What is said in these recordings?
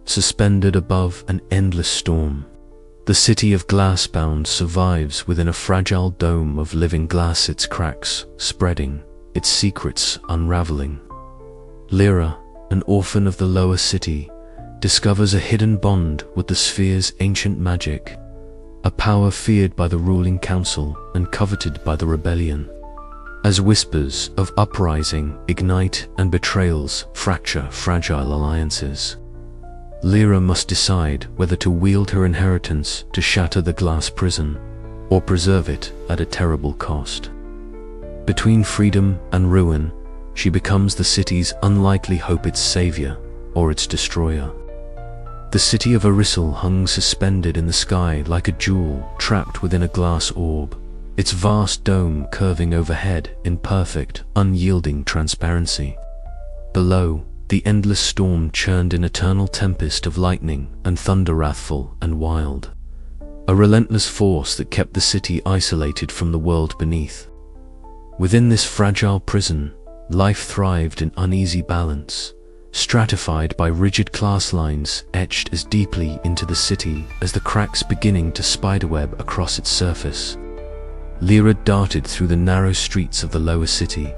suspended above an endless storm. The city of Glassbound survives within a fragile dome of living glass, its cracks spreading, its secrets unraveling. Lira, an orphan of the lower city, discovers a hidden bond with the sphere's ancient magic, a power feared by the ruling council and coveted by the rebellion. As whispers of uprising ignite and betrayals fracture fragile alliances, Lira must decide whether to wield her inheritance to shatter the glass prison or preserve it at a terrible cost. Between freedom and ruin, she becomes the city's unlikely hope, its savior or its destroyer. The city of Arisal hung suspended in the sky like a jewel trapped within a glass orb, its vast dome curving overhead in perfect, unyielding transparency. Below, the endless storm churned an eternal tempest of lightning and thunder, wrathful and wild, a relentless force that kept the city isolated from the world beneath. Within this fragile prison, life thrived in uneasy balance, stratified by rigid class lines etched as deeply into the city as the cracks beginning to spiderweb across its surface. Lira darted through the narrow streets of the lower city,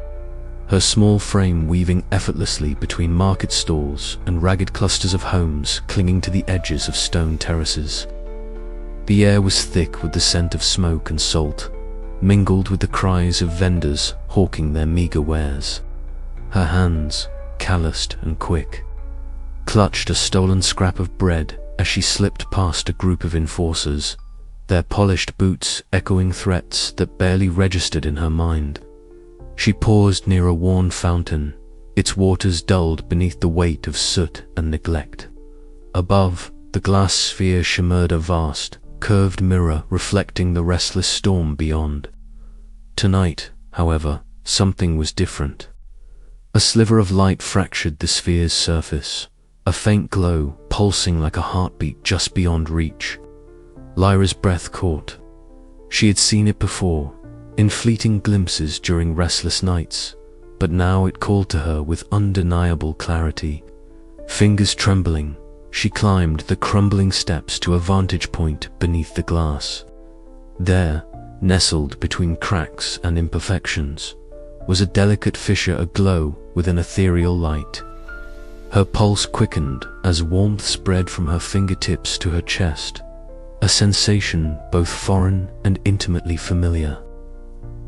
her small frame weaving effortlessly between market stalls and ragged clusters of homes clinging to the edges of stone terraces. The air was thick with the scent of smoke and salt, mingled with the cries of vendors hawking their meager wares. Her hands, calloused and quick, clutched a stolen scrap of bread as she slipped past a group of enforcers, their polished boots echoing threats that barely registered in her mind. She paused near a worn fountain, its waters dulled beneath the weight of soot and neglect. Above, the glass sphere shimmered, a vast, curved mirror reflecting the restless storm beyond. Tonight, however, something was different. A sliver of light fractured the sphere's surface, a faint glow pulsing like a heartbeat just beyond reach. Lyra's breath caught. She had seen it before, in fleeting glimpses during restless nights, but now it called to her with undeniable clarity. Fingers trembling, she climbed the crumbling steps to a vantage point beneath the glass. There, nestled between cracks and imperfections, was a delicate fissure aglow with an ethereal light. Her pulse quickened as warmth spread from her fingertips to her chest, a sensation both foreign and intimately familiar.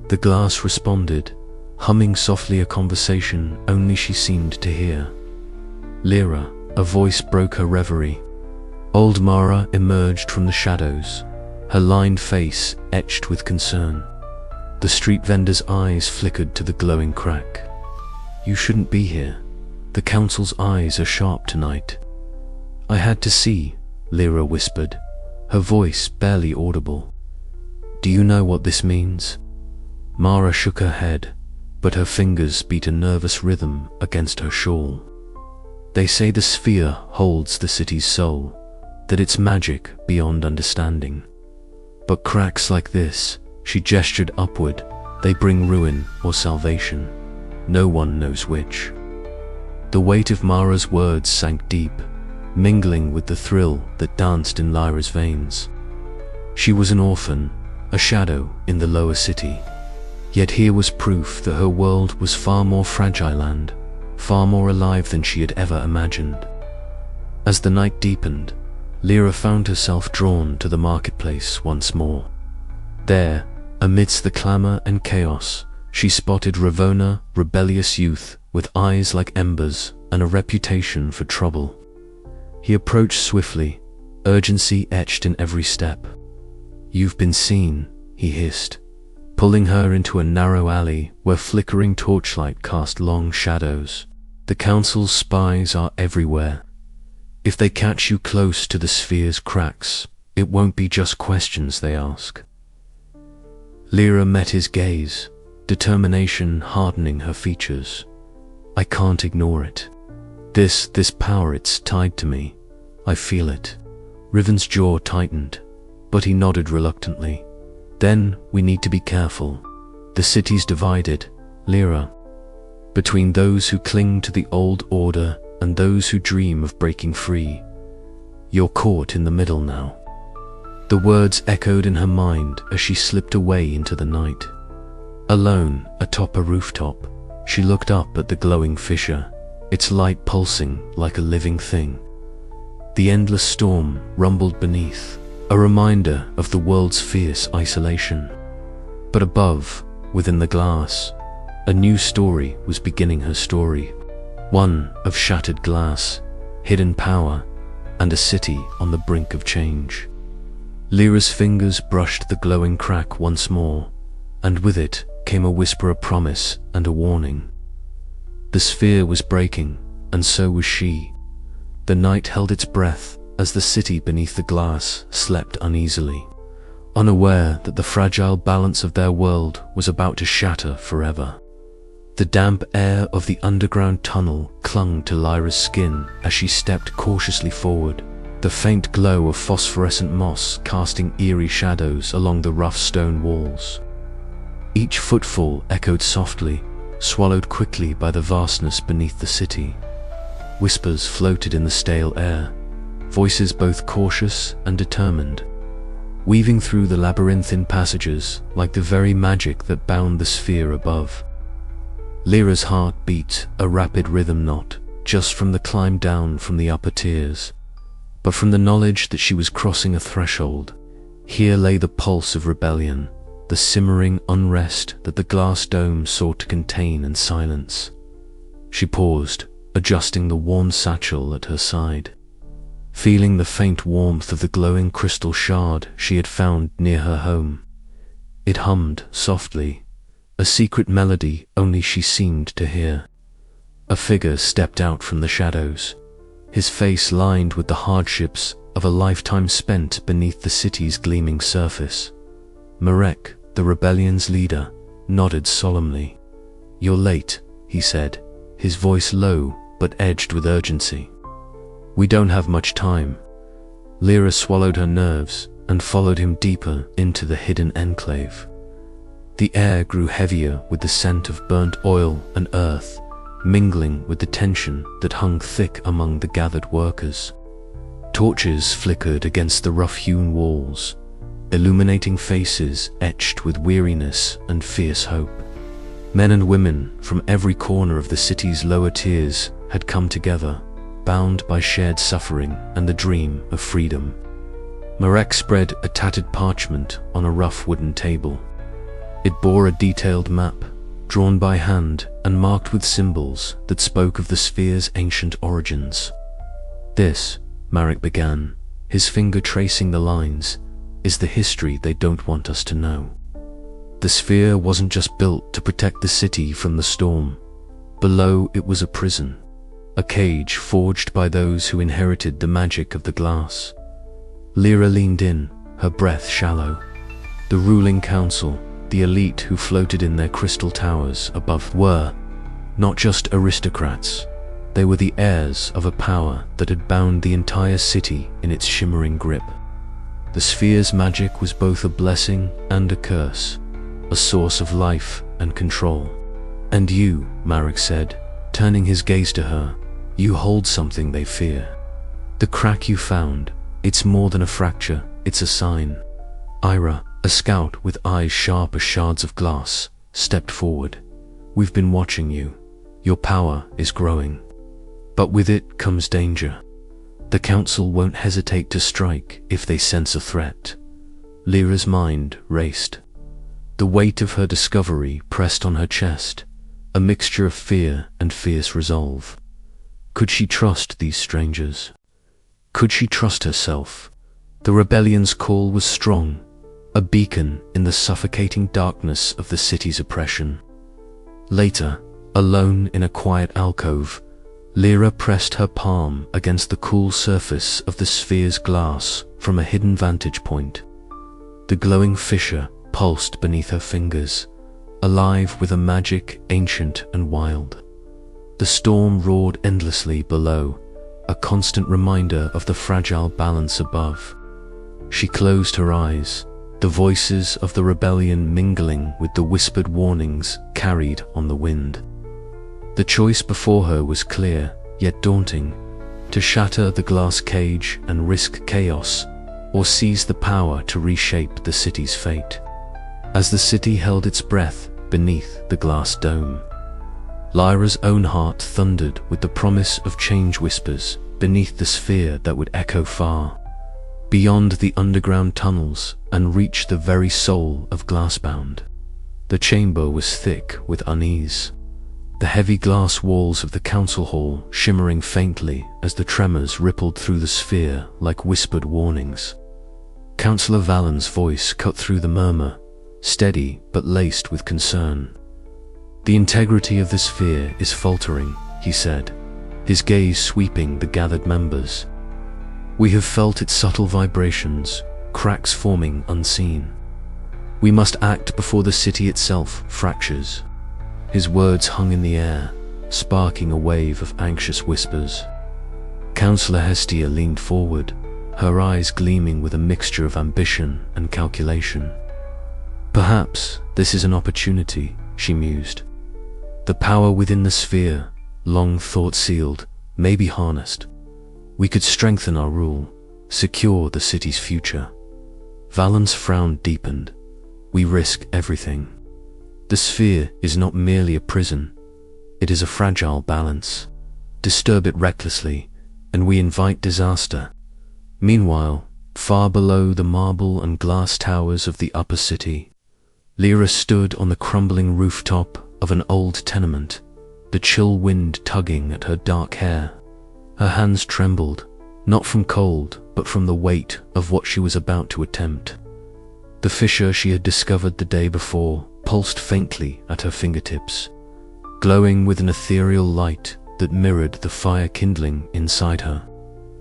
The glass responded, humming softly, a conversation only she seemed to hear. "Lira," a voice broke her reverie. Old Mara emerged from the shadows, her lined face etched with concern. The street vendor's eyes flickered to the glowing crack. "You shouldn't be here. The council's eyes are sharp tonight." "I had to see," Lira whispered, her voice barely audible. "Do you know what this means?" Mara shook her head, but her fingers beat a nervous rhythm against her shawl. "They say the sphere holds the city's soul, that it's magic beyond understanding. But cracks like this," she gestured upward, "they bring ruin or salvation. No one knows which." The weight of Mara's words sank deep, mingling with the thrill that danced in Lyra's veins. She was an orphan, a shadow in the lower city. Yet here was proof that her world was far more fragile and far more alive than she had ever imagined. As the night deepened, Lira found herself drawn to the marketplace once more. There, amidst the clamor and chaos, she spotted Ravona, rebellious youth with eyes like embers and a reputation for trouble. He approached swiftly, urgency etched in every step. "You've been seen," he hissed, pulling her into a narrow alley where flickering torchlight cast long shadows. "The council's spies are everywhere. If they catch you close to the sphere's cracks, it won't be just questions they ask." Lira met his gaze, determination hardening her features. "I can't ignore it. This power, it's tied to me. I feel it." Riven's jaw tightened, but he nodded reluctantly. "Then we need to be careful. The city's divided, Lira, between those who cling to the old order and those who dream of breaking free. "You're caught in the middle now." The words echoed in her mind as she slipped away into the night. Alone, atop a rooftop, she looked up at the glowing fissure, its light pulsing like a living thing. The endless storm rumbled beneath, a reminder of the world's fierce isolation. But above, within the glass, a new story was beginning her story. One of shattered glass, hidden power, and a city on the brink of change. Lira's fingers brushed the glowing crack once more, and with it came a whisper of promise and a warning. The sphere was breaking, and so was she. The night held its breath as the city beneath the glass slept uneasily, unaware that the fragile balance of their world was about to shatter forever. The damp air of the underground tunnel clung to Lyra's skin as she stepped cautiously forward, the faint glow of phosphorescent moss casting eerie shadows along the rough stone walls. Each footfall echoed softly, swallowed quickly by the vastness beneath the city. Whispers floated in the stale air, voices both cautious and determined, weaving through the labyrinthine passages like the very magic that bound the sphere above. Lyra's heart beat a rapid rhythm, not just from the climb down from the upper tiers, but from the knowledge that she was crossing a threshold. Here lay the pulse of rebellion, the simmering unrest that the glass dome sought to contain and silence. She paused, adjusting the worn satchel at her side, feeling the faint warmth of the glowing crystal shard she had found near her home. It hummed softly, a secret melody only she seemed to hear. A figure stepped out from the shadows, his face lined with the hardships of a lifetime spent beneath the city's gleaming surface. Marek, the rebellion's leader, nodded solemnly. "You're late," he said, his voice low but edged with urgency. "We don't have much time." Lira swallowed her nerves and followed him deeper into the hidden enclave. The air grew heavier with the scent of burnt oil and earth, mingling with the tension that hung thick among the gathered workers. Torches flickered against the rough-hewn walls, illuminating faces etched with weariness and fierce hope. Men and women from every corner of the city's lower tiers had come together, bound by shared suffering and the dream of freedom. Marek spread a tattered parchment on a rough wooden table. It bore a detailed map, drawn by hand and marked with symbols that spoke of the sphere's ancient origins. "This," Marek began, his finger tracing the lines, "is the history they don't want us to know." The sphere wasn't just built to protect the city from the storm. Below it was a prison, a cage forged by those who inherited the magic of the glass. Lira leaned in, her breath shallow. The ruling council, the elite who floated in their crystal towers above, were not just aristocrats. They were the heirs of a power that had bound the entire city in its shimmering grip. The sphere's magic was both a blessing and a curse, a source of life and control. "And you," Marek said, turning his gaze to her, "you hold something they fear. The crack you found, it's more than a fracture, it's a sign." Ira, a scout with eyes sharp as shards of glass, stepped forward. "We've been watching you. Your power is growing. But with it comes danger. The council won't hesitate to strike if they sense a threat." Lyra's mind raced. The weight of her discovery pressed on her chest, a mixture of fear and fierce resolve. Could she trust these strangers? Could she trust herself? The rebellion's call was strong, a beacon in the suffocating darkness of the city's oppression. Later, alone in a quiet alcove, Lira pressed her palm against the cool surface of the sphere's glass from a hidden vantage point. The glowing fissure pulsed beneath her fingers, alive with a magic ancient and wild. The storm roared endlessly below, a constant reminder of the fragile balance above. She closed her eyes, the voices of the rebellion mingling with the whispered warnings carried on the wind. The choice before her was clear, yet daunting: to to shatter the glass cage and risk chaos, or seize the power to reshape the city's fate. As the city held its breath beneath the glass dome, Lyra's own heart thundered with the promise of change whispers beneath the sphere that would echo far, beyond the underground tunnels, and reach the very soul of Glassbound. The chamber was thick with unease, the heavy glass walls of the council hall shimmering faintly as the tremors rippled through the sphere like whispered warnings. Councillor Valen's voice cut through the murmur, steady but laced with concern. "The integrity of the sphere is faltering," he said, his gaze sweeping the gathered members. "We have felt its subtle vibrations, cracks forming unseen. We must act before the city itself fractures." His words hung in the air, sparking a wave of anxious whispers. Councillor Hestia leaned forward, her eyes gleaming with a mixture of ambition and calculation. "Perhaps this is an opportunity," she mused. "The power within the sphere, long thought sealed, may be harnessed. We could strengthen our rule, secure the city's future." Valen's frown deepened. "We risk everything. The sphere is not merely a prison, it is a fragile balance. Disturb it recklessly, and we invite disaster." Meanwhile, far below the marble and glass towers of the upper city, Lira stood on the crumbling rooftop of an old tenement, the chill wind tugging at her dark hair. Her hands trembled, not from cold, but from the weight of what she was about to attempt. The fissure she had discovered the day before pulsed faintly at her fingertips, glowing with an ethereal light that mirrored the fire kindling inside her.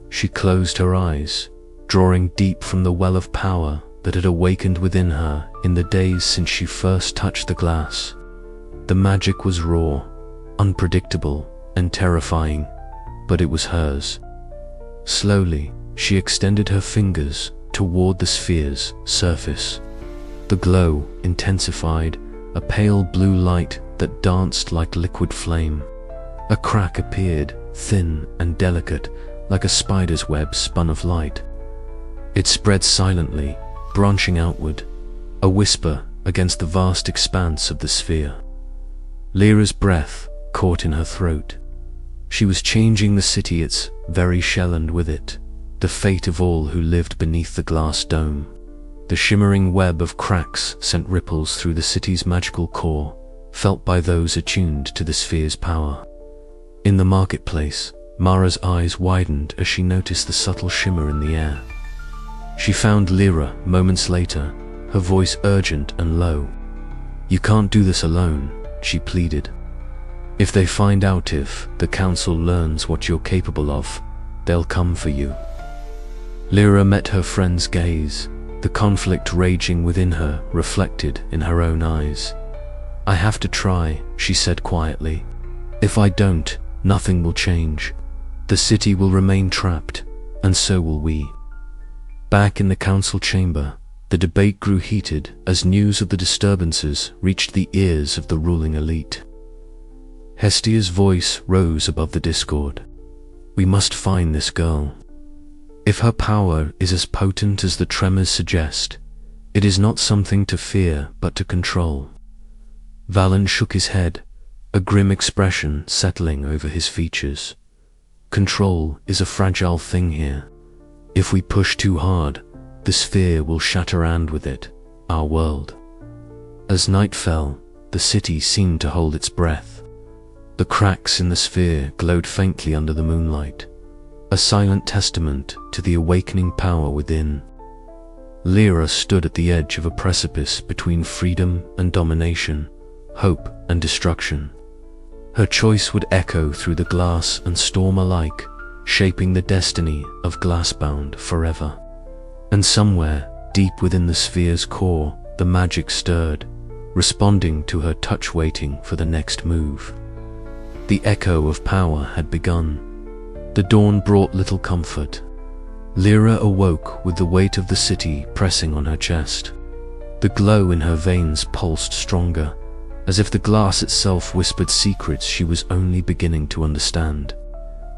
She closed her eyes, drawing deep from the well of power that had awakened within her in the days since she first touched the glass. The magic was raw, unpredictable, and terrifying, but it was hers. Slowly, she extended her fingers toward the sphere's surface. The glow intensified, a pale blue light that danced like liquid flame. A crack appeared, thin and delicate, like a spider's web spun of light. It spread silently, branching outward, a whisper against the vast expanse of the sphere. Lyra's breath caught in her throat. She was changing the city, its very shell, and with it, the fate of all who lived beneath the glass dome. The shimmering web of cracks sent ripples through the city's magical core, felt by those attuned to the sphere's power. In the marketplace, Mara's eyes widened as she noticed the subtle shimmer in the air. She found Lira moments later, her voice urgent and low. "You can't do this alone," she pleaded. "If they find out, if the council learns what you're capable of, they'll come for you." Lira met her friend's gaze, the conflict raging within her reflected in her own eyes. "I have to try," she said quietly. "If I don't, nothing will change. The city will remain trapped, and so will we." Back in the council chamber, the debate grew heated as news of the disturbances reached the ears of the ruling elite. Hestia's voice rose above the discord. "We must find this girl. If her power is as potent as the tremors suggest, it is not something to fear but to control." Valen shook his head, a grim expression settling over his features. "Control is a fragile thing here. If we push too hard, the sphere will shatter, and with it, our world." As night fell, the city seemed to hold its breath. The cracks in the sphere glowed faintly under the moonlight, a silent testament to the awakening power within. Lira stood at the edge of a precipice between freedom and domination, hope and destruction. Her choice would echo through the glass and storm alike, shaping the destiny of Glassbound forever. And somewhere, deep within the sphere's core, the magic stirred, responding to her touch, waiting for the next move. The echo of power had begun. The dawn brought little comfort. Lira awoke with the weight of the city pressing on her chest. The glow in her veins pulsed stronger, as if the glass itself whispered secrets she was only beginning to understand.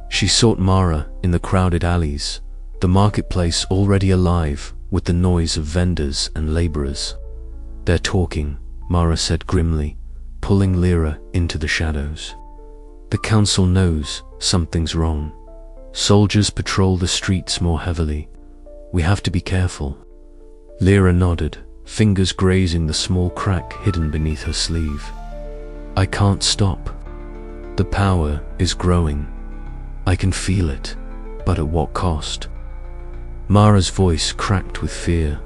She sought Mara in the crowded alleys, the marketplace already alive with the noise of vendors and laborers. "They're talking," Mara said grimly, pulling Lira into the shadows. "The council knows something's wrong. Soldiers patrol the streets more heavily. We have to be careful." Lira nodded, fingers grazing the small crack hidden beneath her sleeve. "I can't stop. The power is growing. I can feel it, but at what cost?" Mara's voice cracked with fear.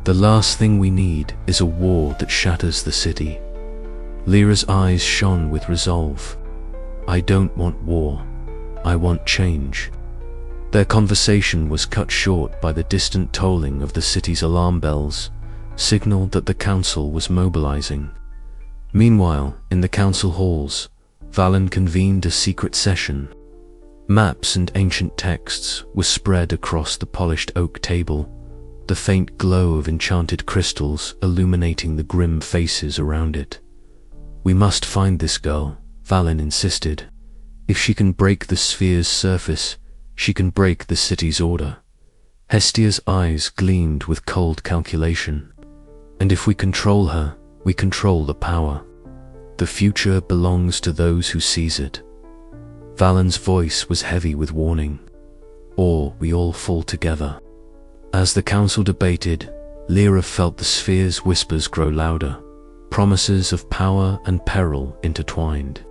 "The last thing we need is a war that shatters the city." Lira's eyes shone with resolve. "I don't want war. I want change." Their conversation was cut short by the distant tolling of the city's alarm bells, signal that the council was mobilizing. Meanwhile, in the council halls, Valen convened a secret session. Maps and ancient texts were spread across the polished oak table, the faint glow of enchanted crystals illuminating the grim faces around it. "We must find this girl," Valen insisted. "If she can break the sphere's surface, she can break the city's order." Hestia's eyes gleamed with cold calculation. "And if we control her, we control the power. The future belongs to those who seize it." Valen's voice was heavy with warning. "Or we all fall together." As the council debated, Lira felt the sphere's whispers grow louder, promises of power and peril intertwined.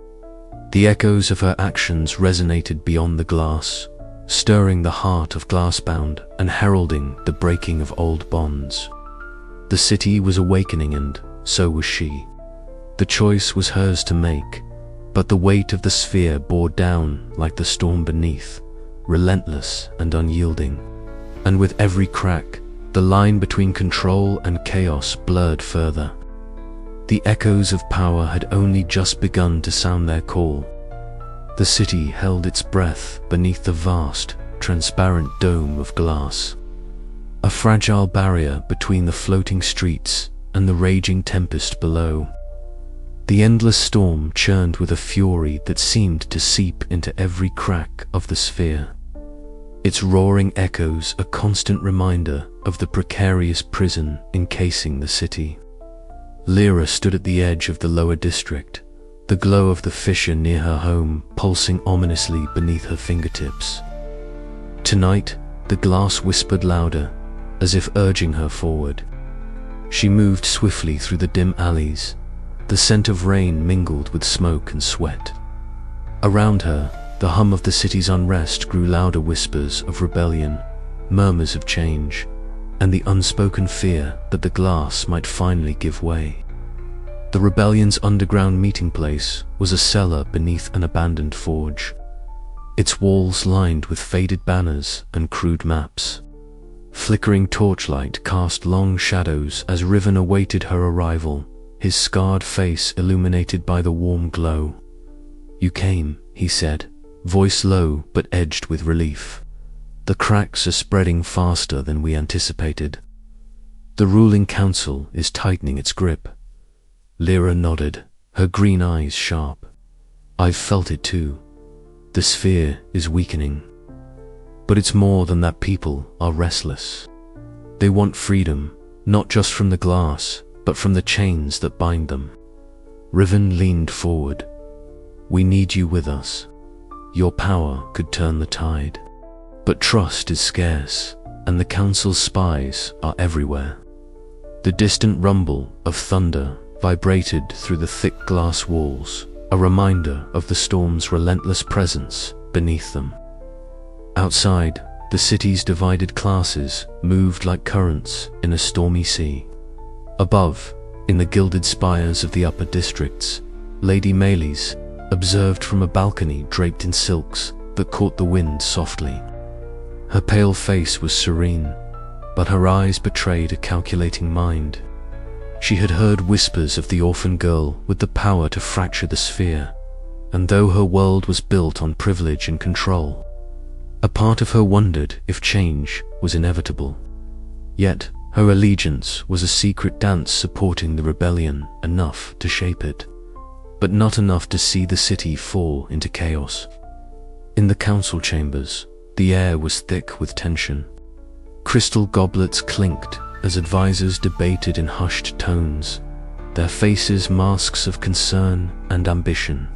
The echoes of her actions resonated beyond the glass, stirring the heart of Glassbound and heralding the breaking of old bonds. The city was awakening, and so was she. The choice was hers to make, but the weight of the sphere bore down like the storm beneath, relentless and unyielding. And with every crack, the line between control and chaos blurred further. The echoes of power had only just begun to sound their call. The city held its breath beneath the vast, transparent dome of glass. A fragile barrier between the floating streets and the raging tempest below. The endless storm churned with a fury that seemed to seep into every crack of the sphere. Its roaring echoes a constant reminder of the precarious prison encasing the city. Lira stood at the edge of the lower district, the glow of the fissure near her home pulsing ominously beneath her fingertips. Tonight, the glass whispered louder, as if urging her forward. She moved swiftly through the dim alleys, the scent of rain mingled with smoke and sweat. Around her, the hum of the city's unrest grew louder, whispers of rebellion, murmurs of change, and the unspoken fear that the glass might finally give way. The rebellion's underground meeting place was a cellar beneath an abandoned forge, its walls lined with faded banners and crude maps. Flickering torchlight cast long shadows as Riven awaited her arrival, his scarred face illuminated by the warm glow. "You came," he said, voice low but edged with relief. "The cracks are spreading faster than we anticipated. The ruling council is tightening its grip." Lira nodded, her green eyes sharp. "I've felt it too. The sphere is weakening. But it's more than that. People are restless. They want freedom, not just from the glass, but from the chains that bind them." Riven leaned forward. "We need you with us. Your power could turn the tide. But trust is scarce, and the council's spies are everywhere." The distant rumble of thunder vibrated through the thick glass walls, a reminder of the storm's relentless presence beneath them. Outside, the city's divided classes moved like currents in a stormy sea. Above, in the gilded spires of the upper districts, Lady Melis observed from a balcony draped in silks that caught the wind softly. Her pale face was serene, but her eyes betrayed a calculating mind. She had heard whispers of the orphan girl with the power to fracture the sphere, and though her world was built on privilege and control, a part of her wondered if change was inevitable. Yet, her allegiance was a secret dance supporting the rebellion, enough to shape it, but not enough to see the city fall into chaos. In the council chambers, the air was thick with tension. Crystal goblets clinked as advisors debated in hushed tones, their faces masks of concern and ambition.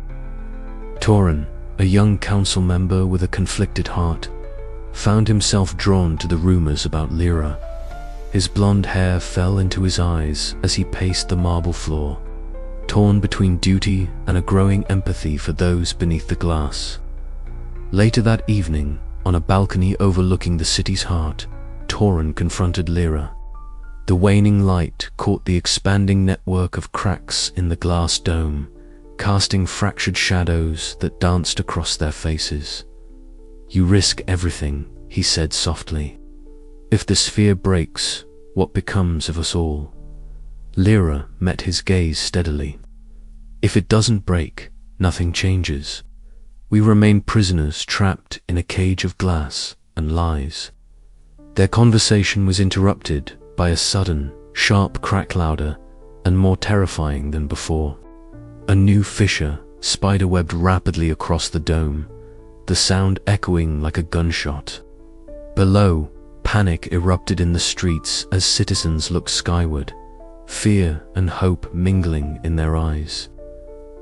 Torin, a young council member with a conflicted heart, found himself drawn to the rumors about Lira. His blonde hair fell into his eyes as he paced the marble floor, torn between duty and a growing empathy for those beneath the glass. Later that evening, on a balcony overlooking the city's heart, Torin confronted Lira. The waning light caught the expanding network of cracks in the glass dome, casting fractured shadows that danced across their faces. "You risk everything," he said softly. "If the sphere breaks, what becomes of us all?" Lira met his gaze steadily. "If it doesn't break, nothing changes. We remain prisoners trapped in a cage of glass and lies." Their conversation was interrupted by a sudden, sharp crack, louder and more terrifying than before. A new fissure spiderwebbed rapidly across the dome, the sound echoing like a gunshot. Below, panic erupted in the streets as citizens looked skyward, fear and hope mingling in their eyes.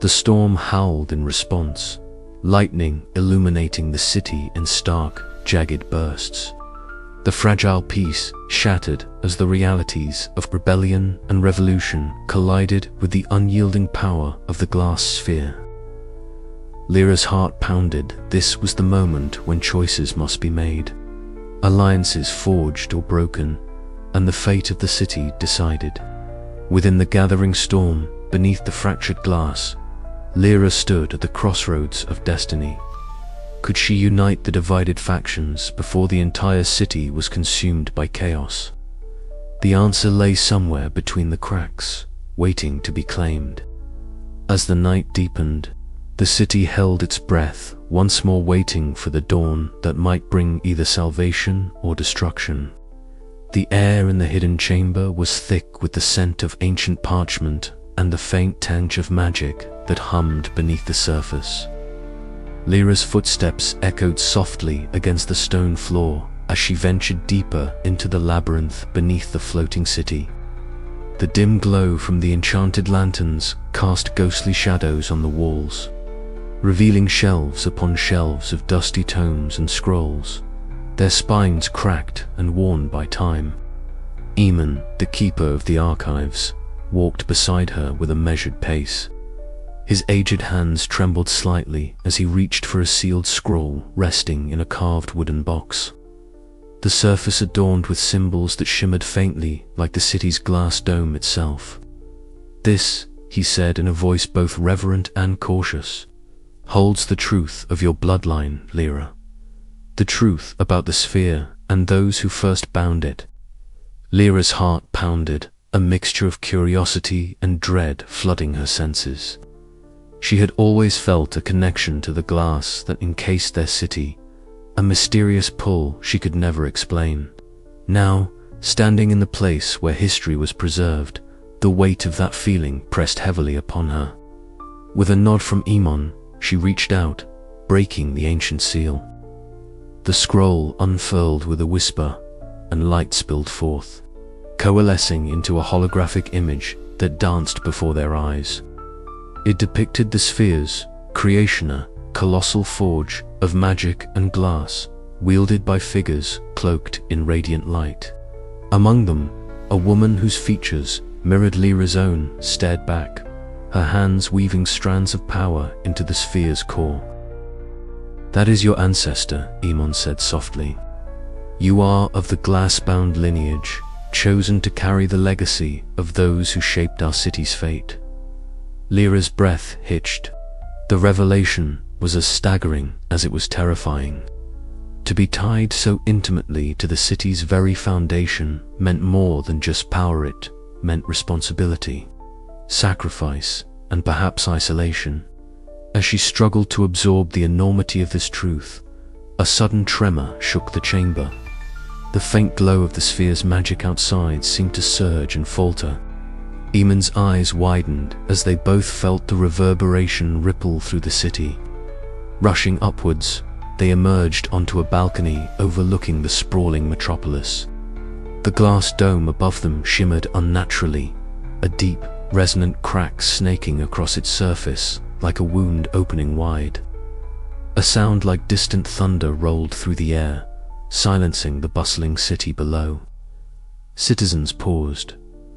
The storm howled in response, lightning illuminating the city in stark, jagged bursts. The fragile peace shattered as the realities of rebellion and revolution collided with the unyielding power of the glass sphere. Lira's heart pounded. This was the moment when choices must be made. Alliances forged or broken, and the fate of the city decided. Within the gathering storm, beneath the fractured glass, Lira stood at the crossroads of destiny. Could she unite the divided factions before the entire city was consumed by chaos? The answer lay somewhere between the cracks, waiting to be claimed. As the night deepened, the city held its breath, once more waiting for the dawn that might bring either salvation or destruction. The air in the hidden chamber was thick with the scent of ancient parchment and the faint tinge of magic that hummed beneath the surface. Lira's footsteps echoed softly against the stone floor as she ventured deeper into the labyrinth beneath the floating city. The dim glow from the enchanted lanterns cast ghostly shadows on the walls, revealing shelves upon shelves of dusty tomes and scrolls, their spines cracked and worn by time. Eamon, the keeper of the archives, walked beside her with a measured pace. His aged hands trembled slightly as he reached for a sealed scroll resting in a carved wooden box. The surface adorned with symbols that shimmered faintly like the city's glass dome itself. "This," he said in a voice both reverent and cautious, "holds the truth of your bloodline, Lira. The truth about the sphere and those who first bound it." Lira's heart pounded, a mixture of curiosity and dread flooding her senses. She had always felt a connection to the glass that encased their city, a mysterious pull she could never explain. Now, standing in the place where history was preserved, the weight of that feeling pressed heavily upon her. With a nod from Eamon, she reached out, breaking the ancient seal. The scroll unfurled with a whisper, and light spilled forth, coalescing into a holographic image that danced before their eyes. It depicted the sphere's creation, a colossal forge of magic and glass, wielded by figures cloaked in radiant light. Among them, a woman whose features mirrored Lira's own stared back, her hands weaving strands of power into the sphere's core. "That is your ancestor," Eamon said softly. "You are of the Glassbound lineage, chosen to carry the legacy of those who shaped our city's fate." Lira's breath hitched. The revelation was as staggering as it was terrifying. To be tied so intimately to the city's very foundation meant more than just power. It meant responsibility, sacrifice, and perhaps isolation. As she struggled to absorb the enormity of this truth, a sudden tremor shook the chamber. The faint glow of the sphere's magic outside seemed to surge and falter. Eamon's eyes widened as they both felt the reverberation ripple through the city. Rushing upwards, they emerged onto a balcony overlooking the sprawling metropolis. The glass dome above them shimmered unnaturally, a deep, resonant crack snaking across its surface like a wound opening wide. A sound like distant thunder rolled through the air, silencing the bustling city below. Citizens paused,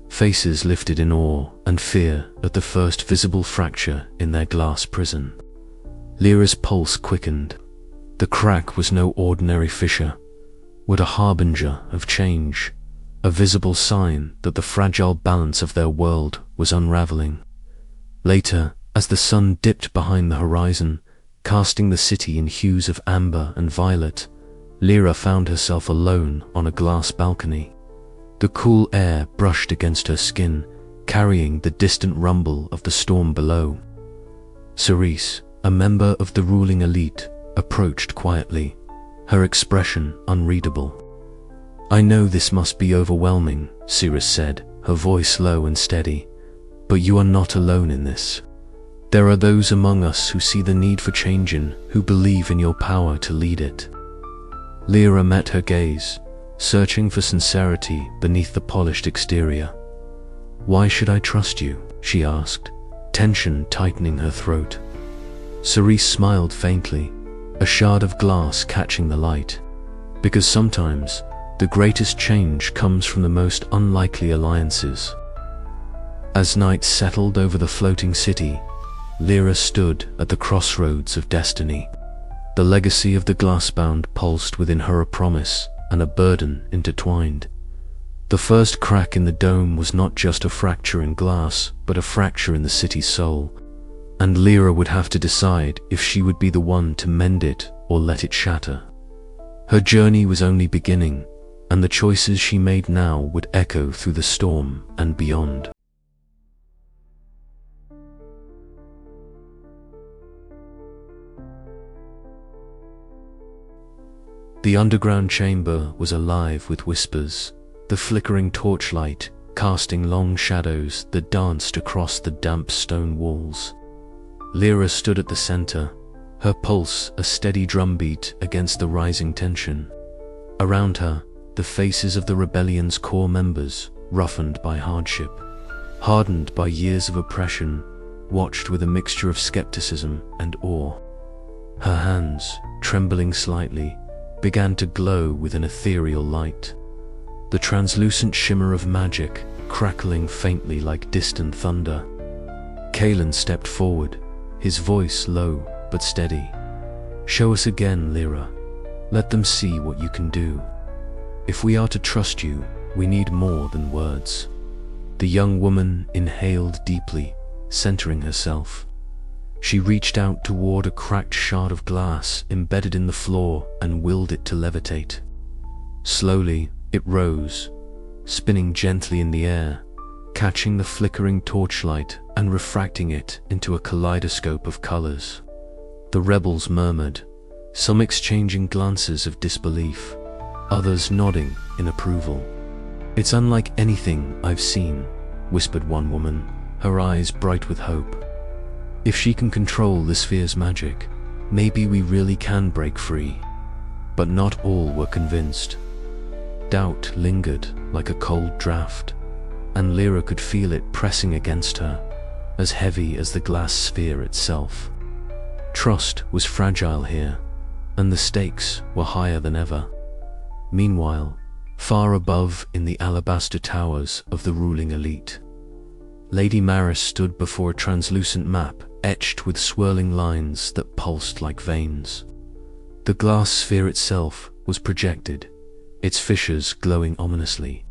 faces lifted in awe and fear at the first visible fracture in their glass prison. Lira's pulse quickened. The crack was no ordinary fissure, but a harbinger of change, a visible sign that the fragile balance of their world was unraveling. Later, as the sun dipped behind the horizon, casting the city in hues of amber and violet, Lira found herself alone on a glass balcony. The cool air brushed against her skin, carrying the distant rumble of the storm below. Cerise, a member of the ruling elite, approached quietly, her expression unreadable. "I know this must be overwhelming," Cerise said, her voice low and steady, "but you are not alone in this. There are those among us who see the need for changing, who believe in your power to lead it." Lira met her gaze, searching for sincerity beneath the polished exterior. "Why should I trust you?" she asked, tension tightening her throat. Cerise smiled faintly, a shard of glass catching the light. "Because sometimes, the greatest change comes from the most unlikely alliances." As night settled over the floating city, Lira stood at the crossroads of destiny. The legacy of the Glassbound pulsed within her, a promise and a burden intertwined. The first crack in the dome was not just a fracture in glass, but a fracture in the city's soul, and Lira would have to decide if she would be the one to mend it or let it shatter. Her journey was only beginning, and the choices she made now would echo through the storm and beyond. The underground chamber was alive with whispers, the flickering torchlight casting long shadows that danced across the damp stone walls. Lira stood at the center, her pulse a steady drumbeat against the rising tension. Around her, the faces of the rebellion's core members, roughened by hardship, hardened by years of oppression, watched with a mixture of skepticism and awe. Her hands, trembling slightly, began to glow with an ethereal light, the translucent shimmer of magic crackling faintly like distant thunder. Kalen stepped forward, his voice low but steady. "Show us again, Lira. Let them see what you can do. If we are to trust you, we need more than words." The young woman inhaled deeply, centering herself. She reached out toward a cracked shard of glass embedded in the floor and willed it to levitate. Slowly, it rose, spinning gently in the air, catching the flickering torchlight and refracting it into a kaleidoscope of colors. The rebels murmured, some exchanging glances of disbelief, others nodding in approval. "It's unlike anything I've seen," whispered one woman, her eyes bright with hope. "If she can control the sphere's magic, maybe we really can break free." But not all were convinced. Doubt lingered like a cold draft, and Lira could feel it pressing against her, as heavy as the glass sphere itself. Trust was fragile here, and the stakes were higher than ever. Meanwhile, far above in the alabaster towers of the ruling elite, Lady Maris stood before a translucent map etched with swirling lines that pulsed like veins. The glass sphere itself was projected, its fissures glowing ominously.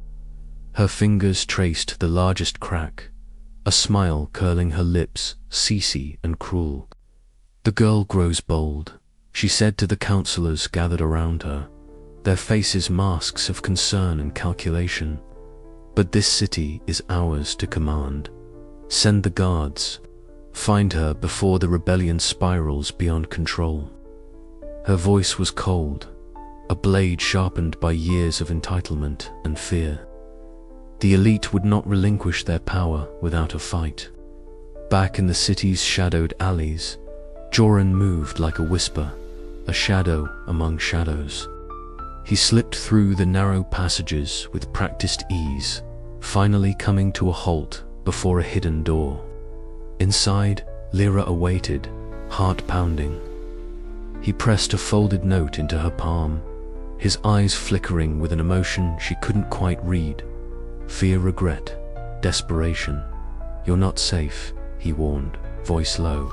Her fingers traced the largest crack, a smile curling her lips, ceaseless and cruel. "The girl grows bold," she said to the counselors gathered around her, their faces masks of concern and calculation. "But this city is ours to command. Send the guards. Find her before the rebellion spirals beyond control." Her voice was cold, a blade sharpened by years of entitlement and fear. The elite would not relinquish their power without a fight. Back in the city's shadowed alleys, Joran moved like a whisper, a shadow among shadows. He slipped through the narrow passages with practiced ease, finally coming to a halt before a hidden door. Inside, Lira awaited, heart pounding. He pressed a folded note into her palm, his eyes flickering with an emotion she couldn't quite read. Fear, regret, desperation. "You're not safe," he warned, voice low.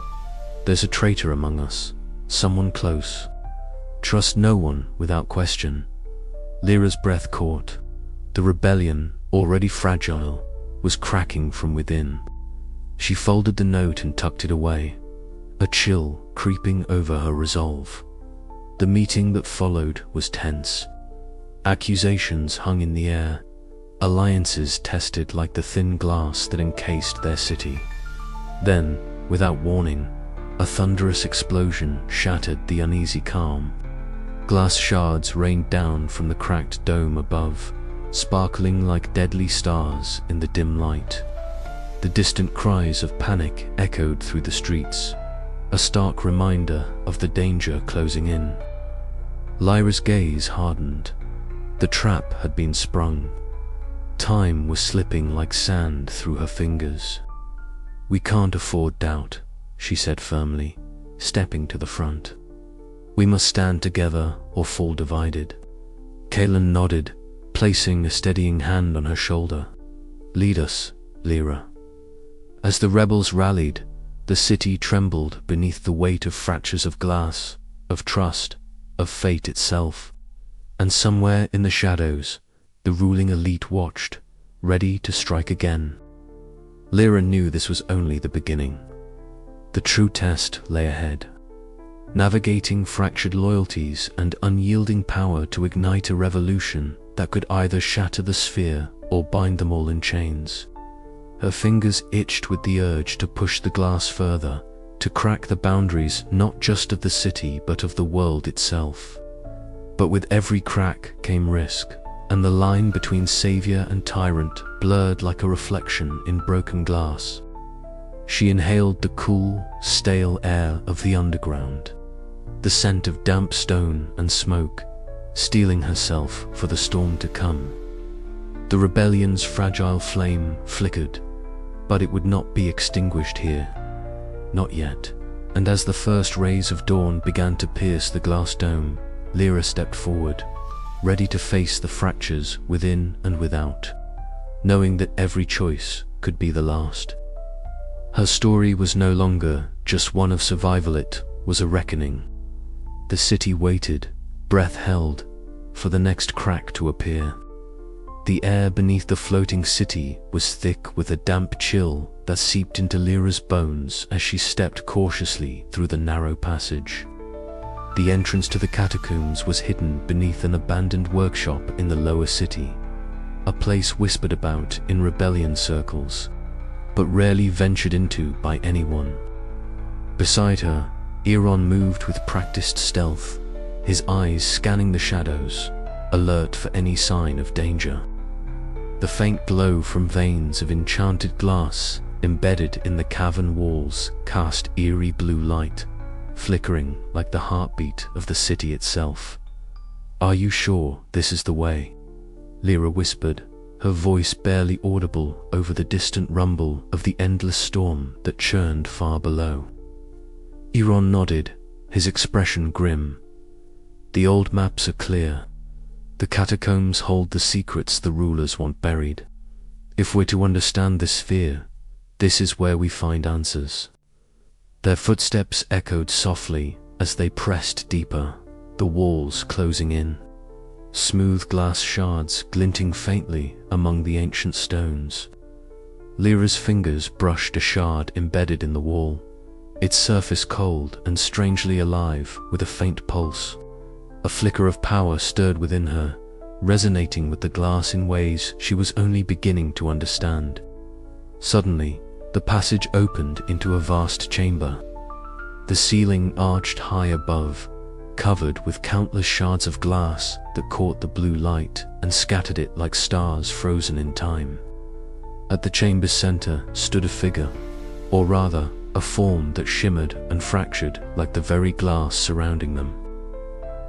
"There's a traitor among us, someone close. Trust no one without question." Lyra's breath caught. The rebellion, already fragile, was cracking from within. She folded the note and tucked it away, a chill creeping over her resolve. The meeting that followed was tense. Accusations hung in the air, alliances tested like the thin glass that encased their city. Then, without warning, a thunderous explosion shattered the uneasy calm. Glass shards rained down from the cracked dome above, sparkling like deadly stars in the dim light. The distant cries of panic echoed through the streets, a stark reminder of the danger closing in. Lyra's gaze hardened. The trap had been sprung. Time was slipping like sand through her fingers. "We can't afford doubt," she said firmly, stepping to the front. "We must stand together or fall divided." Kalen nodded, placing a steadying hand on her shoulder. "Lead us, Lira." As the rebels rallied, the city trembled beneath the weight of fractures of glass, of trust, of fate itself. And somewhere in the shadows, the ruling elite watched, ready to strike again. Lira knew this was only the beginning. The true test lay ahead. Navigating fractured loyalties and unyielding power to ignite a revolution that could either shatter the sphere or bind them all in chains. Her fingers itched with the urge to push the glass further, to crack the boundaries not just of the city but of the world itself. But with every crack came risk, and the line between savior and tyrant blurred like a reflection in broken glass. She inhaled the cool, stale air of the underground, the scent of damp stone and smoke, steeling herself for the storm to come. The rebellion's fragile flame flickered, but it would not be extinguished here. Not yet. And as the first rays of dawn began to pierce the glass dome, Lira stepped forward, ready to face the fractures within and without, knowing that every choice could be the last. Her story was no longer just one of survival, it was a reckoning. The city waited, breath held, for the next crack to appear. The air beneath the floating city was thick with a damp chill that seeped into Lyra's bones as she stepped cautiously through the narrow passage. The entrance to the catacombs was hidden beneath an abandoned workshop in the lower city, a place whispered about in rebellion circles, but rarely ventured into by anyone. Beside her, Iron moved with practiced stealth, his eyes scanning the shadows, alert for any sign of danger. The faint glow from veins of enchanted glass embedded in the cavern walls cast eerie blue light, flickering like the heartbeat of the city itself. "Are you sure this is the way?" Lira whispered, her voice barely audible over the distant rumble of the endless storm that churned far below. Iron nodded, his expression grim. "The old maps are clear. The catacombs hold the secrets the rulers want buried. If we're to understand this sphere, this is where we find answers." Their footsteps echoed softly as they pressed deeper, the walls closing in, smooth glass shards glinting faintly among the ancient stones. Lyra's fingers brushed a shard embedded in the wall, its surface cold and strangely alive with a faint pulse. A flicker of power stirred within her, resonating with the glass in ways she was only beginning to understand. Suddenly, the passage opened into a vast chamber. The ceiling arched high above, covered with countless shards of glass that caught the blue light and scattered it like stars frozen in time. At the chamber's center stood a figure, or rather, a form that shimmered and fractured like the very glass surrounding them.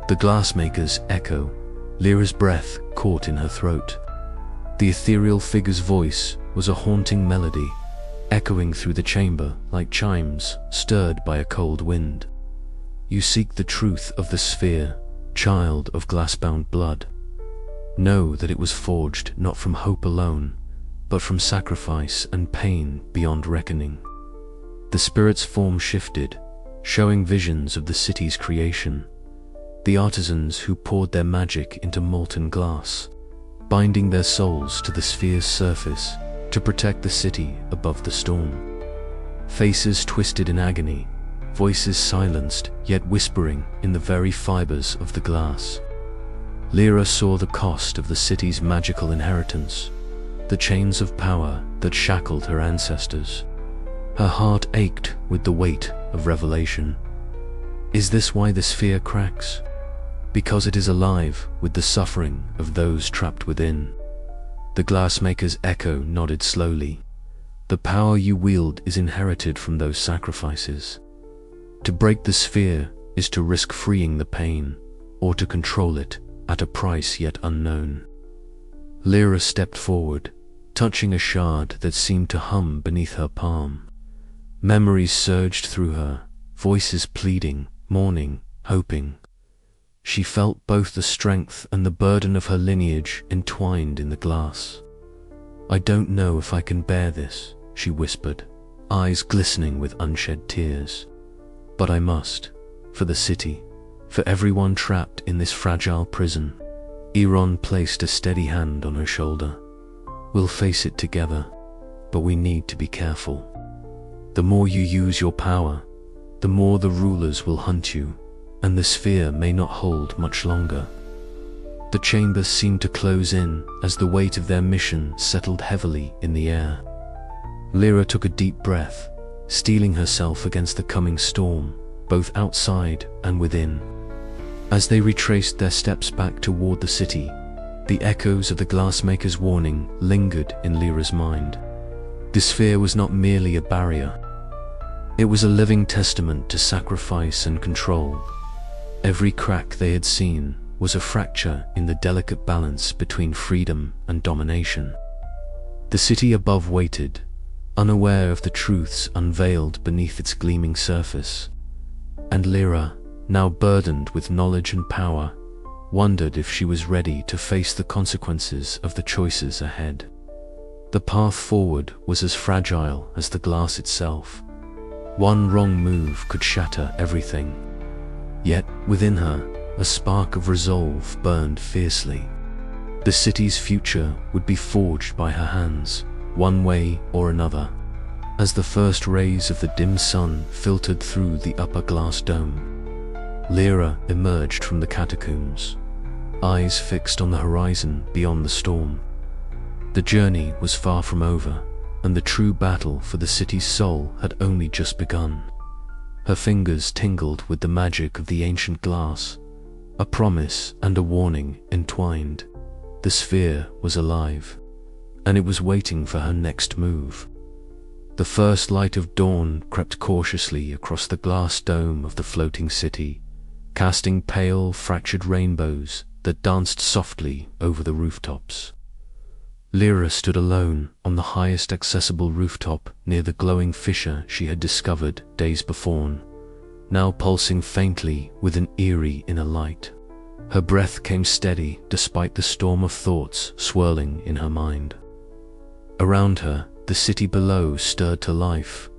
The glassmaker's echo, Lira's breath caught in her throat. The ethereal figure's voice was a haunting melody, echoing through the chamber like chimes stirred by a cold wind. You seek the truth of the sphere, child of glassbound blood. Know that it was forged not from hope alone, but from sacrifice and pain beyond reckoning. The spirit's form shifted, showing visions of the city's creation, the artisans who poured their magic into molten glass, binding their souls to the sphere's surface to protect the city above the storm. Faces twisted in agony, voices silenced yet whispering in the very fibers of the glass. Lira saw the cost of the city's magical inheritance, the chains of power that shackled her ancestors. Her heart ached with the weight of revelation. Is this why the sphere cracks? Because it is alive with the suffering of those trapped within. The glassmaker's echo nodded slowly. The power you wield is inherited from those sacrifices. To break the sphere is to risk freeing the pain, or to control it at a price yet unknown. Lira stepped forward, touching a shard that seemed to hum beneath her palm. Memories surged through her, voices pleading, mourning, hoping. She felt both the strength and the burden of her lineage entwined in the glass. I don't know if I can bear this, she whispered, eyes glistening with unshed tears. But I must, for the city, for everyone trapped in this fragile prison. Iron placed a steady hand on her shoulder. We'll face it together, but we need to be careful. The more you use your power, the more the rulers will hunt you, and the sphere may not hold much longer. The chamber seemed to close in as the weight of their mission settled heavily in the air. Lira took a deep breath, steeling herself against the coming storm, both outside and within. As they retraced their steps back toward the city, the echoes of the glassmaker's warning lingered in Lira's mind. The sphere was not merely a barrier. It was a living testament to sacrifice and control. Every crack they had seen was a fracture in the delicate balance between freedom and domination. The city above waited, unaware of the truths unveiled beneath its gleaming surface. And Lira, now burdened with knowledge and power, wondered if she was ready to face the consequences of the choices ahead. The path forward was as fragile as the glass itself. One wrong move could shatter everything. Yet, within her, a spark of resolve burned fiercely. The city's future would be forged by her hands, one way or another. As the first rays of the dim sun filtered through the upper glass dome, Lira emerged from the catacombs, eyes fixed on the horizon beyond the storm. The journey was far from over, and the true battle for the city's soul had only just begun. Her fingers tingled with the magic of the ancient glass, a promise and a warning entwined. The sphere was alive, and it was waiting for her next move. The first light of dawn crept cautiously across the glass dome of the floating city, casting pale, fractured rainbows that danced softly over the rooftops. Lira stood alone on the highest accessible rooftop near the glowing fissure she had discovered days before, now pulsing faintly with an eerie inner light. Her breath came steady despite the storm of thoughts swirling in her mind. Around her, the city below stirred to life,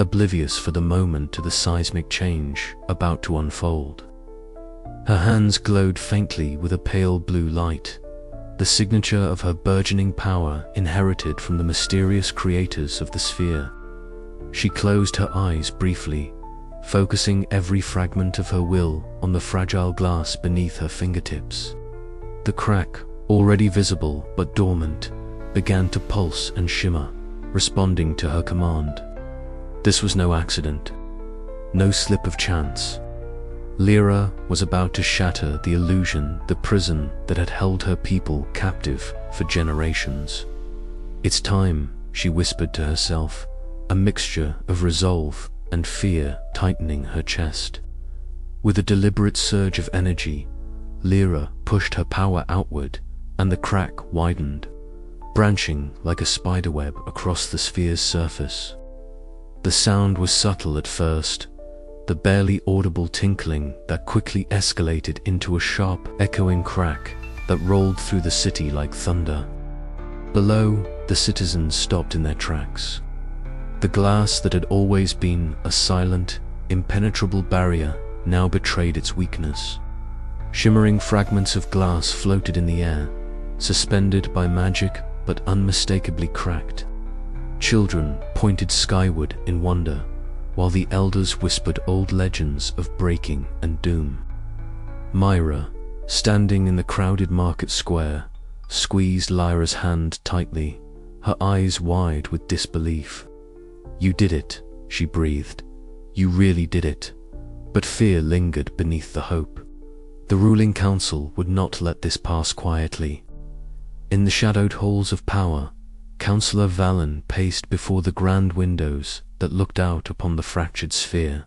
oblivious for the moment to the seismic change about to unfold. Her hands glowed faintly with a pale blue light, the signature of her burgeoning power inherited from the mysterious creators of the sphere. She closed her eyes briefly, focusing every fragment of her will on the fragile glass beneath her fingertips. The crack, already visible but dormant, began to pulse and shimmer, responding to her command. This was no accident, no slip of chance. Lira was about to shatter the illusion, the prison that had held her people captive for generations. It's time, she whispered to herself, a mixture of resolve and fear tightening her chest. With a deliberate surge of energy, Lira pushed her power outward, and the crack widened, branching like a spiderweb across the sphere's surface. The sound was subtle at first, the barely audible tinkling that quickly escalated into a sharp, echoing crack that rolled through the city like thunder. Below, the citizens stopped in their tracks. The glass that had always been a silent, impenetrable barrier now betrayed its weakness. Shimmering fragments of glass floated in the air, suspended by magic but unmistakably cracked. Children pointed skyward in wonder, while the elders whispered old legends of breaking and doom. Myra, standing in the crowded market square, squeezed Lyra's hand tightly, her eyes wide with disbelief. "You did it," she breathed. "You really did it." But fear lingered beneath the hope. The ruling council would not let this pass quietly. In the shadowed halls of power, Councillor Valen paced before the grand windows that looked out upon the fractured sphere.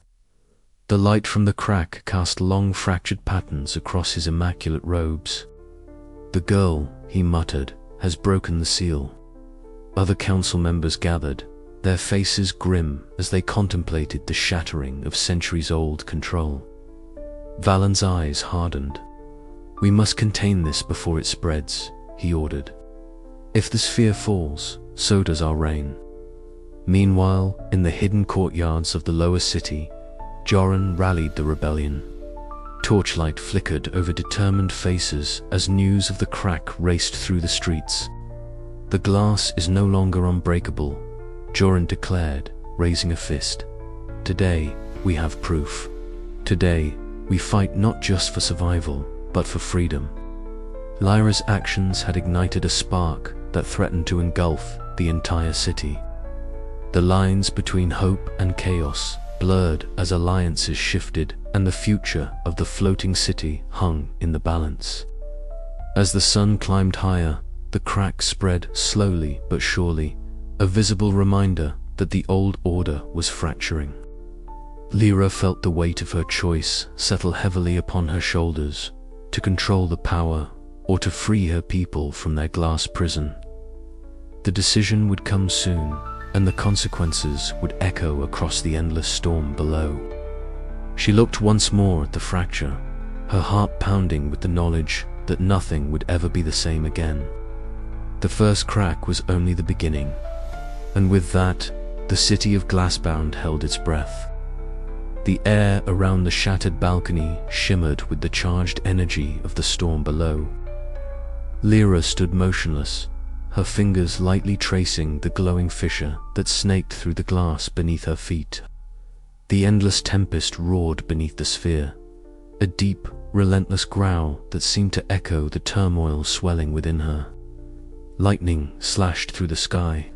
The light from the crack cast long fractured patterns across his immaculate robes. "The girl," he muttered, "has broken the seal." Other council members gathered, their faces grim as they contemplated the shattering of centuries-old control. Valen's eyes hardened. "We must contain this before it spreads," he ordered. "If the sphere falls, so does our reign." Meanwhile, in the hidden courtyards of the lower city, Joran rallied the rebellion. Torchlight flickered over determined faces as news of the crack raced through the streets. "The glass is no longer unbreakable," Joran declared, raising a fist. "Today, we have proof. Today, we fight not just for survival, but for freedom." Lyra's actions had ignited a spark that threatened to engulf the entire city. The lines between hope and chaos blurred as alliances shifted, and the future of the floating city hung in the balance. As the sun climbed higher, the crack spread slowly but surely, a visible reminder that the old order was fracturing. Lira felt the weight of her choice settle heavily upon her shoulders, to control the power or to free her people from their glass prison. The decision would come soon, and the consequences would echo across the endless storm below. She looked once more at the fracture, her heart pounding with the knowledge that nothing would ever be the same again. The first crack was only the beginning, and with that, the city of Glassbound held its breath. The air around the shattered balcony shimmered with the charged energy of the storm below. Lira stood motionless, her fingers lightly tracing the glowing fissure that snaked through the glass beneath her feet. The endless tempest roared beneath the sphere, a deep, relentless growl that seemed to echo the turmoil swelling within her. Lightning slashed through the sky,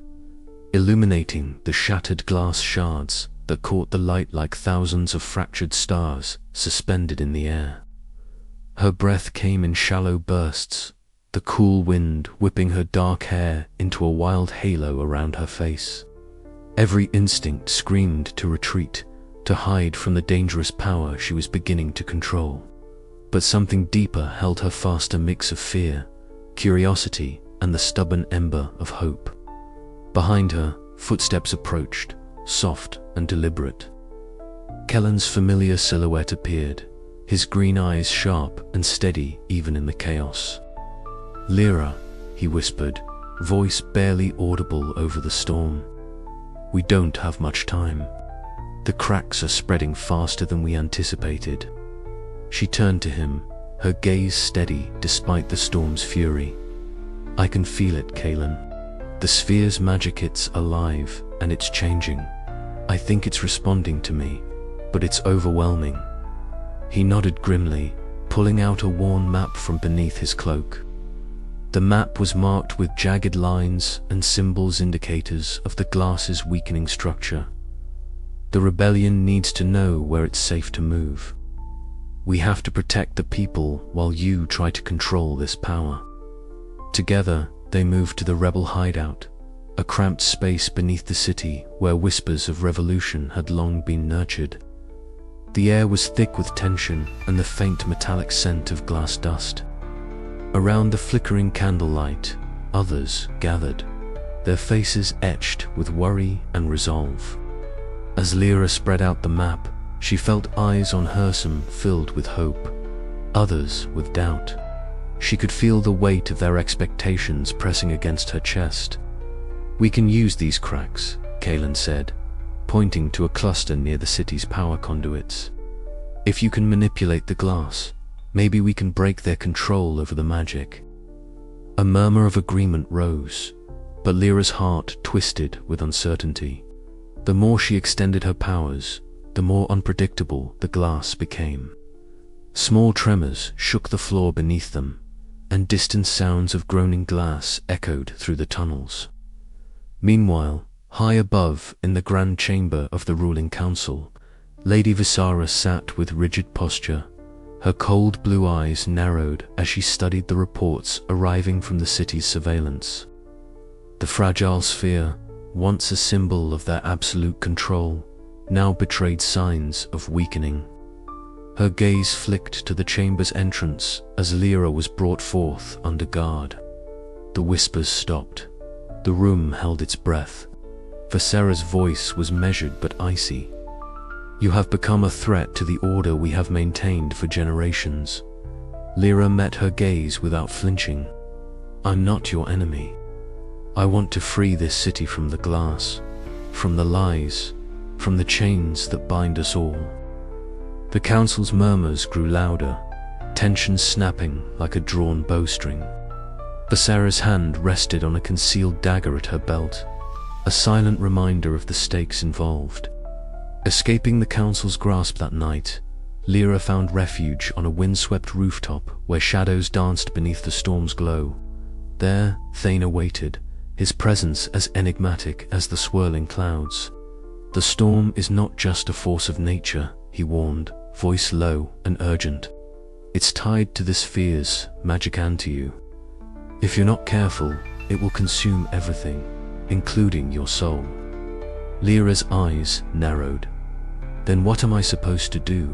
illuminating the shattered glass shards that caught the light like thousands of fractured stars suspended in the air. Her breath came in shallow bursts, the cool wind whipping her dark hair into a wild halo around her face. Every instinct screamed to retreat, to hide from the dangerous power she was beginning to control. But something deeper held her fast, a mix of fear, curiosity, and the stubborn ember of hope. Behind her, footsteps approached, soft and deliberate. Kellen's familiar silhouette appeared, his green eyes sharp and steady even in the chaos. "Lira," he whispered, voice barely audible over the storm. "We don't have much time. The cracks are spreading faster than we anticipated." She turned to him, her gaze steady despite the storm's fury. "I can feel it, Kalen. The sphere's magic, it's alive and it's changing. I think it's responding to me, but it's overwhelming." He nodded grimly, pulling out a worn map from beneath his cloak. The map was marked with jagged lines and symbols, indicators of the glass's weakening structure. "The rebellion needs to know where it's safe to move. We have to protect the people while you try to control this power." Together, they moved to the rebel hideout, a cramped space beneath the city where whispers of revolution had long been nurtured. The air was thick with tension and the faint metallic scent of glass dust. Around the flickering candlelight, others gathered, their faces etched with worry and resolve. As Lira spread out the map, she felt eyes on her, some filled with hope, others with doubt. She could feel the weight of their expectations pressing against her chest. "We can use these cracks," Kalen said, pointing to a cluster near the city's power conduits. "If you can manipulate the glass, maybe we can break their control over the magic." A murmur of agreement rose, but Lyra's heart twisted with uncertainty. The more she extended her powers, the more unpredictable the glass became. Small tremors shook the floor beneath them, and distant sounds of groaning glass echoed through the tunnels. Meanwhile, high above, in the grand chamber of the ruling council, Lady Visara sat with rigid posture, her cold blue eyes narrowed as she studied the reports arriving from the city's surveillance. The fragile sphere, once a symbol of their absolute control, now betrayed signs of weakening. Her gaze flicked to the chamber's entrance as Lira was brought forth under guard. The whispers stopped. The room held its breath. Visera's voice was measured but icy. "You have become a threat to the order we have maintained for generations." Lira met her gaze without flinching. "I'm not your enemy. I want to free this city from the glass, from the lies, from the chains that bind us all." The council's murmurs grew louder, tension snapping like a drawn bowstring. Visera's hand rested on a concealed dagger at her belt, a silent reminder of the stakes involved. Escaping the council's grasp that night, Lira found refuge on a windswept rooftop where shadows danced beneath the storm's glow. There, Thane awaited, his presence as enigmatic as the swirling clouds. "The storm is not just a force of nature," he warned, voice low and urgent. "It's tied to the sphere's magic and to you. If you're not careful, it will consume everything, including your soul." Lyra's eyes narrowed. "Then what am I supposed to do?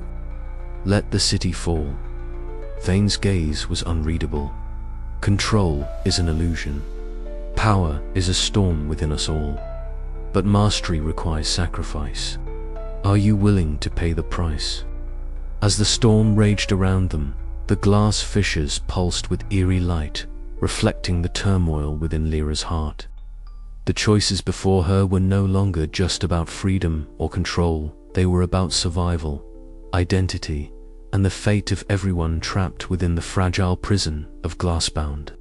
Let the city fall?" Thane's gaze was unreadable. "Control is an illusion. Power is a storm within us all. But mastery requires sacrifice. Are you willing to pay the price?" As the storm raged around them, the glass fissures pulsed with eerie light, reflecting the turmoil within Lyra's heart. The choices before her were no longer just about freedom or control. They were about survival, identity, and the fate of everyone trapped within the fragile prison of Glassbound.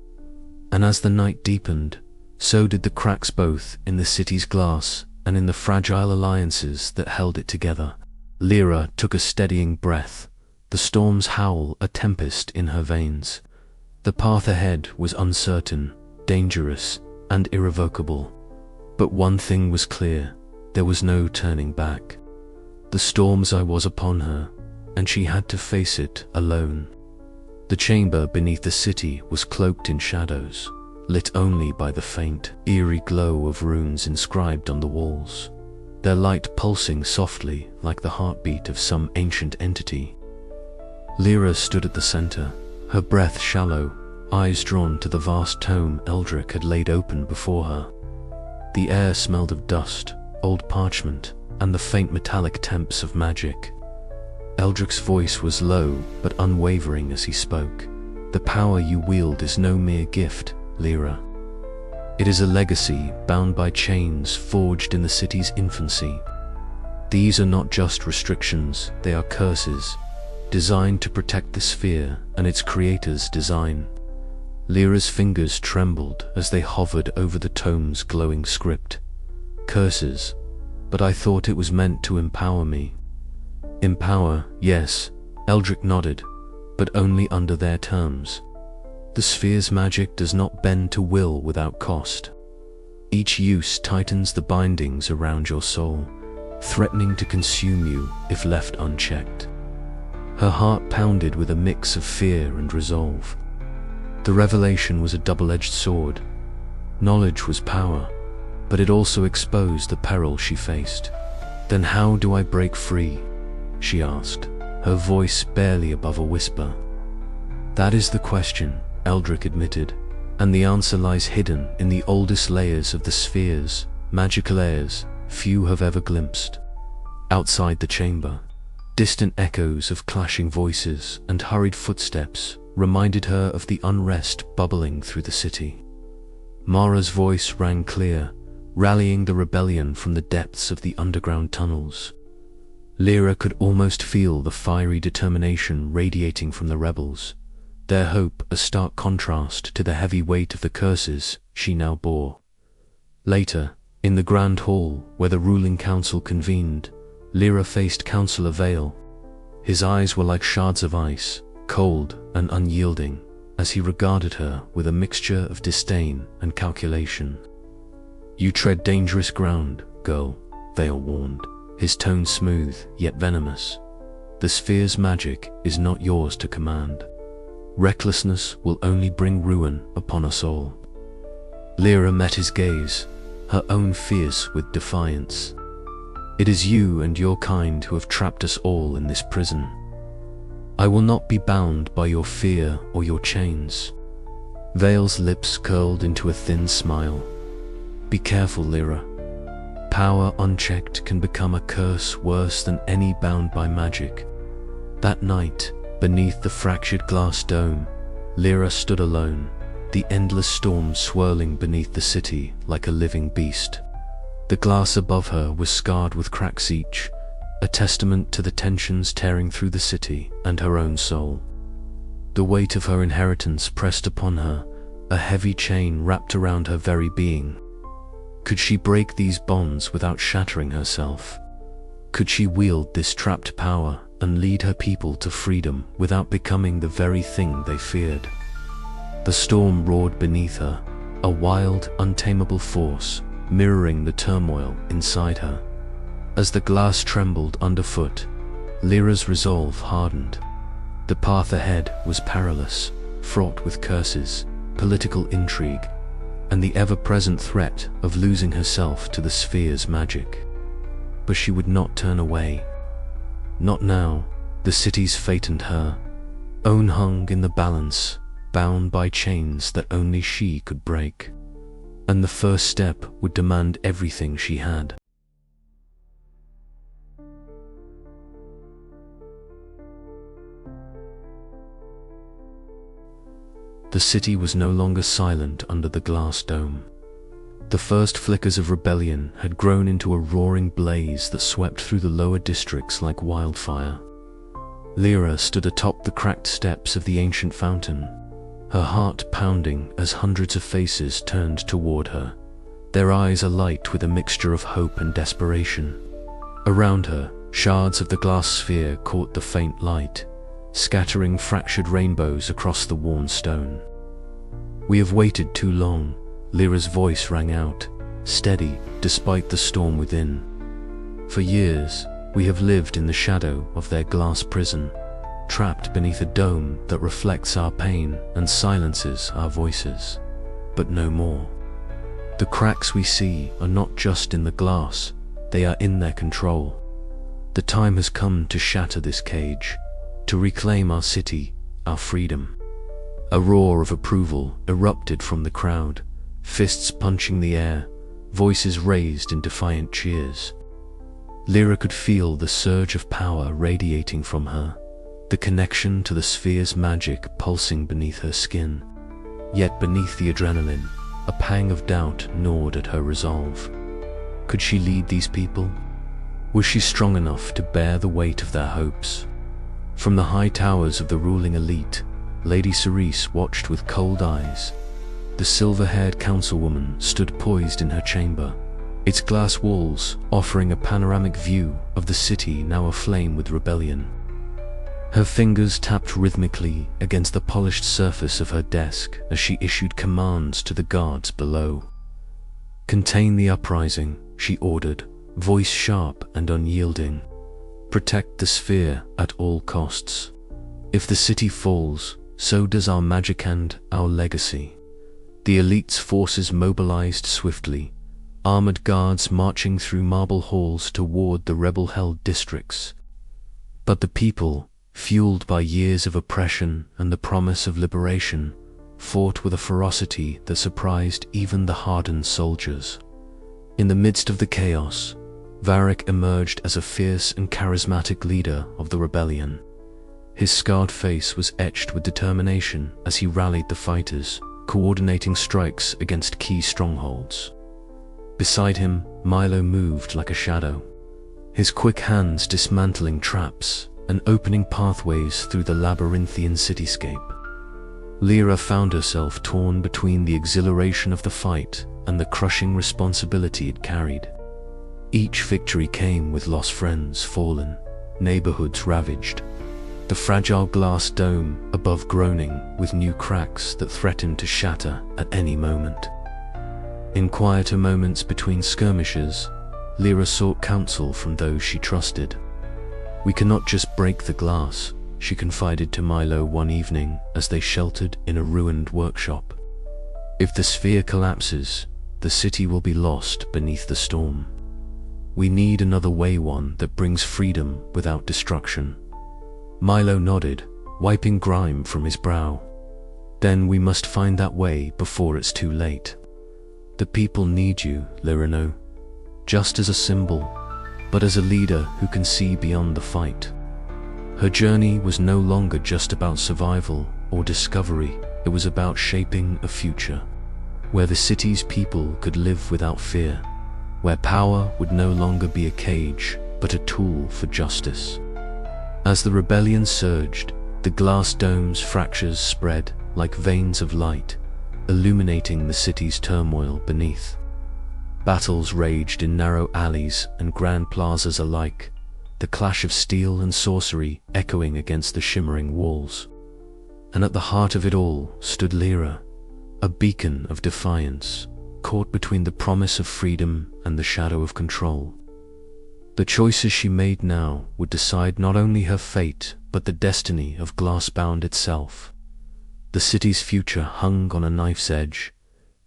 And as the night deepened, so did the cracks, both in the city's glass and in the fragile alliances that held it together. Lira took a steadying breath, the storm's howl a tempest in her veins. The path ahead was uncertain, dangerous, and irrevocable. But one thing was clear: there was no turning back. The storm's eye was upon her, and she had to face it alone. The chamber beneath the city was cloaked in shadows, lit only by the faint, eerie glow of runes inscribed on the walls, their light pulsing softly like the heartbeat of some ancient entity. Lira stood at the center, her breath shallow, eyes drawn to the vast tome Eldrick had laid open before her. The air smelled of dust, old parchment, and the faint metallic temps of magic. Eldrick's voice was low but unwavering as he spoke. "The power you wield is no mere gift, Lira. It is a legacy bound by chains forged in the city's infancy. These are not just restrictions, they are curses, designed to protect the sphere and its creator's design." Lyra's fingers trembled as they hovered over the tome's glowing script. "Curses, but I thought it was meant to empower me." "Empower, yes," Eldrick nodded, "but only under their terms. The sphere's magic does not bend to will without cost. Each use tightens the bindings around your soul, threatening to consume you if left unchecked." Her heart pounded with a mix of fear and resolve. The revelation was a double-edged sword. Knowledge was power, but it also exposed the peril she faced. "Then how do I break free?" she asked, her voice barely above a whisper. That is the question, Eldrick admitted, and the answer lies hidden in the oldest layers of the spheres, magical layers few have ever glimpsed. Outside the chamber, distant echoes of clashing voices and hurried footsteps reminded her of the unrest bubbling through the city. Mara's voice rang clear, rallying the rebellion from the depths of the underground tunnels. Lira could almost feel the fiery determination radiating from the rebels, their hope a stark contrast to the heavy weight of the curses she now bore. Later, in the grand hall where the ruling council convened, Lira faced Councillor Vale. His eyes were like shards of ice, cold and unyielding, as he regarded her with a mixture of disdain and calculation. You tread dangerous ground, girl, Vale warned, his tone smooth yet venomous. The sphere's magic is not yours to command. Recklessness will only bring ruin upon us all. Lira met his gaze, her own fierce with defiance. It is you and your kind who have trapped us all in this prison. I will not be bound by your fear or your chains. Vale's lips curled into a thin smile. Be careful, Lira. Power unchecked can become a curse worse than any bound by magic. That night, beneath the fractured glass dome, Lira stood alone, the endless storm swirling beneath the city like a living beast. The glass above her was scarred with cracks each, a testament to the tensions tearing through the city and her own soul. The weight of her inheritance pressed upon her, a heavy chain wrapped around her very being. Could she break these bonds without shattering herself? Could she wield this trapped power and lead her people to freedom without becoming the very thing they feared? The storm roared beneath her, a wild, untamable force, mirroring the turmoil inside her. As the glass trembled underfoot, Lira's resolve hardened. The path ahead was perilous, fraught with curses, political intrigue, and the ever-present threat of losing herself to the sphere's magic. But she would not turn away. Not now. The city's fate and her own hung in the balance, bound by chains that only she could break. And the first step would demand everything she had. The city was no longer silent under the glass dome. The first flickers of rebellion had grown into a roaring blaze that swept through the lower districts like wildfire. Lira stood atop the cracked steps of the ancient fountain, her heart pounding as hundreds of faces turned toward her, their eyes alight with a mixture of hope and desperation. Around her, shards of the glass sphere caught the faint light, scattering fractured rainbows across the worn stone. We have waited too long, Lira's voice rang out, steady despite the storm within. For years, we have lived in the shadow of their glass prison, trapped beneath a dome that reflects our pain and silences our voices. But no more. The cracks we see are not just in the glass, they are in their control. The time has come to shatter this cage, to reclaim our city, our freedom. A roar of approval erupted from the crowd, fists punching the air, voices raised in defiant cheers. Lira could feel the surge of power radiating from her, the connection to the sphere's magic pulsing beneath her skin. Yet beneath the adrenaline, a pang of doubt gnawed at her resolve. Could she lead these people? Was she strong enough to bear the weight of their hopes? From the high towers of the ruling elite, Lady Cerise watched with cold eyes. The silver-haired councilwoman stood poised in her chamber, its glass walls offering a panoramic view of the city now aflame with rebellion. Her fingers tapped rhythmically against the polished surface of her desk as she issued commands to the guards below. "Contain the uprising," she ordered, voice sharp and unyielding. "Protect the sphere at all costs. If the city falls, so does our magic and our legacy." The elite's forces mobilized swiftly, armored guards marching through marble halls toward the rebel-held districts. But the people, fueled by years of oppression and the promise of liberation, fought with a ferocity that surprised even the hardened soldiers. In the midst of the chaos, Varric emerged as a fierce and charismatic leader of the rebellion. His scarred face was etched with determination as he rallied the fighters, coordinating strikes against key strongholds. Beside him, Milo moved like a shadow, his quick hands dismantling traps and opening pathways through the labyrinthian cityscape. Lira found herself torn between the exhilaration of the fight and the crushing responsibility it carried. Each victory came with lost friends fallen, neighborhoods ravaged, the fragile glass dome above groaning with new cracks that threatened to shatter at any moment. In quieter moments between skirmishes, Lira sought counsel from those she trusted. "We cannot just break the glass," she confided to Milo one evening as they sheltered in a ruined workshop. "If the sphere collapses, the city will be lost beneath the storm. We need another way, one that brings freedom without destruction." Milo nodded, wiping grime from his brow. "Then we must find that way before it's too late. The people need you, Lirino, just as a symbol, but as a leader who can see beyond the fight." Her journey was no longer just about survival or discovery, it was about shaping a future, where the city's people could live without fear, where power would no longer be a cage, but a tool for justice. As the rebellion surged, the glass dome's fractures spread like veins of light, illuminating the city's turmoil beneath. Battles raged in narrow alleys and grand plazas alike, the clash of steel and sorcery echoing against the shimmering walls. And at the heart of it all stood Lira, a beacon of defiance, caught between the promise of freedom and the shadow of control. The choices she made now would decide not only her fate, but the destiny of Glassbound itself. The city's future hung on a knife's edge,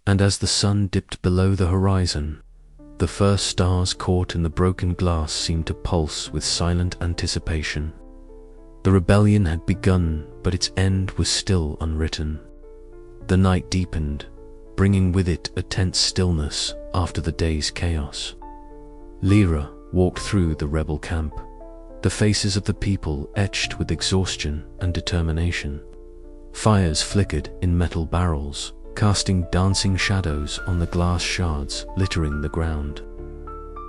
and as the sun dipped below the horizon, the first stars caught in the broken glass seemed to pulse with silent anticipation. The rebellion had begun, but its end was still unwritten. The night deepened, bringing with it a tense stillness after the day's chaos. Lira walked through the rebel camp, the faces of the people etched with exhaustion and determination. Fires flickered in metal barrels, casting dancing shadows on the glass shards littering the ground.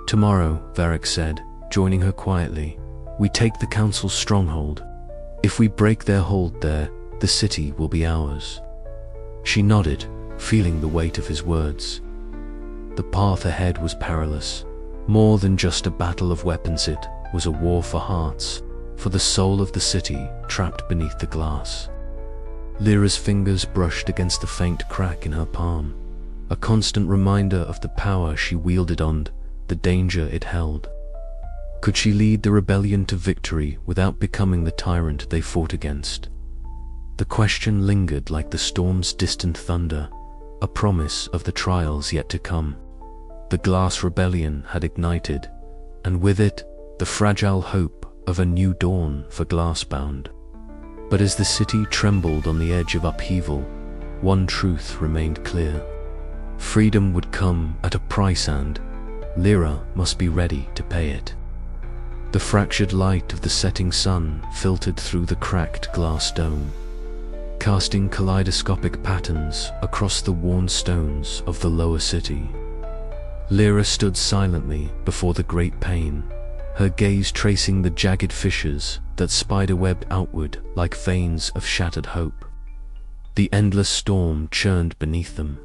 "Tomorrow," Varric said, joining her quietly, "we take the council's stronghold. If we break their hold there, the city will be ours." She nodded, feeling the weight of his words. The path ahead was perilous. More than just a battle of weapons, it was a war for hearts, for the soul of the city trapped beneath the glass. Lira's fingers brushed against the faint crack in her palm, a constant reminder of the power she wielded and the danger it held. Could she lead the rebellion to victory without becoming the tyrant they fought against? The question lingered like the storm's distant thunder, a promise of the trials yet to come. The glass rebellion had ignited, and with it, the fragile hope of a new dawn for Glassbound. But as the city trembled on the edge of upheaval, one truth remained clear. Freedom would come at a price, and Lira must be ready to pay it. The fractured light of the setting sun filtered through the cracked glass dome, casting kaleidoscopic patterns across the worn stones of the lower city. Lira stood silently before the great pane, her gaze tracing the jagged fissures that spiderwebbed outward like veins of shattered hope. The endless storm churned beneath them,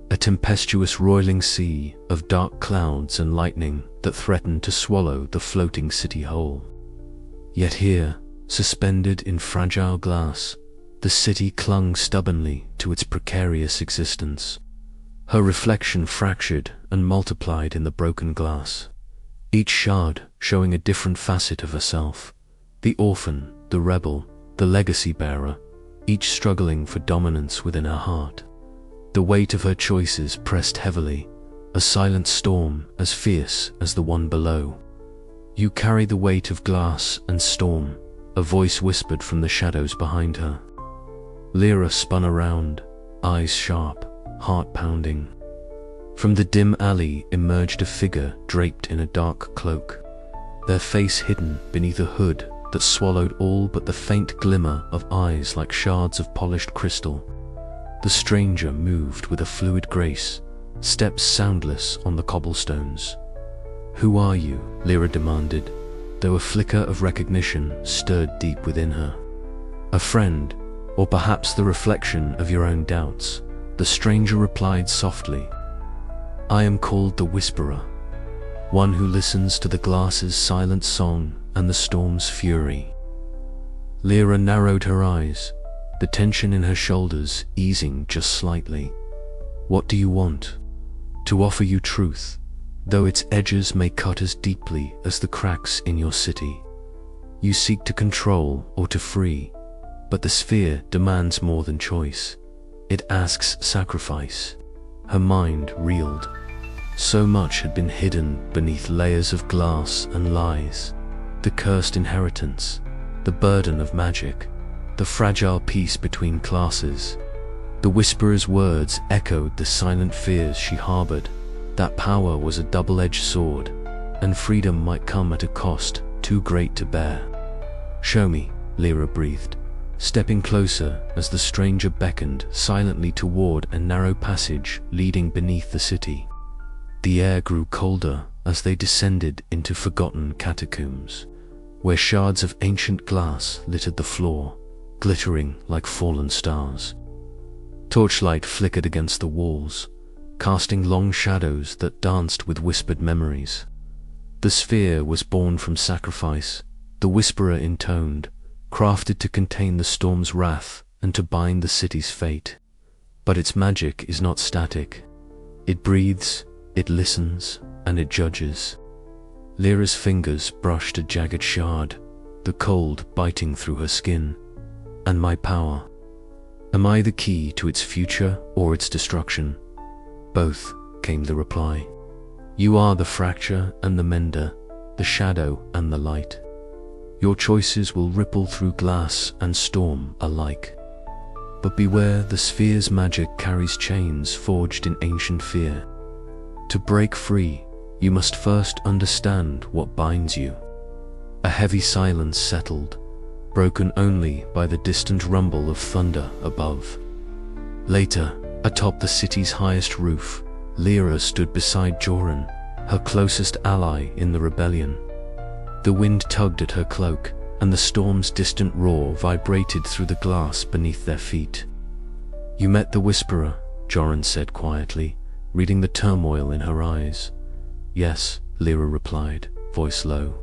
a tempestuous roiling sea of dark clouds and lightning that threatened to swallow the floating city whole. Yet here, suspended in fragile glass, the city clung stubbornly to its precarious existence. Her reflection fractured and multiplied in the broken glass, each shard showing a different facet of herself: the orphan, the rebel, the legacy bearer, each struggling for dominance within her heart. The weight of her choices pressed heavily, a silent storm as fierce as the one below. "You carry the weight of glass and storm," a voice whispered from the shadows behind her. Lira spun around, eyes sharp, heart pounding. From the dim alley emerged a figure draped in a dark cloak, their face hidden beneath a hood that swallowed all but the faint glimmer of eyes like shards of polished crystal. The stranger moved with a fluid grace, steps soundless on the cobblestones. "Who are you?" Lira demanded, though a flicker of recognition stirred deep within her. "A friend, or perhaps the reflection of your own doubts," the stranger replied softly. "I am called the Whisperer, one who listens to the glass's silent song and the storm's fury." Lira narrowed her eyes, the tension in her shoulders easing just slightly. "What do you want?" "To offer you truth, though its edges may cut as deeply as the cracks in your city. You seek to control or to free, but the sphere demands more than choice. It asks sacrifice." Her mind reeled. So much had been hidden beneath layers of glass and lies. The cursed inheritance, the burden of magic, the fragile peace between classes. The Whisperer's words echoed the silent fears she harbored, that power was a double-edged sword, and freedom might come at a cost too great to bear. "Show me," Lira breathed, stepping closer as the stranger beckoned silently toward a narrow passage leading beneath the city. The air grew colder as they descended into forgotten catacombs, where shards of ancient glass littered the floor, glittering like fallen stars. Torchlight flickered against the walls, casting long shadows that danced with whispered memories. The sphere was born from sacrifice, the Whisperer intoned, crafted to contain the storm's wrath and to bind the city's fate. But its magic is not static. It breathes, it listens, and it judges. Lyra's fingers brushed a jagged shard, the cold biting through her skin. "And my power? Am I the key to its future or its destruction?" "Both," came the reply. "You are the fracture and the mender, the shadow and the light. Your choices will ripple through glass and storm alike. But beware, the sphere's magic carries chains forged in ancient fear. To break free, you must first understand what binds you." A heavy silence settled, broken only by the distant rumble of thunder above. Later, atop the city's highest roof, Lira stood beside Joran, her closest ally in the rebellion. The wind tugged at her cloak, and the storm's distant roar vibrated through the glass beneath their feet. "You met the Whisperer," Joran said quietly, reading the turmoil in her eyes. "Yes," Lira replied, voice low.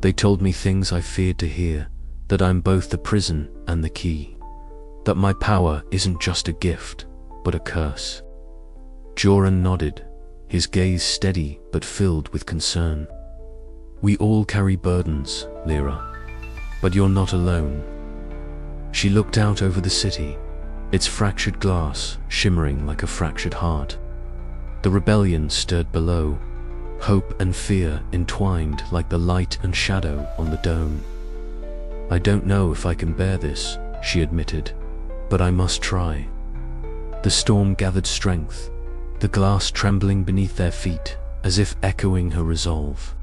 "They told me things I feared to hear, that I'm both the prison and the key. That my power isn't just a gift, but a curse." Joran nodded, his gaze steady but filled with concern. "We all carry burdens, Lira, but you're not alone." She looked out over the city, its fractured glass shimmering like a fractured heart. The rebellion stirred below, hope and fear entwined like the light and shadow on the dome. "I don't know if I can bear this," she admitted, "but I must try." The storm gathered strength, the glass trembling beneath their feet as if echoing her resolve.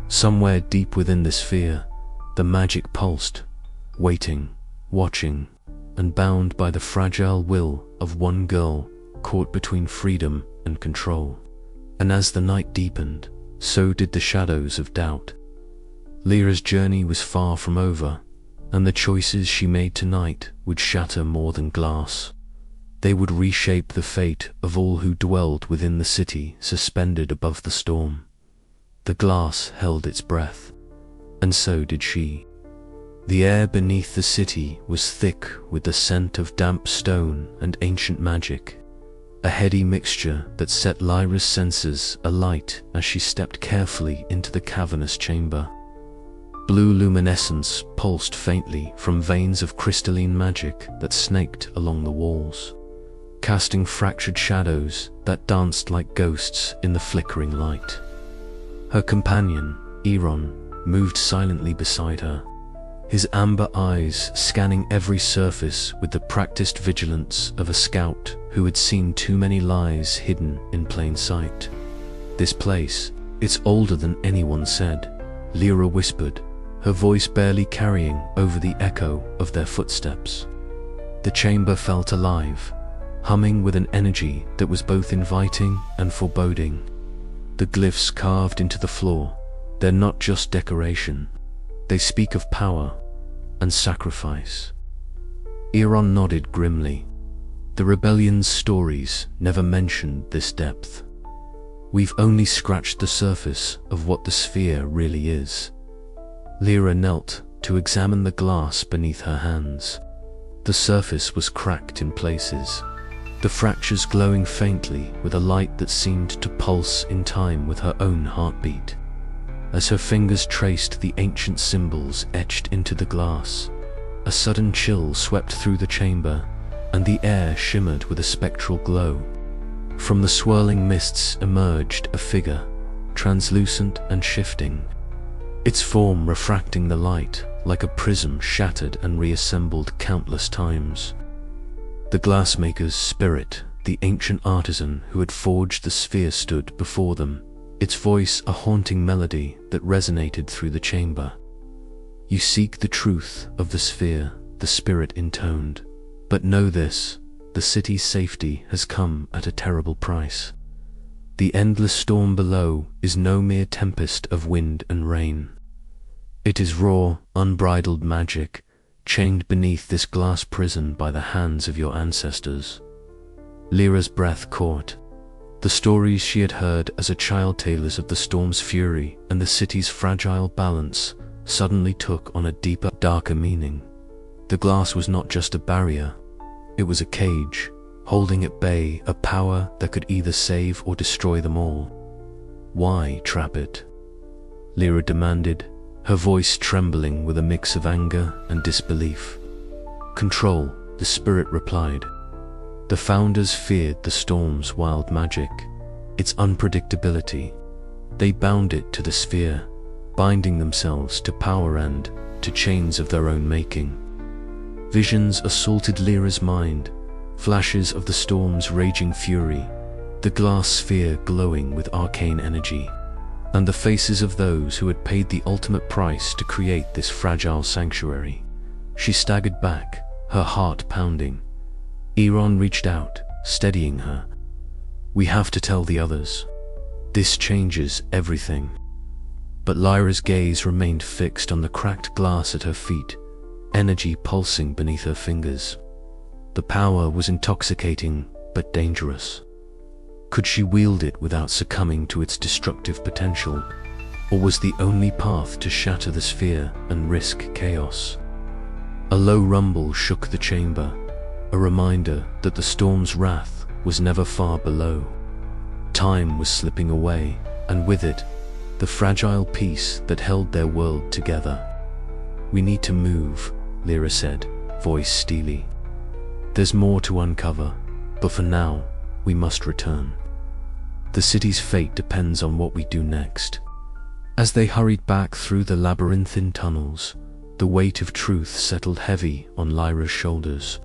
Somewhere deep within the sphere, the magic pulsed, waiting, watching, and bound by the fragile will of one girl caught between freedom and control. And as the night deepened, so did the shadows of doubt. Lyra's journey was far from over, and the choices she made tonight would shatter more than glass. They would reshape the fate of all who dwelled within the city suspended above the storm. The glass held its breath, and so did she. The air beneath the city was thick with the scent of damp stone and ancient magic, a heady mixture that set Lyra's senses alight as she stepped carefully into the cavernous chamber. Blue luminescence pulsed faintly from veins of crystalline magic that snaked along the walls, casting fractured shadows that danced like ghosts in the flickering light. Her companion, Eron moved silently beside her, his amber eyes scanning every surface with the practiced vigilance of a scout who had seen too many lies hidden in plain sight. "This place, it's older than anyone said," Lira whispered, her voice barely carrying over the echo of their footsteps. The chamber felt alive, humming with an energy that was both inviting and foreboding. The glyphs carved into the floor, they're not just decoration. They speak of power and sacrifice. Eron nodded grimly. The rebellion's stories never mentioned this depth. "We've only scratched the surface of what the sphere really is." Lira knelt to examine the glass beneath her hands. The surface was cracked in places, the fractures glowing faintly with a light that seemed to pulse in time with her own heartbeat. As her fingers traced the ancient symbols etched into the glass, a sudden chill swept through the chamber, and the air shimmered with a spectral glow. From the swirling mists emerged a figure, translucent and shifting, its form refracting the light like a prism shattered and reassembled countless times. The glassmaker's spirit, the ancient artisan who had forged the sphere, stood before them, its voice a haunting melody that resonated through the chamber. "You seek the truth of the sphere," the spirit intoned, "but know this, the city's safety has come at a terrible price. The endless storm below is no mere tempest of wind and rain. It is raw, unbridled magic, chained beneath this glass prison by the hands of your ancestors." Lyra's breath caught. The stories she had heard as a child, tales of the storm's fury and the city's fragile balance, suddenly took on a deeper, darker meaning. The glass was not just a barrier, it was a cage, holding at bay a power that could either save or destroy them all. "Why trap it?" Lira demanded, her voice trembling with a mix of anger and disbelief. "Control," the spirit replied. "The founders feared the storm's wild magic, its unpredictability. They bound it to the sphere, binding themselves to power and to chains of their own making." Visions assaulted Lyra's mind, flashes of the storm's raging fury, the glass sphere glowing with arcane energy, and the faces of those who had paid the ultimate price to create this fragile sanctuary. She staggered back, her heart pounding. Eron reached out, steadying her. "We have to tell the others. This changes everything." But Lyra's gaze remained fixed on the cracked glass at her feet, energy pulsing beneath her fingers. The power was intoxicating but dangerous. Could she wield it without succumbing to its destructive potential? Or was the only path to shatter the sphere and risk chaos? A low rumble shook the chamber, a reminder that the storm's wrath was never far below. Time was slipping away, and with it, the fragile peace that held their world together. "We need to move," Lira said, voice steely. "There's more to uncover, but for now, we must return. The city's fate depends on what we do next." As they hurried back through the labyrinthine tunnels, the weight of truth settled heavy on Lyra's shoulders.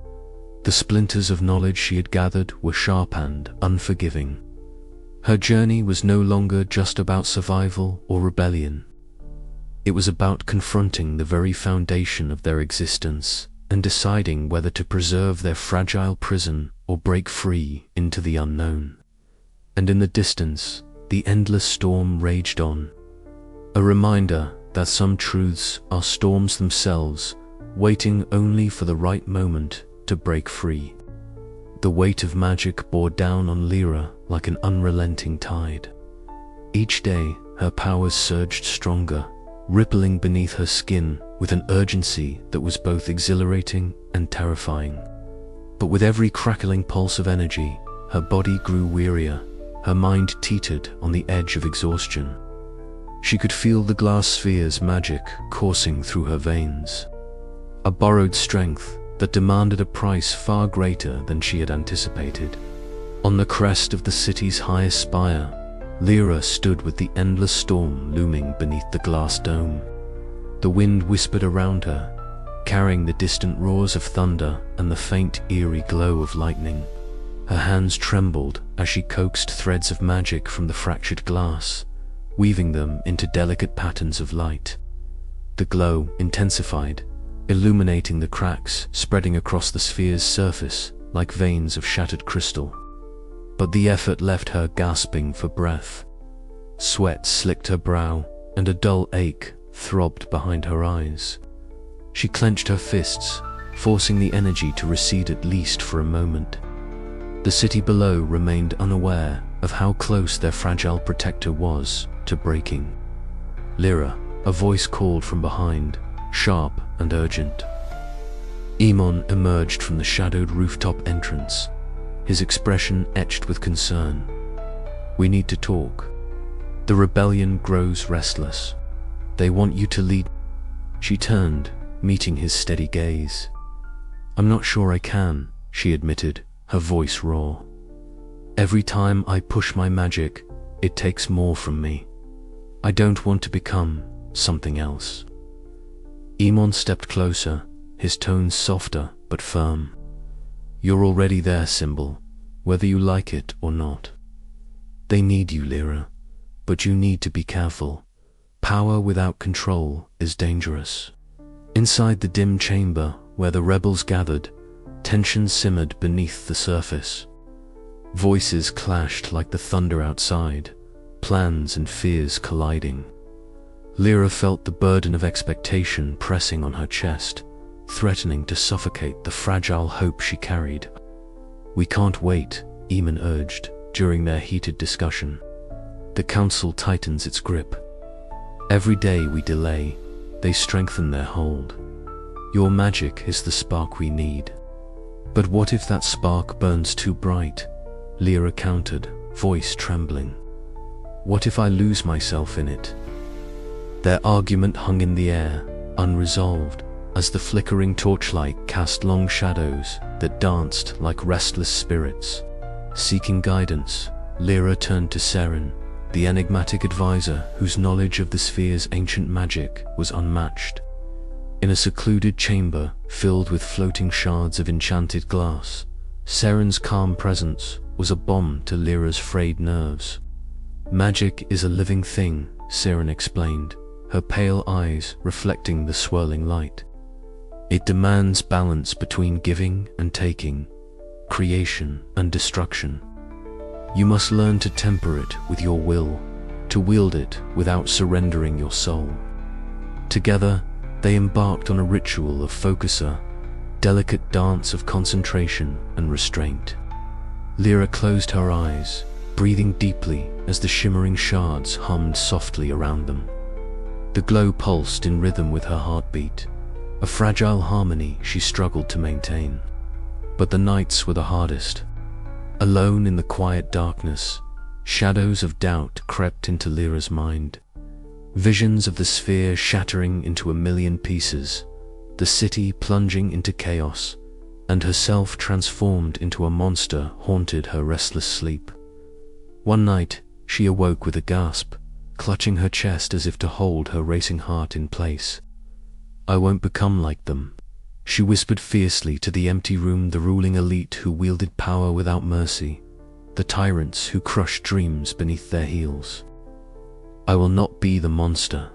The splinters of knowledge she had gathered were sharp and unforgiving. Her journey was no longer just about survival or rebellion. It was about confronting the very foundation of their existence and deciding whether to preserve their fragile prison or break free into the unknown. And in the distance, the endless storm raged on, a reminder that some truths are storms themselves, waiting only for the right moment to break free. The weight of magic bore down on Lira like an unrelenting tide. Each day, her powers surged stronger, rippling beneath her skin with an urgency that was both exhilarating and terrifying. But with every crackling pulse of energy, her body grew wearier, her mind teetered on the edge of exhaustion. She could feel the glass sphere's magic coursing through her veins, a borrowed strength that demanded a price far greater than she had anticipated. On the crest of the city's highest spire, Lira stood with the endless storm looming beneath the glass dome. The wind whispered around her, carrying the distant roars of thunder and the faint, eerie glow of lightning. Her hands trembled as she coaxed threads of magic from the fractured glass, weaving them into delicate patterns of light. The glow intensified, illuminating the cracks spreading across the sphere's surface like veins of shattered crystal. But the effort left her gasping for breath. Sweat slicked her brow, and a dull ache throbbed behind her eyes. She clenched her fists, forcing the energy to recede at least for a moment. The city below remained unaware of how close their fragile protector was to breaking. "Lira," a voice called from behind, sharp and urgent. Emon emerged from the shadowed rooftop entrance, his expression etched with concern. "We need to talk. The rebellion grows restless. They want you to lead." She turned, meeting his steady gaze. "I'm not sure I can," she admitted, her voice raw. "Every time I push my magic, it takes more from me. I don't want to become something else." Emon stepped closer, his tones softer but firm. "You're already there, Symbol, whether you like it or not. They need you, Lira, but you need to be careful. Power without control is dangerous." Inside the dim chamber where the rebels gathered, tension simmered beneath the surface. Voices clashed like the thunder outside, plans and fears colliding. Lira felt the burden of expectation pressing on her chest, threatening to suffocate the fragile hope she carried. "We can't wait," Emon urged during their heated discussion. "The council tightens its grip. Every day we delay, they strengthen their hold. Your magic is the spark we need." "But what if that spark burns too bright?" Lira countered, voice trembling. "What if I lose myself in it?" Their argument hung in the air, unresolved, as the flickering torchlight cast long shadows that danced like restless spirits. Seeking guidance, Lira turned to Seren, the enigmatic advisor whose knowledge of the sphere's ancient magic was unmatched. In a secluded chamber filled with floating shards of enchanted glass, Seren's calm presence was a balm to Lira's frayed nerves. "Magic is a living thing," Seren explained, her pale eyes reflecting the swirling light. "It demands balance between giving and taking, creation and destruction. You must learn to temper it with your will, to wield it without surrendering your soul." Together, they embarked on a ritual of focuser, delicate dance of concentration and restraint. Lira closed her eyes, breathing deeply as the shimmering shards hummed softly around them. The glow pulsed in rhythm with her heartbeat, a fragile harmony she struggled to maintain. But the nights were the hardest. Alone in the quiet darkness, shadows of doubt crept into Lira's mind. Visions of the sphere shattering into a million pieces, the city plunging into chaos, and herself transformed into a monster haunted her restless sleep. One night, she awoke with a gasp, clutching her chest as if to hold her racing heart in place. "I won't become like them," she whispered fiercely to the empty room, the ruling elite who wielded power without mercy, the tyrants who crushed dreams beneath their heels. "I will not be the monster."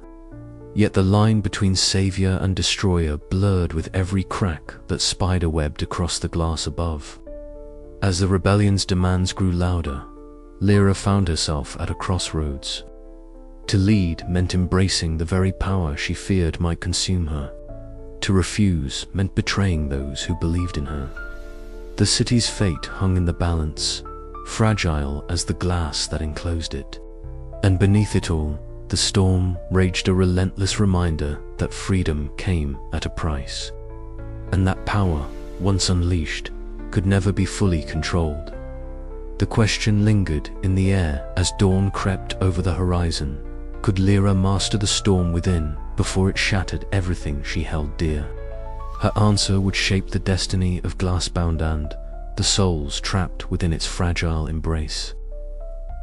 Yet the line between savior and destroyer blurred with every crack that spiderwebbed across the glass above. As the rebellion's demands grew louder, Lira found herself at a crossroads. To lead meant embracing the very power she feared might consume her. To refuse meant betraying those who believed in her. The city's fate hung in the balance, fragile as the glass that enclosed it. And beneath it all, the storm raged, a relentless reminder that freedom came at a price. And that power, once unleashed, could never be fully controlled. The question lingered in the air as dawn crept over the horizon. Could Lira master the storm within before it shattered everything she held dear? Her answer would shape the destiny of Glassbound and the souls trapped within its fragile embrace.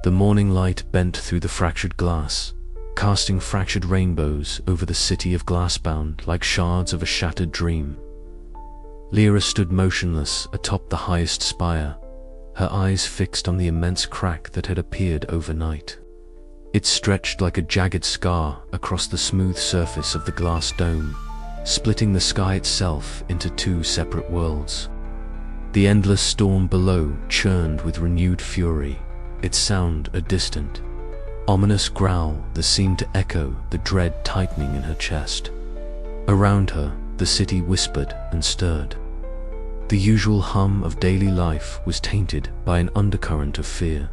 The morning light bent through the fractured glass, casting fractured rainbows over the city of Glassbound like shards of a shattered dream. Lira stood motionless atop the highest spire, her eyes fixed on the immense crack that had appeared overnight. It stretched like a jagged scar across the smooth surface of the glass dome, splitting the sky itself into two separate worlds. The endless storm below churned with renewed fury, its sound a distant, ominous growl that seemed to echo the dread tightening in her chest. Around her, the city whispered and stirred. The usual hum of daily life was tainted by an undercurrent of fear.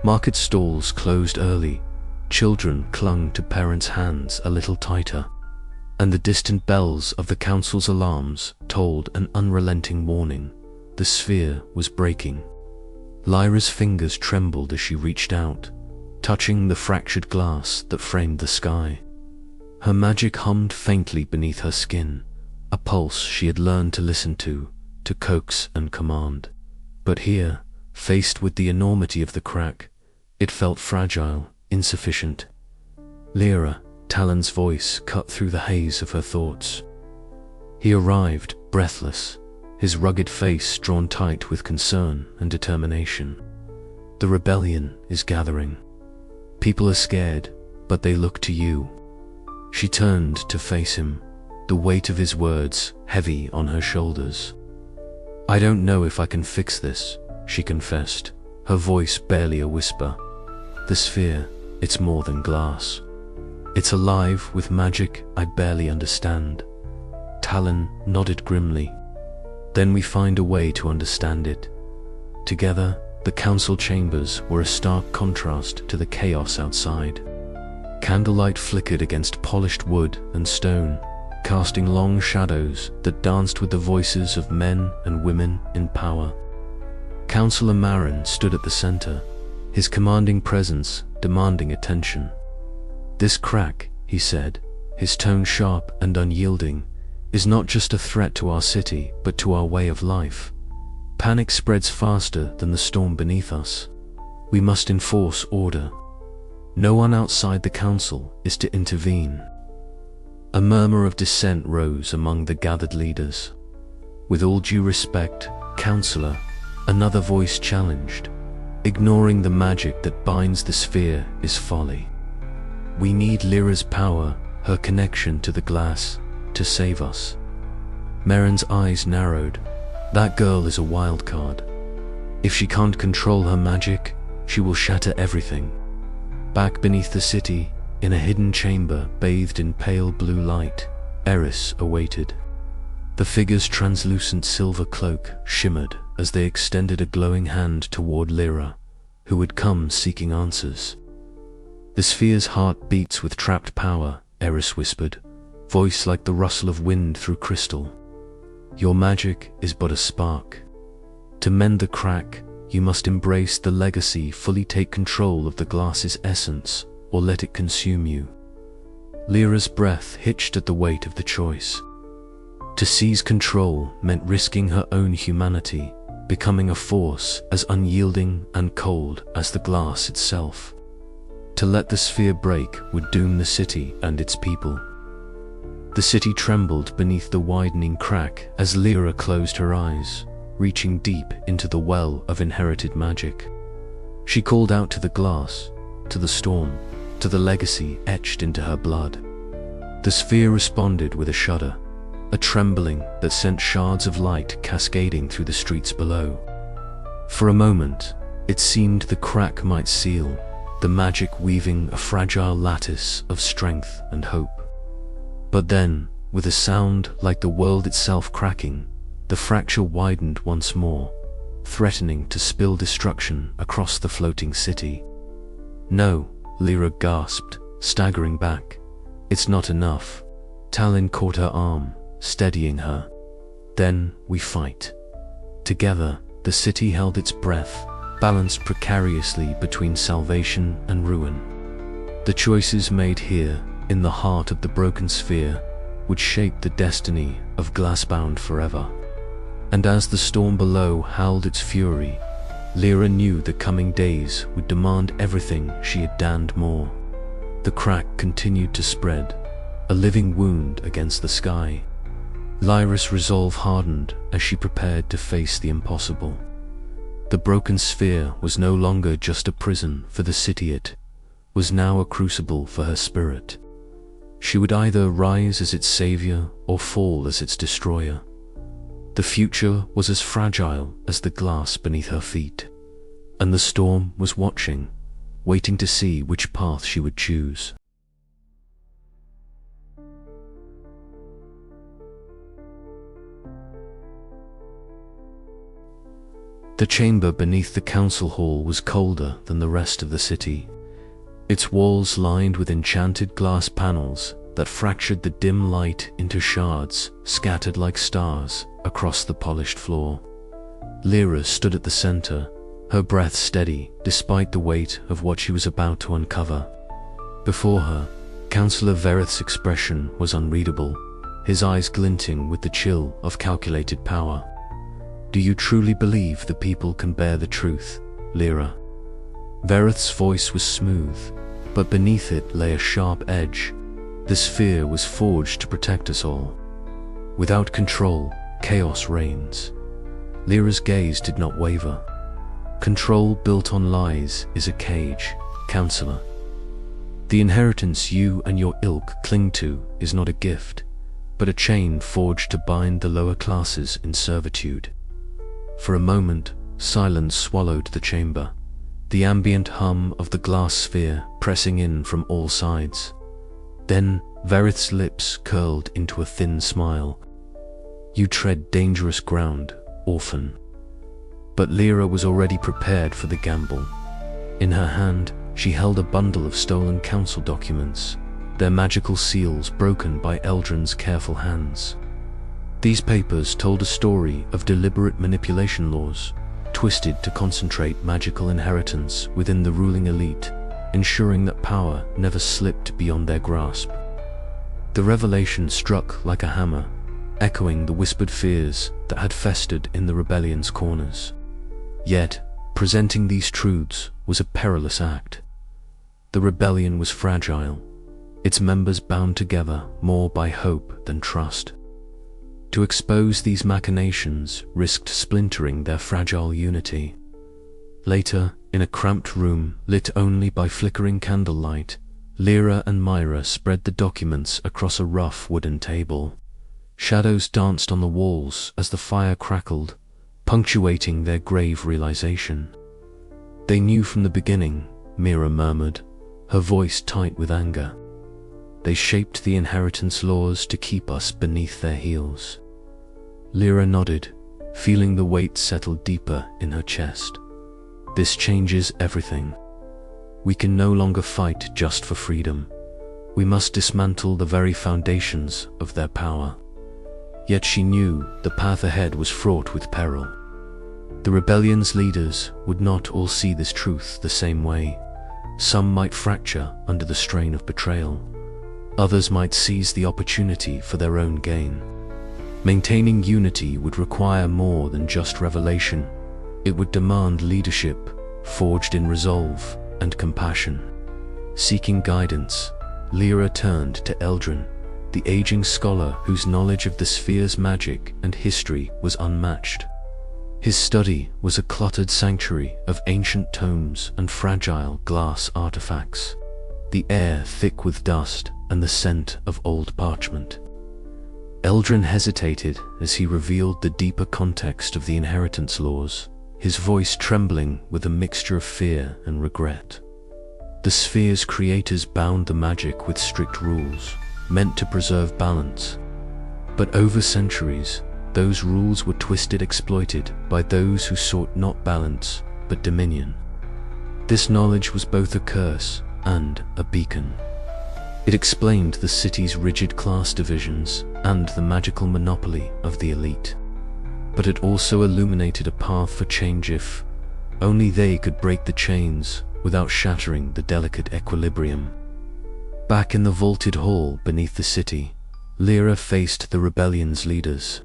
Market stalls closed early, children clung to parents' hands a little tighter, and the distant bells of the council's alarms told an unrelenting warning. The sphere was breaking. Lyra's fingers trembled as she reached out, touching the fractured glass that framed the sky. Her magic hummed faintly beneath her skin, a pulse she had learned to listen to coax and command. But here, faced with the enormity of the crack, it felt fragile, insufficient. Lira, Talon's voice cut through the haze of her thoughts. He arrived, breathless, his rugged face drawn tight with concern and determination. The rebellion is gathering. People are scared, but they look to you. She turned to face him, the weight of his words heavy on her shoulders. I don't know if I can fix this, she confessed, her voice barely a whisper. The sphere, it's more than glass. It's alive with magic I barely understand. Talon nodded grimly. Then we find a way to understand it. Together, the council chambers were a stark contrast to the chaos outside. Candlelight flickered against polished wood and stone, casting long shadows that danced with the voices of men and women in power. Councillor Marin stood at the center, his commanding presence demanding attention. This crack, he said, his tone sharp and unyielding, is not just a threat to our city, but to our way of life. Panic spreads faster than the storm beneath us. We must enforce order. No one outside the council is to intervene. A murmur of dissent rose among the gathered leaders. With all due respect, Councillor, another voice challenged. Ignoring the magic that binds the sphere is folly. We need Lyra's power, her connection to the glass, to save us. Marin's eyes narrowed. That girl is a wild card. If she can't control her magic, she will shatter everything. Back beneath the city, in a hidden chamber bathed in pale blue light, Eris awaited. The figure's translucent silver cloak shimmered as they extended a glowing hand toward Lira, who had come seeking answers. The sphere's heart beats with trapped power, Eris whispered, voice like the rustle of wind through crystal. Your magic is but a spark. To mend the crack, you must embrace the legacy, fully take control of the glass's essence, or let it consume you. Lyra's breath hitched at the weight of the choice. To seize control meant risking her own humanity, becoming a force as unyielding and cold as the glass itself. To let the sphere break would doom the city and its people. The city trembled beneath the widening crack as Lira closed her eyes, reaching deep into the well of inherited magic. She called out to the glass, to the storm, to the legacy etched into her blood. The sphere responded with a shudder, a trembling that sent shards of light cascading through the streets below. For a moment, it seemed the crack might seal, the magic weaving a fragile lattice of strength and hope. But then, with a sound like the world itself cracking, the fracture widened once more, threatening to spill destruction across the floating city. No, Lira gasped, staggering back. It's not enough. Talon caught her arm, steadying her. Then we fight. Together, the city held its breath, balanced precariously between salvation and ruin. The choices made here, in the heart of the broken sphere, would shape the destiny of Glassbound forever. And as the storm below howled its fury, Lira knew the coming days would demand everything she had donned more. The crack continued to spread, a living wound against the sky. Lyra's resolve hardened as she prepared to face the impossible. The broken sphere was no longer just a prison for the city, it was now a crucible for her spirit. She would either rise as its savior or fall as its destroyer. The future was as fragile as the glass beneath her feet, and the storm was watching, waiting to see which path she would choose. The chamber beneath the council hall was colder than the rest of the city, its walls lined with enchanted glass panels that fractured the dim light into shards scattered like stars across the polished floor. Lira stood at the center, her breath steady despite the weight of what she was about to uncover. Before her, Councillor Verith's expression was unreadable, his eyes glinting with the chill of calculated power. "Do you truly believe the people can bear the truth, Lira?" Verith's voice was smooth, but beneath it lay a sharp edge. The sphere was forged to protect us all. Without control, chaos reigns. Lira's gaze did not waver. Control built on lies is a cage, Councillor. The inheritance you and your ilk cling to is not a gift, but a chain forged to bind the lower classes in servitude. For a moment, silence swallowed the chamber, the ambient hum of the glass sphere pressing in from all sides. Then Verith's lips curled into a thin smile. "You tread dangerous ground, orphan." But Lira was already prepared for the gamble. In her hand, she held a bundle of stolen council documents, their magical seals broken by Eldrin's careful hands. These papers told a story of deliberate manipulation laws, twisted to concentrate magical inheritance within the ruling elite, ensuring that power never slipped beyond their grasp. The revelation struck like a hammer, echoing the whispered fears that had festered in the rebellion's corners. Yet, presenting these truths was a perilous act. The rebellion was fragile, its members bound together more by hope than trust. To expose these machinations risked splintering their fragile unity. Later, in a cramped room lit only by flickering candlelight, Lira and Myra spread the documents across a rough wooden table. Shadows danced on the walls as the fire crackled, punctuating their grave realization. "They knew from the beginning," Myra murmured, her voice tight with anger. "They shaped the inheritance laws to keep us beneath their heels." Lira nodded, feeling the weight settle deeper in her chest. "This changes everything. We can no longer fight just for freedom. We must dismantle the very foundations of their power." Yet she knew the path ahead was fraught with peril. The rebellion's leaders would not all see this truth the same way. Some might fracture under the strain of betrayal. Others might seize the opportunity for their own gain. Maintaining unity would require more than just revelation. It would demand leadership, forged in resolve and compassion. Seeking guidance, Lira turned to Eldrin, the aging scholar whose knowledge of the sphere's magic and history was unmatched. His study was a cluttered sanctuary of ancient tomes and fragile glass artifacts, the air thick with dust and the scent of old parchment. Eldrin hesitated as he revealed the deeper context of the inheritance laws, his voice trembling with a mixture of fear and regret. The sphere's creators bound the magic with strict rules, meant to preserve balance. But over centuries, those rules were exploited by those who sought not balance, but dominion. This knowledge was both a curse and a beacon. It explained the city's rigid class divisions and the magical monopoly of the elite. But it also illuminated a path for change if only they could break the chains without shattering the delicate equilibrium. Back in the vaulted hall beneath the city, Lira faced the rebellion's leaders.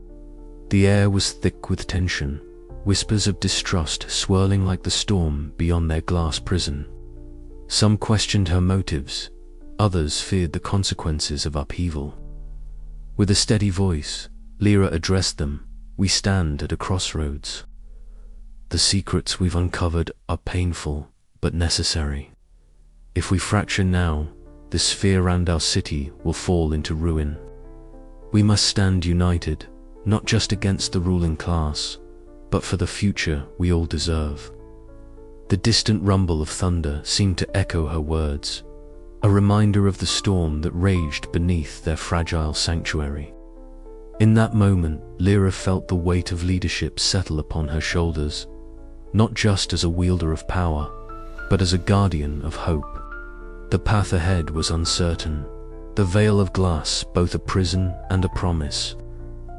The air was thick with tension, whispers of distrust swirling like the storm beyond their glass prison. Some questioned her motives, others feared the consequences of upheaval. With a steady voice, Lira addressed them. "We stand at a crossroads. The secrets we've uncovered are painful, but necessary. If we fracture now, the sphere around our city will fall into ruin. We must stand united, not just against the ruling class, but for the future we all deserve." The distant rumble of thunder seemed to echo her words, a reminder of the storm that raged beneath their fragile sanctuary. In that moment, Lira felt the weight of leadership settle upon her shoulders, not just as a wielder of power, but as a guardian of hope. The path ahead was uncertain, the veil of glass both a prison and a promise,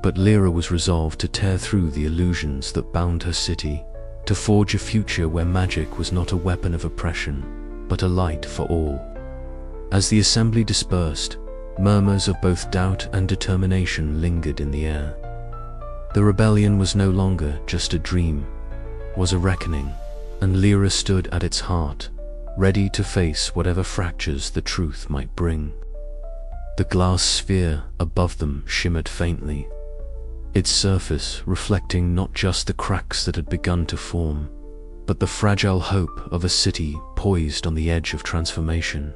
but Lira was resolved to tear through the illusions that bound her city, to forge a future where magic was not a weapon of oppression, but a light for all. As the assembly dispersed, murmurs of both doubt and determination lingered in the air. The rebellion was no longer just a dream, was a reckoning, and Lira stood at its heart, ready to face whatever fractures the truth might bring. The glass sphere above them shimmered faintly, its surface reflecting not just the cracks that had begun to form, but the fragile hope of a city poised on the edge of transformation.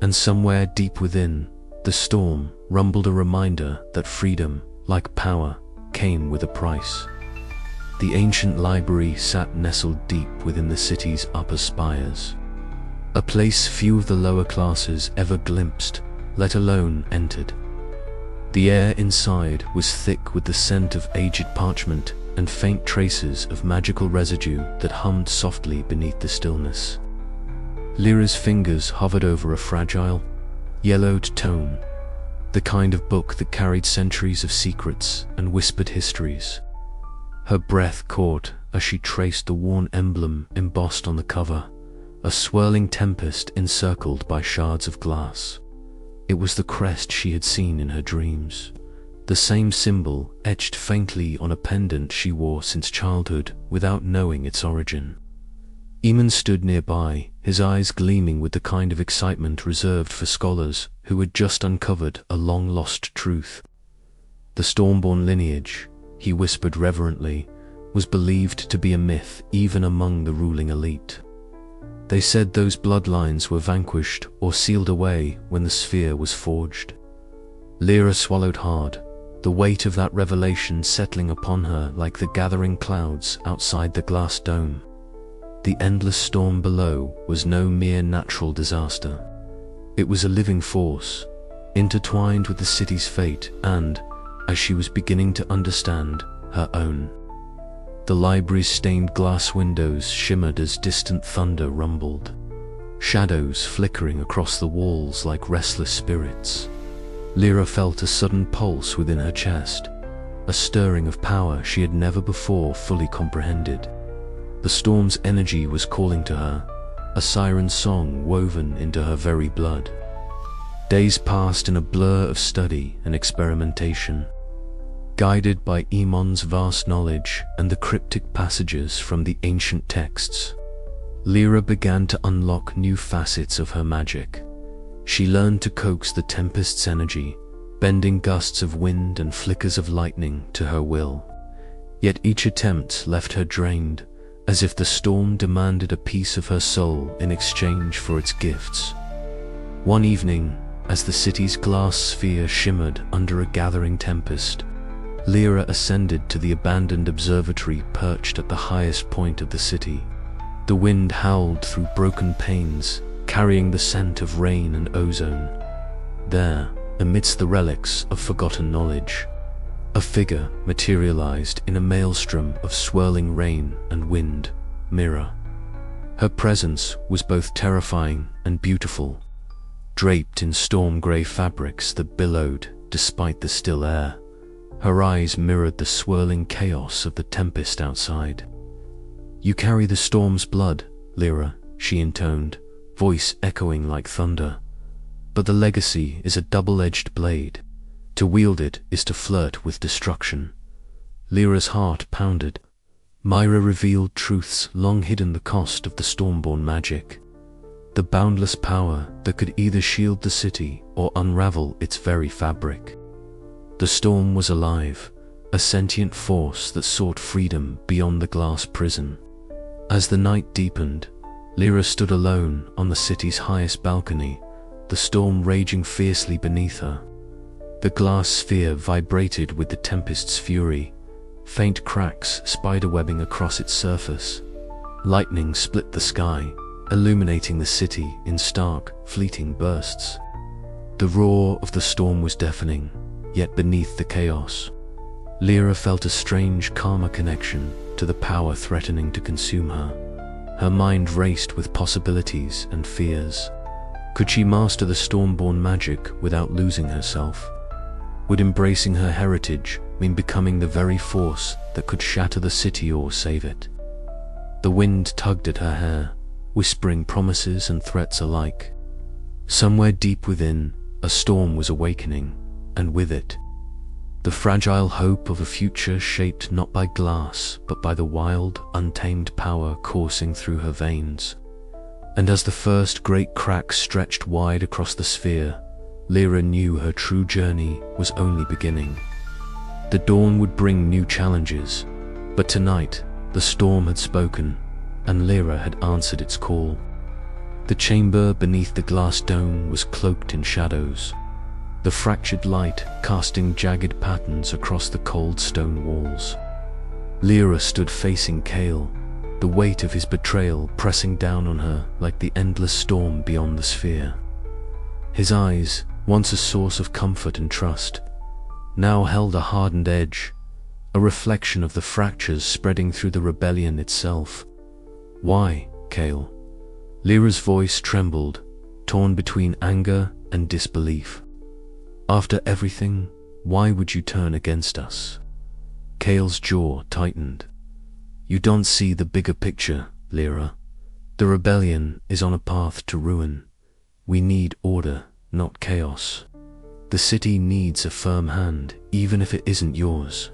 And somewhere deep within, the storm rumbled a reminder that freedom, like power, came with a price. The ancient library sat nestled deep within the city's upper spires, a place few of the lower classes ever glimpsed, let alone entered. The air inside was thick with the scent of aged parchment and faint traces of magical residue that hummed softly beneath the stillness. Lira's fingers hovered over a fragile, yellowed tome, the kind of book that carried centuries of secrets and whispered histories. Her breath caught as she traced the worn emblem embossed on the cover, a swirling tempest encircled by shards of glass. It was the crest she had seen in her dreams, the same symbol etched faintly on a pendant she wore since childhood without knowing its origin. Eamon stood nearby, his eyes gleaming with the kind of excitement reserved for scholars who had just uncovered a long-lost truth. The Stormborn lineage, he whispered reverently, was believed to be a myth even among the ruling elite. They said those bloodlines were vanquished or sealed away when the sphere was forged. Lira swallowed hard, the weight of that revelation settling upon her like the gathering clouds outside the glass dome. The endless storm below was no mere natural disaster. It was a living force, intertwined with the city's fate and, as she was beginning to understand, her own. The library's stained glass windows shimmered as distant thunder rumbled, shadows flickering across the walls like restless spirits. Lira felt a sudden pulse within her chest, a stirring of power she had never before fully comprehended. The storm's energy was calling to her, a siren song woven into her very blood. Days passed in a blur of study and experimentation. Guided by Eamon's vast knowledge and the cryptic passages from the ancient texts, Lira began to unlock new facets of her magic. She learned to coax the tempest's energy, bending gusts of wind and flickers of lightning to her will. Yet each attempt left her drained, as if the storm demanded a piece of her soul in exchange for its gifts. One evening, as the city's glass sphere shimmered under a gathering tempest, Lira ascended to the abandoned observatory perched at the highest point of the city. The wind howled through broken panes, carrying the scent of rain and ozone. There, amidst the relics of forgotten knowledge, a figure materialized in a maelstrom of swirling rain and wind, Mira. Her presence was both terrifying and beautiful, draped in storm-grey fabrics that billowed despite the still air. Her eyes mirrored the swirling chaos of the tempest outside. "You carry the storm's blood, Lira," she intoned, voice echoing like thunder. "But the legacy is a double-edged blade. To wield it is to flirt with destruction." Lira's heart pounded. Myra revealed truths long hidden: the cost of the Stormborn magic, the boundless power that could either shield the city or unravel its very fabric. The storm was alive, a sentient force that sought freedom beyond the glass prison. As the night deepened, Lira stood alone on the city's highest balcony, the storm raging fiercely beneath her. The glass sphere vibrated with the tempest's fury, faint cracks spiderwebbing across its surface. Lightning split the sky, illuminating the city in stark, fleeting bursts. The roar of the storm was deafening, yet beneath the chaos, Lira felt a strange, calmer connection to the power threatening to consume her. Her mind raced with possibilities and fears. Could she master the Stormborn magic without losing herself? Would embracing her heritage mean becoming the very force that could shatter the city or save it? The wind tugged at her hair, whispering promises and threats alike. Somewhere deep within, a storm was awakening, and with it, the fragile hope of a future shaped not by glass, but by the wild, untamed power coursing through her veins. And as the first great crack stretched wide across the sphere, Lira knew her true journey was only beginning. The dawn would bring new challenges, but tonight, the storm had spoken, and Lira had answered its call. The chamber beneath the glass dome was cloaked in shadows, the fractured light casting jagged patterns across the cold stone walls. Lira stood facing Kale, the weight of his betrayal pressing down on her like the endless storm beyond the sphere. His eyes, once a source of comfort and trust, now held a hardened edge, a reflection of the fractures spreading through the rebellion itself. "Why, Kale?" Lira's voice trembled, torn between anger and disbelief. "After everything, why would you turn against us?" Kale's jaw tightened. "You don't see the bigger picture, Lira. The rebellion is on a path to ruin. We need order, not chaos. The city needs a firm hand, even if it isn't yours."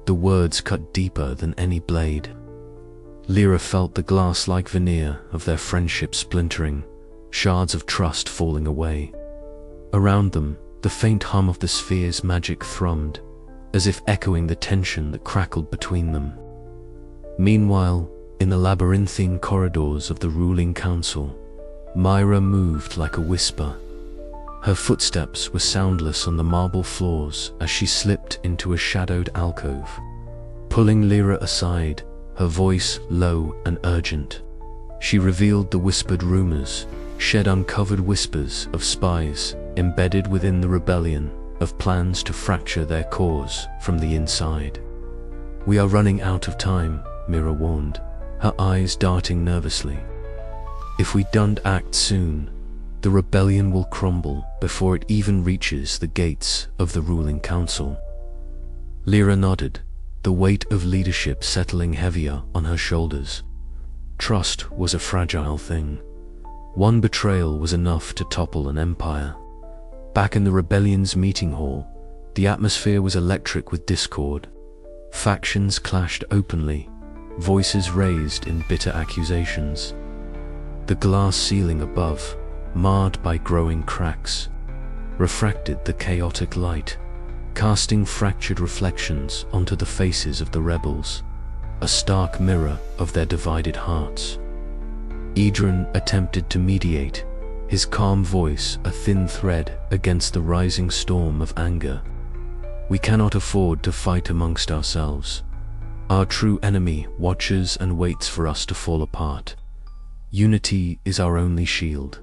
The words cut deeper than any blade. Lira felt the glass-like veneer of their friendship splintering, shards of trust falling away. Around them, the faint hum of the sphere's magic thrummed, as if echoing the tension that crackled between them. Meanwhile, in the labyrinthine corridors of the ruling council, Myra moved like a whisper. Her footsteps were soundless on the marble floors as she slipped into a shadowed alcove. Pulling Lira aside, her voice low and urgent, she revealed the whispered rumors, shed uncovered whispers of spies embedded within the rebellion, of plans to fracture their cause from the inside. "We are running out of time," Myra warned, her eyes darting nervously. "If we don't act soon, the rebellion will crumble before it even reaches the gates of the ruling council." Lira nodded, the weight of leadership settling heavier on her shoulders. Trust was a fragile thing. One betrayal was enough to topple an empire. Back in the rebellion's meeting hall, the atmosphere was electric with discord. Factions clashed openly, voices raised in bitter accusations. The glass ceiling above, marred by growing cracks, refracted the chaotic light, casting fractured reflections onto the faces of the rebels, a stark mirror of their divided hearts. Idran attempted to mediate, his calm voice a thin thread against the rising storm of anger. "We cannot afford to fight amongst ourselves. Our true enemy watches and waits for us to fall apart. Unity is our only shield."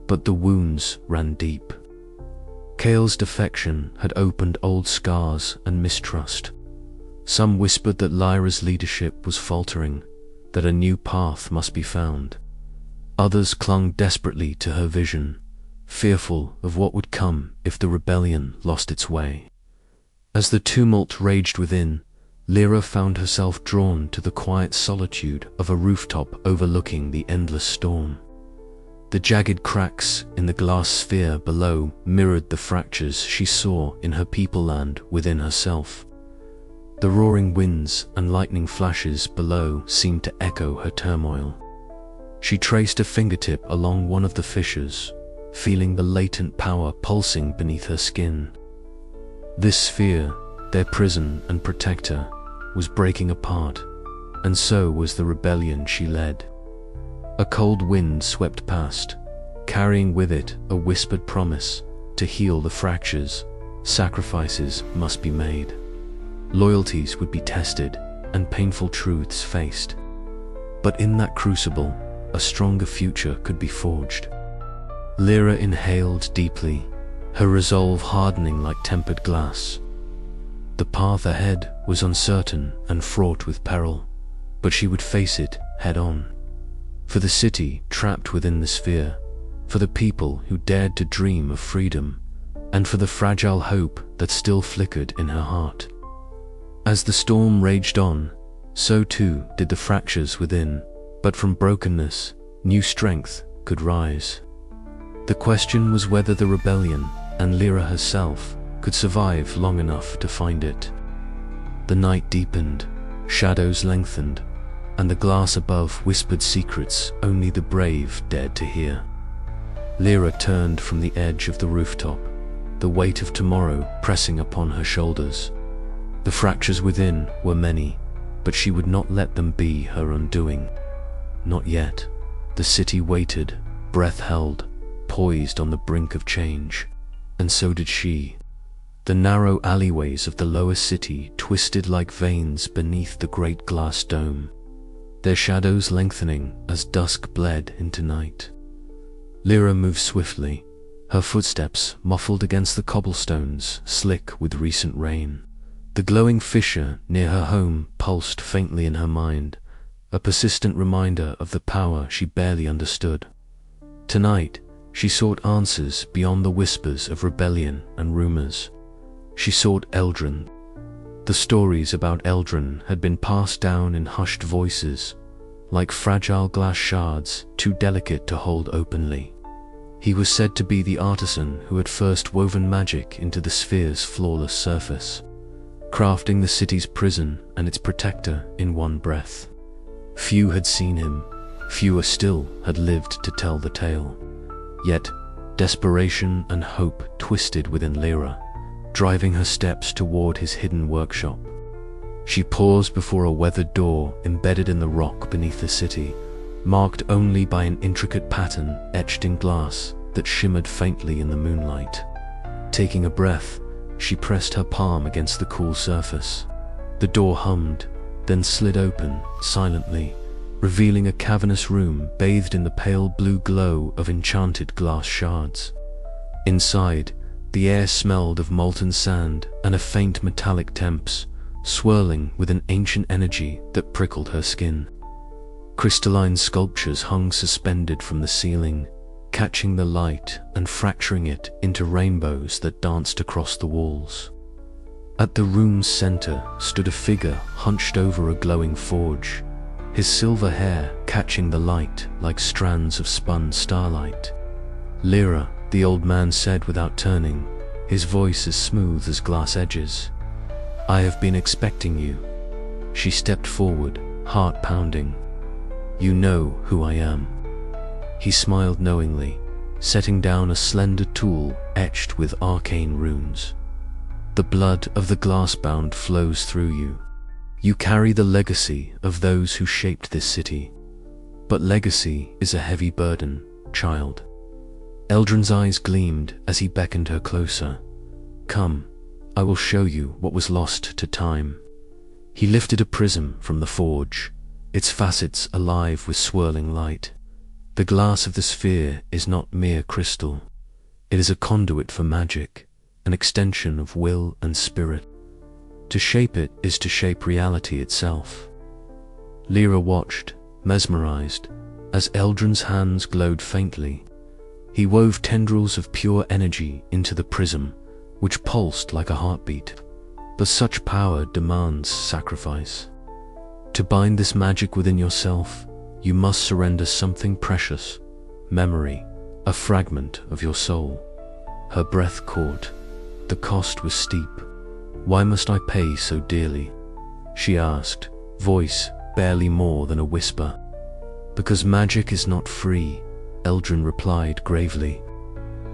But the wounds ran deep. Kale's defection had opened old scars and mistrust. Some whispered that Lyra's leadership was faltering, that a new path must be found. Others clung desperately to her vision, fearful of what would come if the rebellion lost its way. As the tumult raged within, Lira found herself drawn to the quiet solitude of a rooftop overlooking the endless storm. The jagged cracks in the glass sphere below mirrored the fractures she saw in her people and within herself. The roaring winds and lightning flashes below seemed to echo her turmoil. She traced a fingertip along one of the fissures, feeling the latent power pulsing beneath her skin. This sphere, their prison and protector, was breaking apart, and so was the rebellion she led. A cold wind swept past, carrying with it a whispered promise: to heal the fractures, sacrifices must be made. Loyalties would be tested, and painful truths faced. But in that crucible, a stronger future could be forged. Lira inhaled deeply, her resolve hardening like tempered glass. The path ahead was uncertain and fraught with peril, but she would face it head-on. For the city trapped within the sphere, for the people who dared to dream of freedom, and for the fragile hope that still flickered in her heart. As the storm raged on, so too did the fractures within, but from brokenness, new strength could rise. The question was whether the rebellion, and Lira herself, could survive long enough to find it. The night deepened, shadows lengthened, and the glass above whispered secrets only the brave dared to hear. Lira turned from the edge of the rooftop, the weight of tomorrow pressing upon her shoulders. The fractures within were many, but she would not let them be her undoing. Not yet. The city waited, breath held, poised on the brink of change. And so did she. The narrow alleyways of the lower city twisted like veins beneath the great glass dome, their shadows lengthening as dusk bled into night. Lira moved swiftly, her footsteps muffled against the cobblestones slick with recent rain. The glowing fissure near her home pulsed faintly in her mind, a persistent reminder of the power she barely understood. Tonight, she sought answers beyond the whispers of rebellion and rumors. She sought Eldrin. The stories about Eldrin had been passed down in hushed voices, like fragile glass shards too delicate to hold openly. He was said to be the artisan who had first woven magic into the sphere's flawless surface, crafting the city's prison and its protector in one breath. Few had seen him, fewer still had lived to tell the tale. Yet, desperation and hope twisted within Lira, driving her steps toward his hidden workshop. She paused before a weathered door embedded in the rock beneath the city, marked only by an intricate pattern etched in glass that shimmered faintly in the moonlight. Taking a breath, she pressed her palm against the cool surface. The door hummed, then slid open silently, revealing a cavernous room bathed in the pale blue glow of enchanted glass shards. Inside, the air smelled of molten sand and a faint metallic temps, swirling with an ancient energy that prickled her skin. Crystalline sculptures hung suspended from the ceiling, catching the light and fracturing it into rainbows that danced across the walls. At the room's center stood a figure hunched over a glowing forge, his silver hair catching the light like strands of spun starlight. "Lira," the old man said without turning, his voice as smooth as glass edges. "I have been expecting you." She stepped forward, heart pounding. "You know who I am." He smiled knowingly, setting down a slender tool etched with arcane runes. "The blood of the Glassbound flows through you. You carry the legacy of those who shaped this city. But legacy is a heavy burden, child." Eldrin's eyes gleamed as he beckoned her closer. "Come, I will show you what was lost to time." He lifted a prism from the forge, its facets alive with swirling light. The glass of the sphere is not mere crystal. It is a conduit for magic, an extension of will and spirit. To shape it is to shape reality itself. Lira watched, mesmerized, as Eldrin's hands glowed faintly. He wove tendrils of pure energy into the prism, which pulsed like a heartbeat. But such power demands sacrifice. To bind this magic within yourself, you must surrender something precious, memory, a fragment of your soul. Her breath caught. The cost was steep. Why must I pay so dearly? she asked, voice barely more than a whisper. Because magic is not free, Eldrin replied gravely.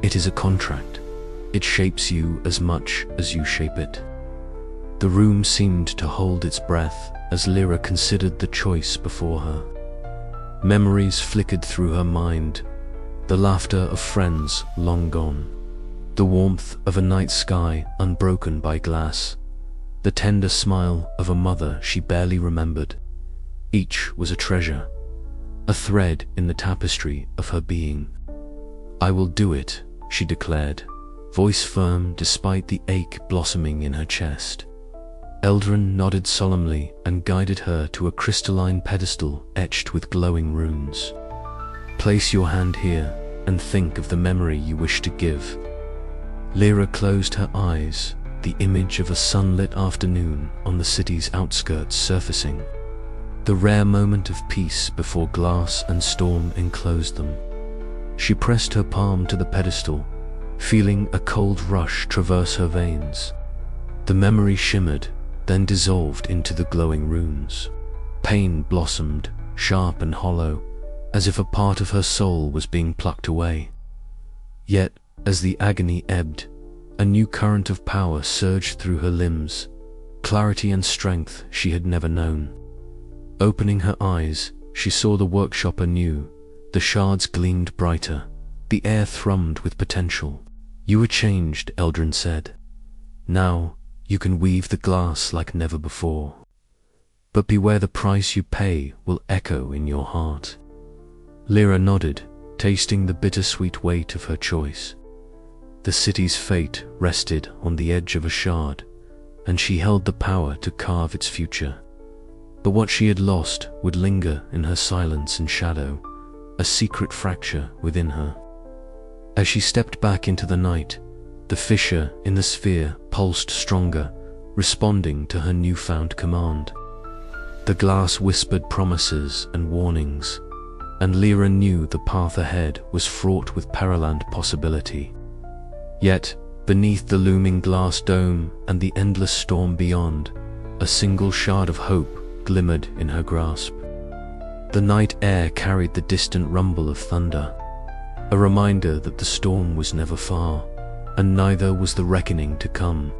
It is a contract. It shapes you as much as you shape it. The room seemed to hold its breath as Lira considered the choice before her. Memories flickered through her mind, the laughter of friends long gone, the warmth of a night sky unbroken by glass, the tender smile of a mother she barely remembered. Each was a treasure, a thread in the tapestry of her being. I will do it, she declared, voice firm despite the ache blossoming in her chest. Eldrin nodded solemnly and guided her to a crystalline pedestal etched with glowing runes. Place your hand here and think of the memory you wish to give. Lira closed her eyes, the image of a sunlit afternoon on the city's outskirts surfacing. The rare moment of peace before glass and storm enclosed them. She pressed her palm to the pedestal, feeling a cold rush traverse her veins. The memory shimmered, then dissolved into the glowing runes. Pain blossomed, sharp and hollow, as if a part of her soul was being plucked away. Yet, as the agony ebbed, a new current of power surged through her limbs, clarity and strength she had never known. Opening her eyes, she saw the workshop anew. The shards gleamed brighter. The air thrummed with potential. You were changed, Eldrin said. Now, you can weave the glass like never before. But beware, the price you pay will echo in your heart. Lira nodded, tasting the bittersweet weight of her choice. The city's fate rested on the edge of a shard, and she held the power to carve its future. But what she had lost would linger in her silence and shadow, a secret fracture within her. As she stepped back into the night, the fissure in the sphere pulsed stronger, responding to her newfound command. The glass whispered promises and warnings, and Lira knew the path ahead was fraught with peril and possibility. Yet, beneath the looming glass dome and the endless storm beyond, a single shard of hope glimmered in her grasp. The night air carried the distant rumble of thunder, a reminder that the storm was never far, and neither was the reckoning to come.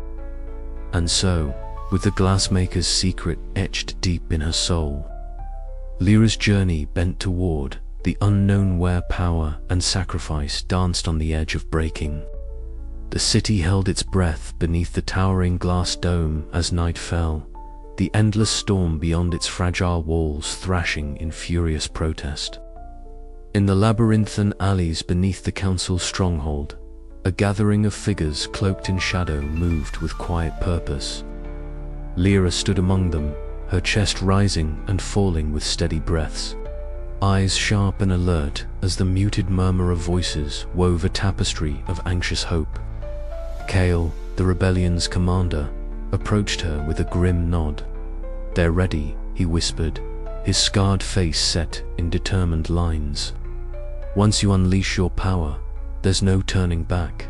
And so, with the glassmaker's secret etched deep in her soul, Lira's journey bent toward the unknown where power and sacrifice danced on the edge of breaking. The city held its breath beneath the towering glass dome as night fell, the endless storm beyond its fragile walls thrashing in furious protest. In the labyrinthine alleys beneath the council's stronghold, a gathering of figures cloaked in shadow moved with quiet purpose. Lira stood among them, her chest rising and falling with steady breaths, eyes sharp and alert as the muted murmur of voices wove a tapestry of anxious hope. Kale, the rebellion's commander, approached her with a grim nod. "They're ready," he whispered, his scarred face set in determined lines. "Once you unleash your power, there's no turning back."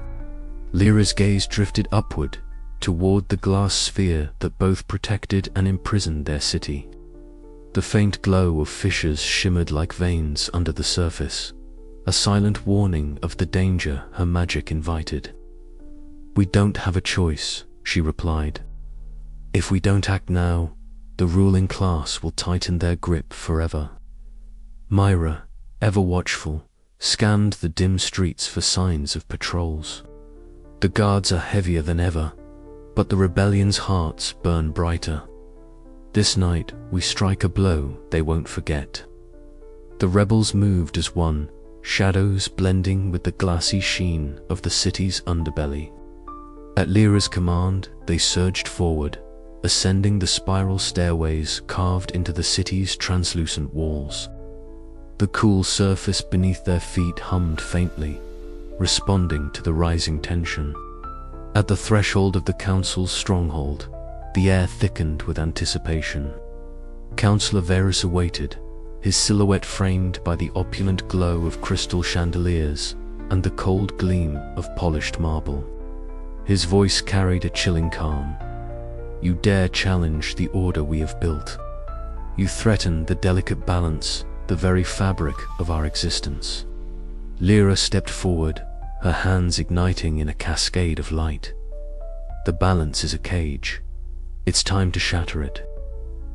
Lira's gaze drifted upward, toward the glass sphere that both protected and imprisoned their city. The faint glow of fissures shimmered like veins under the surface, a silent warning of the danger her magic invited. "We don't have a choice," she replied. "If we don't act now, the ruling class will tighten their grip forever." Myra, ever watchful, scanned the dim streets for signs of patrols. The guards are heavier than ever, but the rebellion's hearts burn brighter. This night we strike a blow they won't forget. The rebels moved as one, shadows blending with the glassy sheen of the city's underbelly. At Lira's command, they surged forward, ascending the spiral stairways carved into the city's translucent walls. The cool surface beneath their feet hummed faintly, responding to the rising tension. At the threshold of the council's stronghold, the air thickened with anticipation. Councillor Varus awaited, his silhouette framed by the opulent glow of crystal chandeliers and the cold gleam of polished marble. His voice carried a chilling calm. You dare challenge the order we have built. You threaten the delicate balance, the very fabric of our existence." Lira stepped forward, her hands igniting in a cascade of light. "The balance is a cage. It's time to shatter it."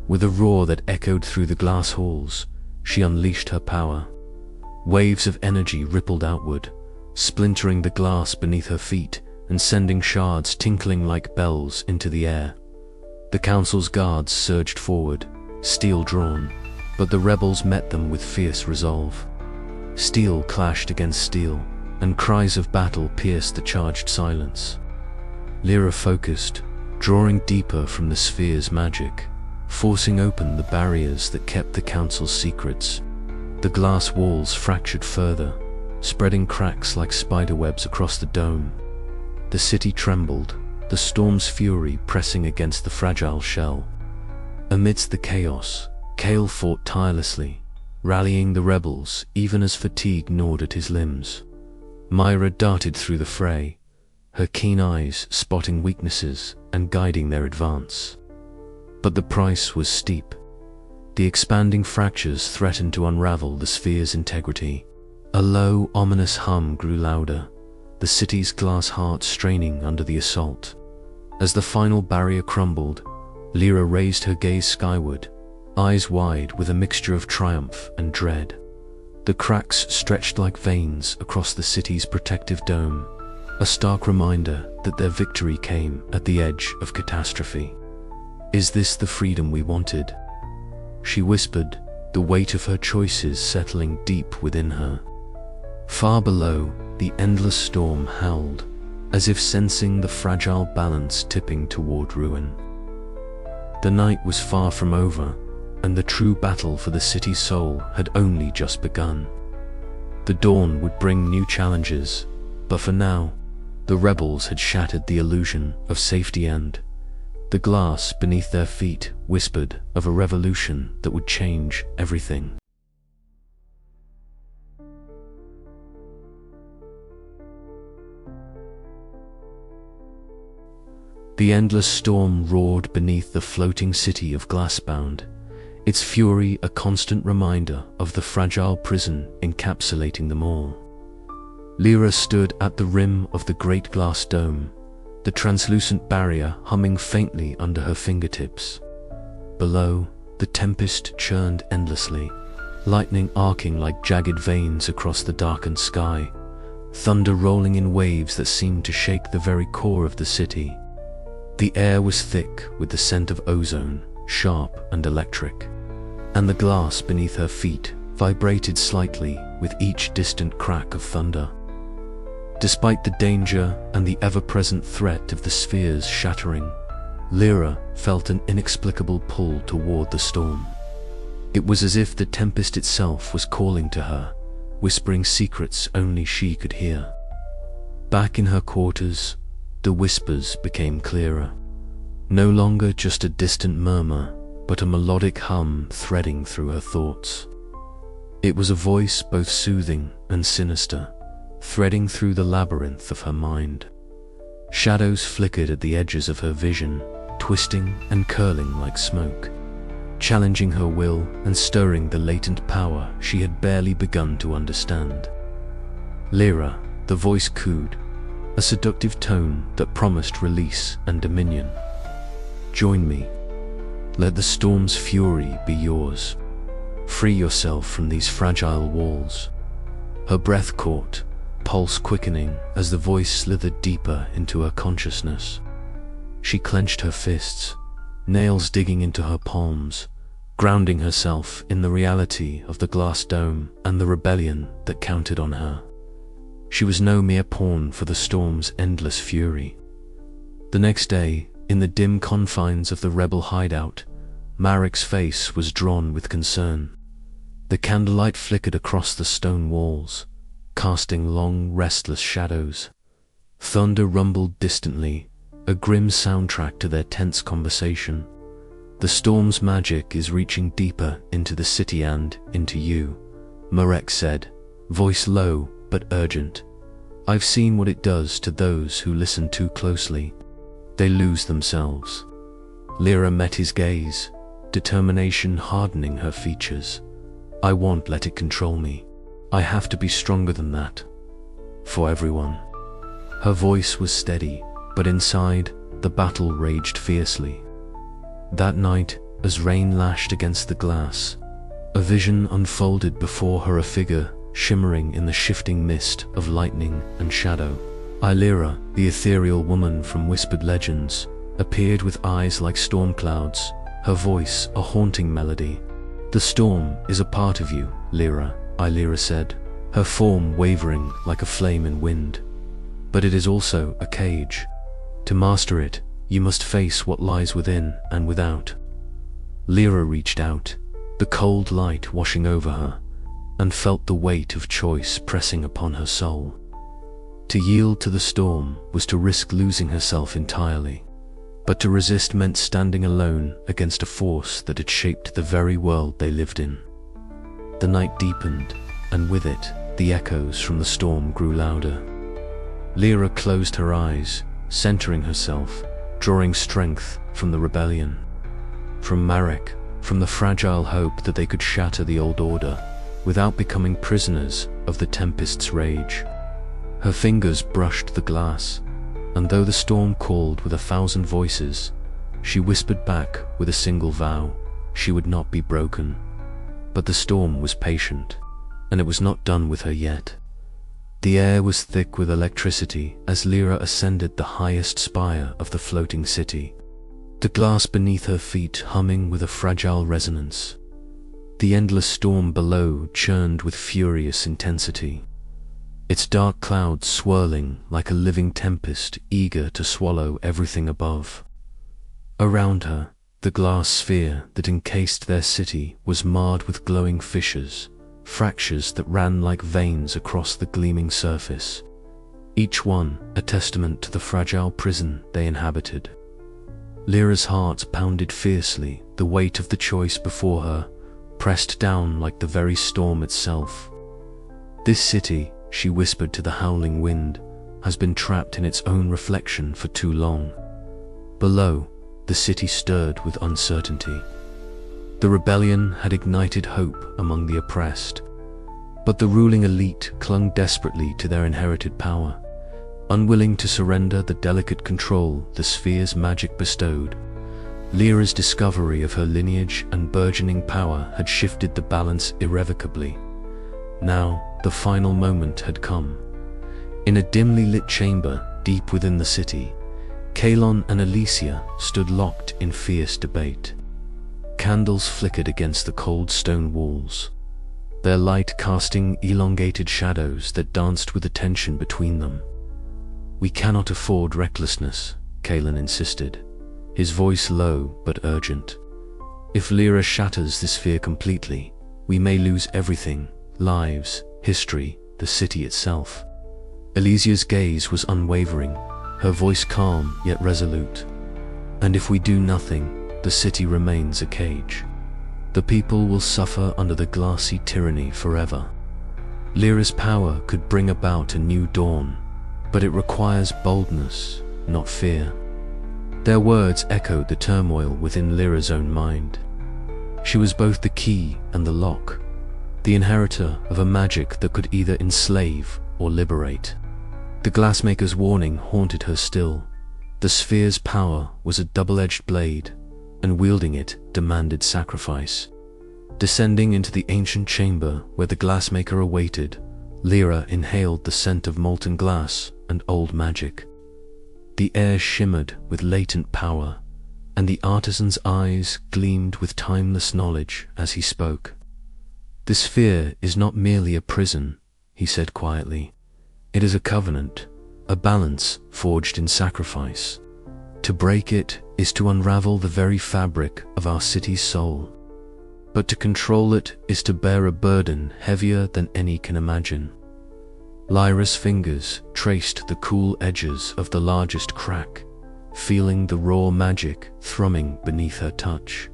With a roar that echoed through the glass halls, she unleashed her power. Waves of energy rippled outward, splintering the glass beneath her feet and sending shards tinkling like bells into the air. The council's guards surged forward, steel drawn, but the rebels met them with fierce resolve. Steel clashed against steel, and cries of battle pierced the charged silence. Lira focused, drawing deeper from the sphere's magic, forcing open the barriers that kept the council's secrets. The glass walls fractured further, spreading cracks like spiderwebs across the dome. The city trembled, the storm's fury pressing against the fragile shell. Amidst the chaos, Kale fought tirelessly, rallying the rebels even as fatigue gnawed at his limbs. Myra darted through the fray, her keen eyes spotting weaknesses and guiding their advance. But the price was steep. The expanding fractures threatened to unravel the sphere's integrity. A low, ominous hum grew louder, the city's glass heart straining under the assault. As the final barrier crumbled, Lira raised her gaze skyward, eyes wide with a mixture of triumph and dread. The cracks stretched like veins across the city's protective dome, a stark reminder that their victory came at the edge of catastrophe. "Is this the freedom we wanted?" she whispered, the weight of her choices settling deep within her. Far below, the endless storm howled, as if sensing the fragile balance tipping toward ruin. The night was far from over, and the true battle for the city's soul had only just begun. The dawn would bring new challenges, but for now, the rebels had shattered the illusion of safety, and the glass beneath their feet whispered of a revolution that would change everything. The endless storm roared beneath the floating city of Glassbound, its fury a constant reminder of the fragile prison encapsulating them all. Lira stood at the rim of the great glass dome, the translucent barrier humming faintly under her fingertips. Below, the tempest churned endlessly, lightning arcing like jagged veins across the darkened sky, thunder rolling in waves that seemed to shake the very core of the city. The air was thick with the scent of ozone, sharp and electric, and the glass beneath her feet vibrated slightly with each distant crack of thunder. Despite the danger and the ever-present threat of the sphere's shattering, Lira felt an inexplicable pull toward the storm. It was as if the tempest itself was calling to her, whispering secrets only she could hear. Back in her quarters, the whispers became clearer. No longer just a distant murmur, but a melodic hum threading through her thoughts. It was a voice both soothing and sinister, threading through the labyrinth of her mind. Shadows flickered at the edges of her vision, twisting and curling like smoke, challenging her will and stirring the latent power she had barely begun to understand. "Lira," the voice cooed, a seductive tone that promised release and dominion. "Join me. Let the storm's fury be yours. Free yourself from these fragile walls." Her breath caught, pulse quickening as the voice slithered deeper into her consciousness. She clenched her fists, nails digging into her palms, grounding herself in the reality of the glass dome and the rebellion that counted on her. She was no mere pawn for the storm's endless fury. The next day, in the dim confines of the rebel hideout, Marek's face was drawn with concern. The candlelight flickered across the stone walls, casting long, restless shadows. Thunder rumbled distantly, a grim soundtrack to their tense conversation. "The storm's magic is reaching deeper into the city and into you," Marek said, voice low but urgent. "I've seen what it does to those who listen too closely. They lose themselves." Lira met his gaze, determination hardening her features. I won't let it control me. I have to be stronger than that. For everyone. Her voice was steady, but inside, the battle raged fiercely. That night, as rain lashed against the glass, a vision unfolded before her, a figure shimmering in the shifting mist of lightning and shadow. Lira, the ethereal woman from whispered legends, appeared with eyes like storm clouds, her voice a haunting melody. The storm is a part of you, Lira, Lira said, her form wavering like a flame in wind. But it is also a cage. To master it, you must face what lies within and without. Lira reached out, the cold light washing over her, and felt the weight of choice pressing upon her soul. To yield to the storm was to risk losing herself entirely, but to resist meant standing alone against a force that had shaped the very world they lived in. The night deepened, and with it, the echoes from the storm grew louder. Lira closed her eyes, centering herself, drawing strength from the rebellion. From Marek, from the fragile hope that they could shatter the old order, without becoming prisoners of the tempest's rage. Her fingers brushed the glass, and though the storm called with 1,000 voices, she whispered back with a single vow: she would not be broken. But the storm was patient, and it was not done with her yet. The air was thick with electricity as Lira ascended the highest spire of the floating city, the glass beneath her feet humming with a fragile resonance. The endless storm below churned with furious intensity, its dark clouds swirling like a living tempest eager to swallow everything above. Around her, the glass sphere that encased their city was marred with glowing fissures, fractures that ran like veins across the gleaming surface, each one a testament to the fragile prison they inhabited. Lira's heart pounded fiercely, the weight of the choice before her, pressed down like the very storm itself. This city, she whispered to the howling wind, has been trapped in its own reflection for too long. Below, the city stirred with uncertainty. The rebellion had ignited hope among the oppressed, but the ruling elite clung desperately to their inherited power, unwilling to surrender the delicate control the sphere's magic bestowed. Lira's discovery of her lineage and burgeoning power had shifted the balance irrevocably. Now, the final moment had come. In a dimly lit chamber deep within the city, Kalon and Alicia stood locked in fierce debate. Candles flickered against the cold stone walls, their light casting elongated shadows that danced with the tension between them. "We cannot afford recklessness," Kalon insisted, his voice low but urgent. "If Lira shatters this sphere completely, we may lose everything: lives, history, the city itself." Alicia's gaze was unwavering, her voice calm yet resolute. "And if we do nothing, the city remains a cage. The people will suffer under the glassy tyranny forever. Lira's power could bring about a new dawn, but it requires boldness, not fear." Their words echoed the turmoil within Lira's own mind. She was both the key and the lock, the inheritor of a magic that could either enslave or liberate. The glassmaker's warning haunted her still. The sphere's power was a double-edged blade, and wielding it demanded sacrifice. Descending into the ancient chamber where the glassmaker awaited, Lira inhaled the scent of molten glass and old magic. The air shimmered with latent power, and the artisan's eyes gleamed with timeless knowledge as he spoke. "This sphere is not merely a prison," he said quietly. "It is a covenant, a balance forged in sacrifice. To break it is to unravel the very fabric of our city's soul. But to control it is to bear a burden heavier than any can imagine." Lyra's fingers traced the cool edges of the largest crack, feeling the raw magic thrumming beneath her touch.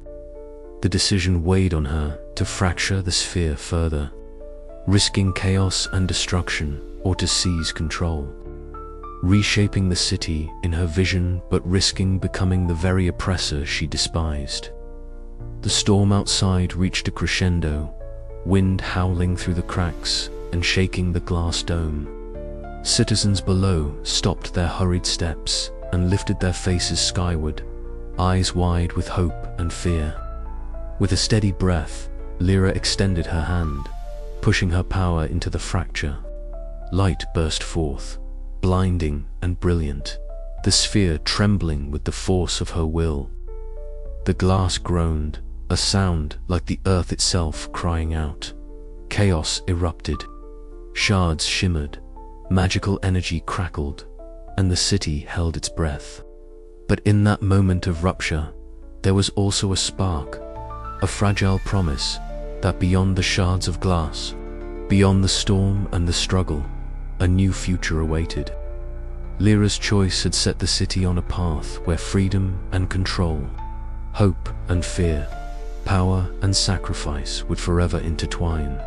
The decision weighed on her to fracture the sphere further, risking chaos and destruction, or to seize control. reshaping the city in her vision but risking becoming the very oppressor she despised. The storm outside reached a crescendo, wind howling through the cracks and shaking the glass dome. Citizens below stopped their hurried steps and lifted their faces skyward, eyes wide with hope and fear. With a steady breath, Lira extended her hand, pushing her power into the fracture. Light burst forth, blinding and brilliant, the sphere trembling with the force of her will. The glass groaned, a sound like the earth itself crying out. Chaos erupted. Shards shimmered, magical energy crackled, and the city held its breath. But in that moment of rupture, there was also a spark, a fragile promise that beyond the shards of glass, beyond the storm and the struggle, a new future awaited. Lira's choice had set the city on a path where freedom and control, hope and fear, power and sacrifice would forever intertwine.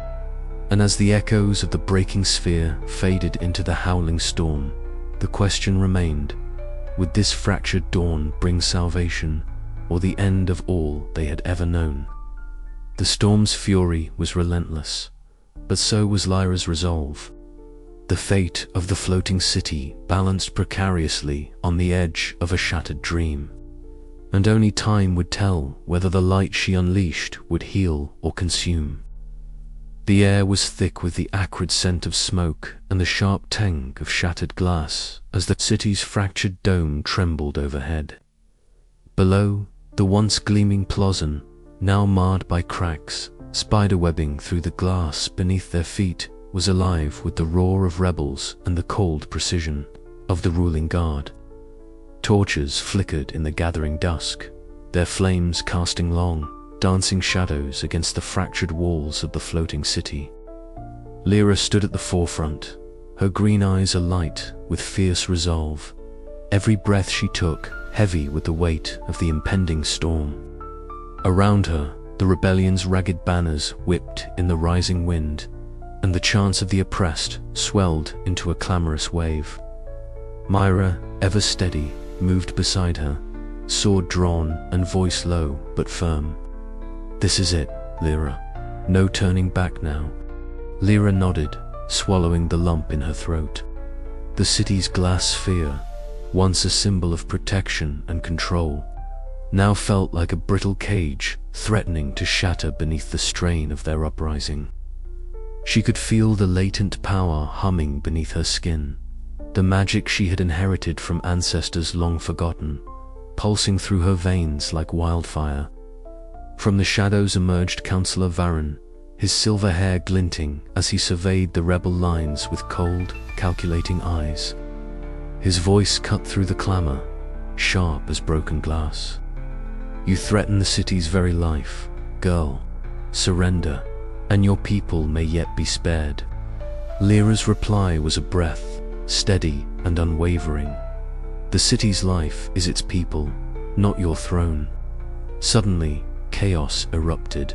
And as the echoes of the breaking sphere faded into the howling storm, the question remained, would this fractured dawn bring salvation or the end of all they had ever known? The storm's fury was relentless, but so was Lyra's resolve. The fate of the floating city balanced precariously on the edge of a shattered dream, and only time would tell whether the light she unleashed would heal or consume. The air was thick with the acrid scent of smoke and the sharp tang of shattered glass as the city's fractured dome trembled overhead. Below, the once gleaming plaza, now marred by cracks, spiderwebbing through the glass beneath their feet, was alive with the roar of rebels and the cold precision of the ruling guard. Torches flickered in the gathering dusk, their flames casting long, dancing shadows against the fractured walls of the floating city. Lira stood at the forefront, her green eyes alight with fierce resolve, every breath she took heavy with the weight of the impending storm. Around her, the rebellion's ragged banners whipped in the rising wind, and the chants of the oppressed swelled into a clamorous wave. Myra, ever steady, moved beside her, sword drawn and voice low but firm. "This is it, Lira. No turning back now." Lira nodded, swallowing the lump in her throat. The city's glass sphere, once a symbol of protection and control, now felt like a brittle cage threatening to shatter beneath the strain of their uprising. She could feel the latent power humming beneath her skin, the magic she had inherited from ancestors long forgotten, pulsing through her veins like wildfire. From the shadows emerged Councillor Varron, his silver hair glinting as he surveyed the rebel lines with cold, calculating eyes. His voice cut through the clamor, sharp as broken glass. "You threaten the city's very life, girl. Surrender, and your people may yet be spared." Lyra's reply was a breath, steady and unwavering. "The city's life is its people, not your throne." Suddenly, chaos erupted.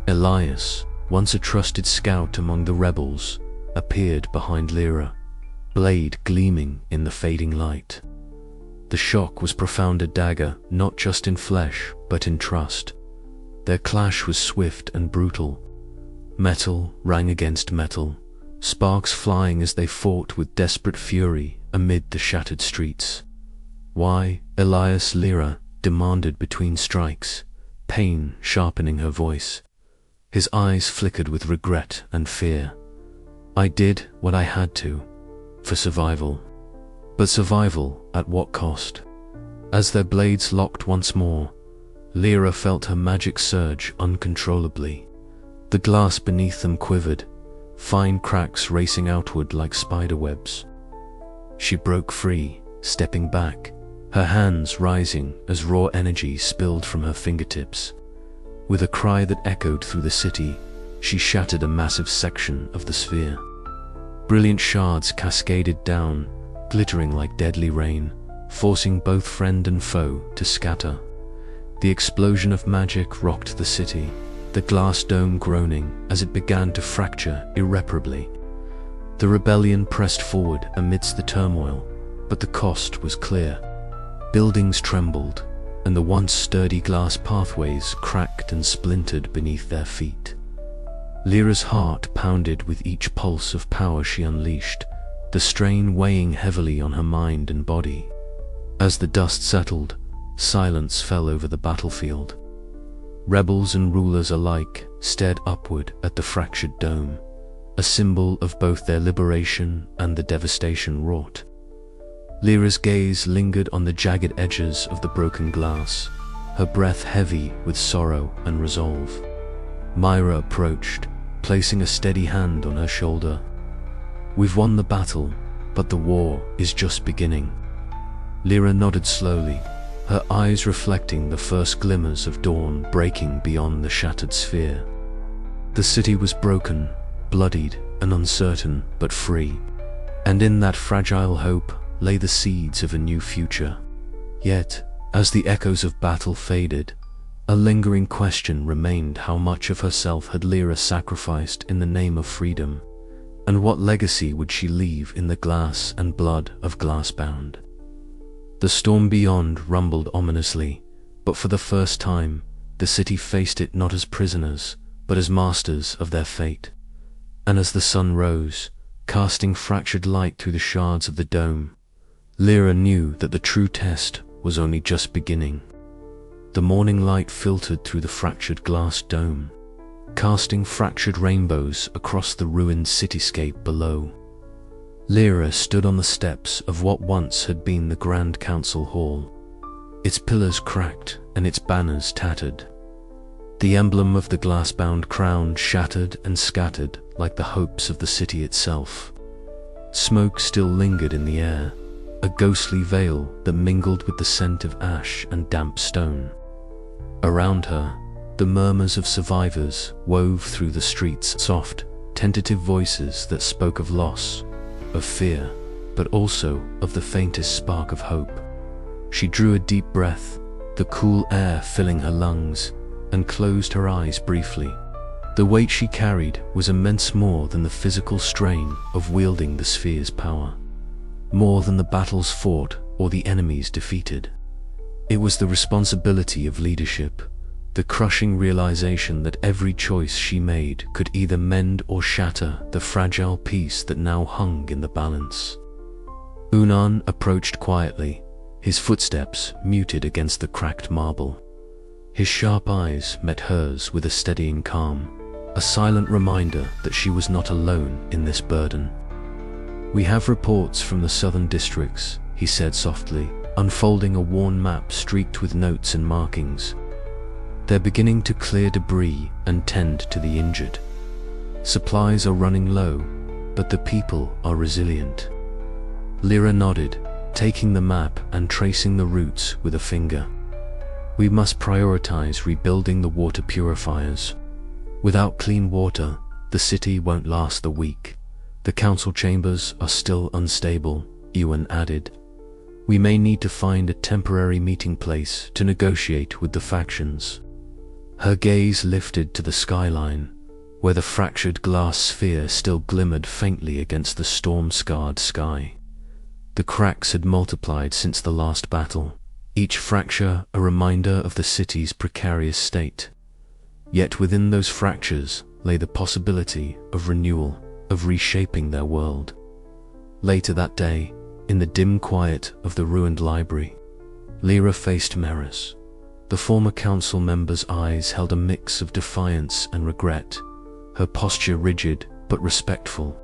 Elias, once a trusted scout among the rebels, appeared behind Lira, blade gleaming in the fading light. The shock was profound, a dagger not just in flesh but in trust. Their clash was swift and brutal. Metal rang against metal, sparks flying as they fought with desperate fury amid the shattered streets. "Why, Elias?" Lira demanded between strikes, pain sharpening her voice. His eyes flickered with regret and fear. "I did what I had to, for survival." But survival at what cost? As their blades locked once more, Lira felt her magic surge uncontrollably. The glass beneath them quivered, fine cracks racing outward like spiderwebs. She broke free, stepping back, her hands rising as raw energy spilled from her fingertips. With a cry that echoed through the city, she shattered a massive section of the sphere. Brilliant shards cascaded down, glittering like deadly rain, forcing both friend and foe to scatter. The explosion of magic rocked the city, the glass dome groaning as it began to fracture irreparably. The rebellion pressed forward amidst the turmoil, but the cost was clear. Buildings trembled, and the once sturdy glass pathways cracked and splintered beneath their feet. Lira's heart pounded with each pulse of power she unleashed, the strain weighing heavily on her mind and body. As the dust settled, silence fell over the battlefield. Rebels and rulers alike stared upward at the fractured dome, a symbol of both their liberation and the devastation wrought. Lira's gaze lingered on the jagged edges of the broken glass, her breath heavy with sorrow and resolve. Myra approached, placing a steady hand on her shoulder. "We've won the battle, but the war is just beginning." Lira nodded slowly, her eyes reflecting the first glimmers of dawn breaking beyond the shattered sphere. The city was broken, bloodied and uncertain, but free, and in that fragile hope lay the seeds of a new future. Yet, as the echoes of battle faded, a lingering question remained: how much of herself had Lira sacrificed in the name of freedom, and what legacy would she leave in the glass and blood of Glassbound? The storm beyond rumbled ominously, but for the first time, the city faced it not as prisoners, but as masters of their fate. And as the sun rose, casting fractured light through the shards of the dome, Lira knew that the true test was only just beginning. The morning light filtered through the fractured glass dome, casting fractured rainbows across the ruined cityscape below. Lira stood on the steps of what once had been the Grand Council Hall, its pillars cracked and its banners tattered. The emblem of the Glassbound crown shattered and scattered like the hopes of the city itself. Smoke still lingered in the air, a ghostly veil that mingled with the scent of ash and damp stone. Around her, the murmurs of survivors wove through the streets, soft, tentative voices that spoke of loss, of fear, but also of the faintest spark of hope. She drew a deep breath, the cool air filling her lungs, and closed her eyes briefly. The weight she carried was immense, more than the physical strain of wielding the sphere's power, more than the battles fought or the enemies defeated. It was the responsibility of leadership, the crushing realization that every choice she made could either mend or shatter the fragile piece that now hung in the balance. Unan approached quietly, his footsteps muted against the cracked marble. His sharp eyes met hers with a steadying calm, a silent reminder that she was not alone in this burden. "We have reports from the southern districts," he said softly, unfolding a worn map streaked with notes and markings. "They're beginning to clear debris and tend to the injured. Supplies are running low, but the people are resilient." Lira nodded, taking the map and tracing the routes with a finger. "We must prioritize rebuilding the water purifiers. Without clean water, the city won't last the week. The council chambers are still unstable," Ewan added. "We may need to find a temporary meeting place to negotiate with the factions." Her gaze lifted to the skyline, where the fractured glass sphere still glimmered faintly against the storm-scarred sky. The cracks had multiplied since the last battle, each fracture a reminder of the city's precarious state. Yet within those fractures lay the possibility of renewal, of reshaping their world. Later that day, in the dim quiet of the ruined library, Lira faced Maris. The former council member's eyes held a mix of defiance and regret, her posture rigid but respectful.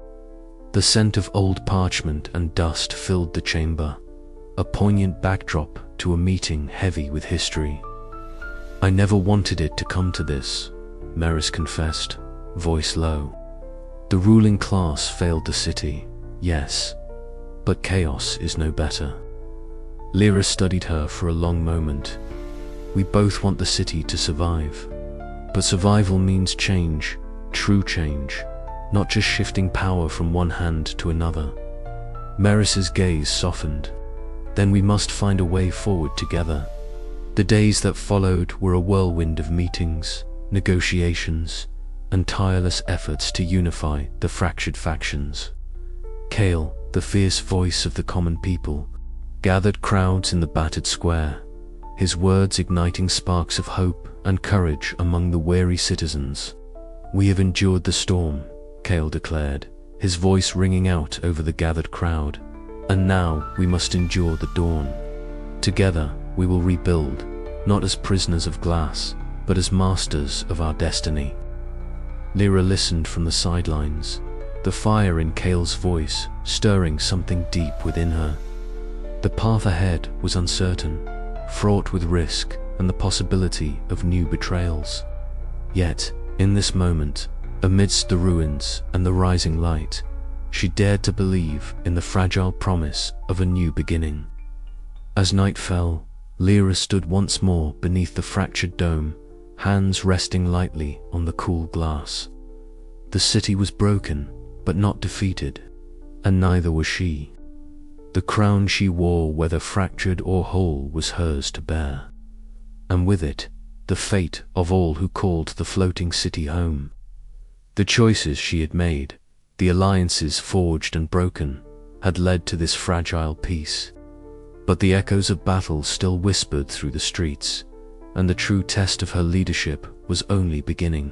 The scent of old parchment and dust filled the chamber, a poignant backdrop to a meeting heavy with history. "I never wanted it to come to this," Maris confessed, voice low. "The ruling class failed the city, yes, but chaos is no better." Lira studied her for a long moment. "We both want the city to survive, but survival means change, true change, not just shifting power from one hand to another." Maris's gaze softened. "Then we must find a way forward together." The days that followed were a whirlwind of meetings, negotiations, and tireless efforts to unify the fractured factions. Kale, the fierce voice of the common people, gathered crowds in the battered square, his words igniting sparks of hope and courage among the weary citizens. "We have endured the storm," Kale declared, his voice ringing out over the gathered crowd, "and now we must endure the dawn. Together we will rebuild, not as prisoners of glass, but as masters of our destiny." Lira listened from the sidelines, the fire in Kale's voice stirring something deep within her. The path ahead was uncertain, fraught with risk and the possibility of new betrayals. Yet, in this moment, amidst the ruins and the rising light, she dared to believe in the fragile promise of a new beginning. As night fell, Lira stood once more beneath the fractured dome, hands resting lightly on the cool glass. The city was broken, but not defeated, and neither was she. The crown she wore, whether fractured or whole, was hers to bear, and with it, the fate of all who called the floating city home. The choices she had made, the alliances forged and broken, had led to this fragile peace. But the echoes of battle still whispered through the streets, and the true test of her leadership was only beginning.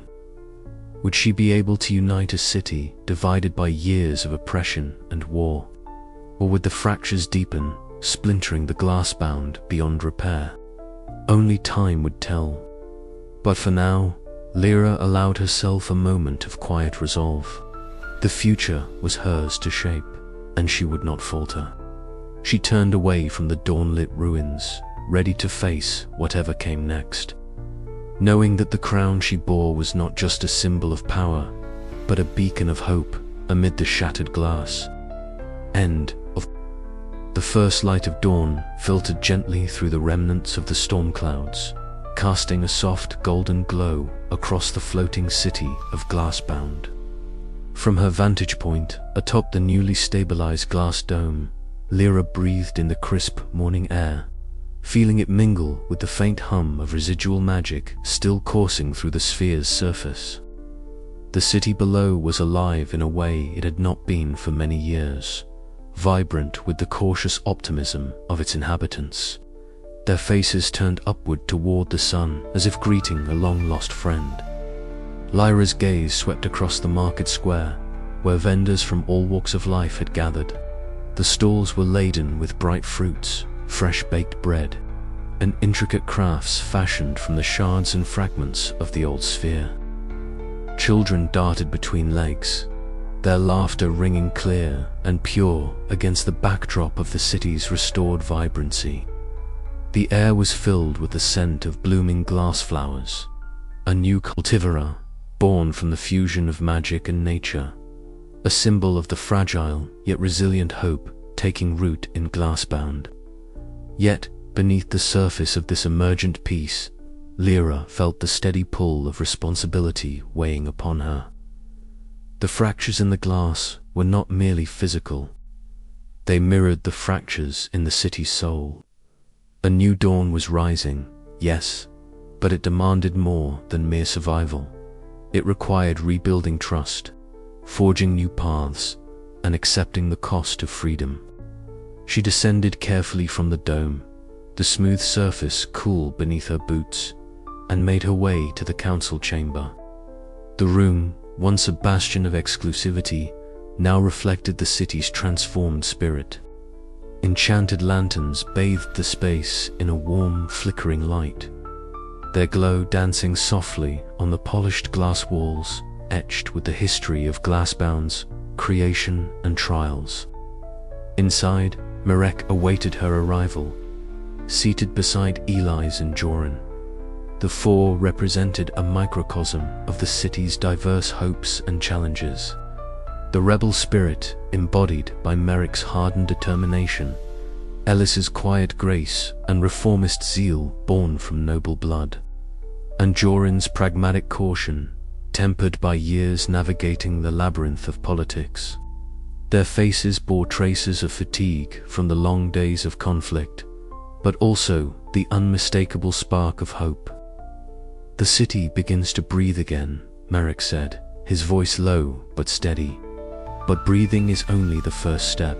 Would she be able to unite a city divided by years of oppression and war? Or would the fractures deepen, splintering the Glassbound beyond repair? Only time would tell. But for now, Lira allowed herself a moment of quiet resolve. The future was hers to shape, and she would not falter. She turned away from the dawn-lit ruins, ready to face whatever came next, knowing that the crown she bore was not just a symbol of power, but a beacon of hope amid the shattered glass. End of. The first light of dawn filtered gently through the remnants of the storm clouds, casting a soft golden glow across the floating city of Glassbound. From her vantage point, atop the newly stabilized glass dome, Lira breathed in the crisp morning air, feeling it mingle with the faint hum of residual magic still coursing through the sphere's surface. The city below was alive in a way it had not been for many years, vibrant with the cautious optimism of its inhabitants, their faces turned upward toward the sun as if greeting a long-lost friend. Lyra's gaze swept across the market square, where vendors from all walks of life had gathered. The stalls were laden with bright fruits, fresh baked bread, and intricate crafts fashioned from the shards and fragments of the old sphere. Children darted between legs, their laughter ringing clear and pure against the backdrop of the city's restored vibrancy. The air was filled with the scent of blooming glass flowers, a new cultivar born from the fusion of magic and nature, a symbol of the fragile yet resilient hope taking root in Glassbound. Yet, beneath the surface of this emergent peace, Lira felt the steady pull of responsibility weighing upon her. The fractures in the glass were not merely physical. They mirrored the fractures in the city's soul. A new dawn was rising, yes, but it demanded more than mere survival. It required rebuilding trust, forging new paths, and accepting the cost of freedom. She descended carefully from the dome, the smooth surface cool beneath her boots, and made her way to the council chamber. The room, once a bastion of exclusivity, now reflected the city's transformed spirit. Enchanted lanterns bathed the space in a warm, flickering light, their glow dancing softly on the polished glass walls, etched with the history of Glassbound's creation and trials. Inside, Marek awaited her arrival, seated beside Eli's and Joran. The four represented a microcosm of the city's diverse hopes and challenges. The rebel spirit embodied by Marek's hardened determination, Ellis's quiet grace and reformist zeal born from noble blood, and Joran's pragmatic caution, tempered by years navigating the labyrinth of politics. Their faces bore traces of fatigue from the long days of conflict, but also the unmistakable spark of hope. "The city begins to breathe again," Marek said, his voice low but steady. "But breathing is only the first step.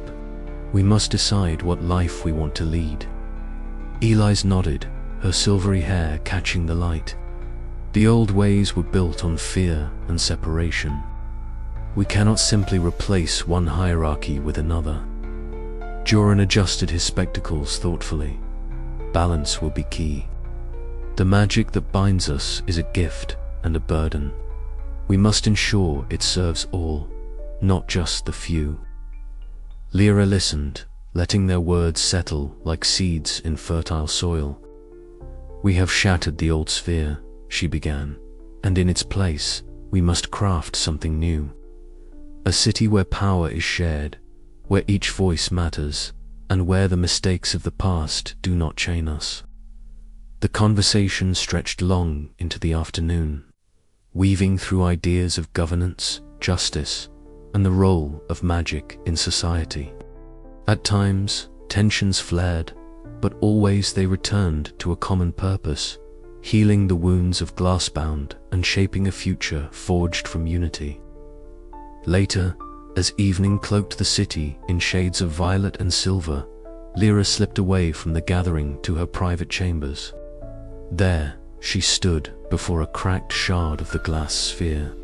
We must decide what life we want to lead. Eli's nodded, her silvery hair catching the light. The old ways were built on fear and separation. We cannot simply replace one hierarchy with another. Joran adjusted his spectacles thoughtfully. Balance will be key. The magic that binds us is a gift and a burden. We must ensure it serves all, not just the few. Lira listened, letting their words settle like seeds in fertile soil. We have shattered the old sphere, she began, and in its place, we must craft something new. A city where power is shared, where each voice matters, and where the mistakes of the past do not chain us. The conversation stretched long into the afternoon, weaving through ideas of governance, justice, and the role of magic in society. At times, tensions flared, but always they returned to a common purpose, healing the wounds of Glassbound and shaping a future forged from unity. Later, as evening cloaked the city in shades of violet and silver, Lira slipped away from the gathering to her private chambers. There, she stood before a cracked shard of the glass sphere,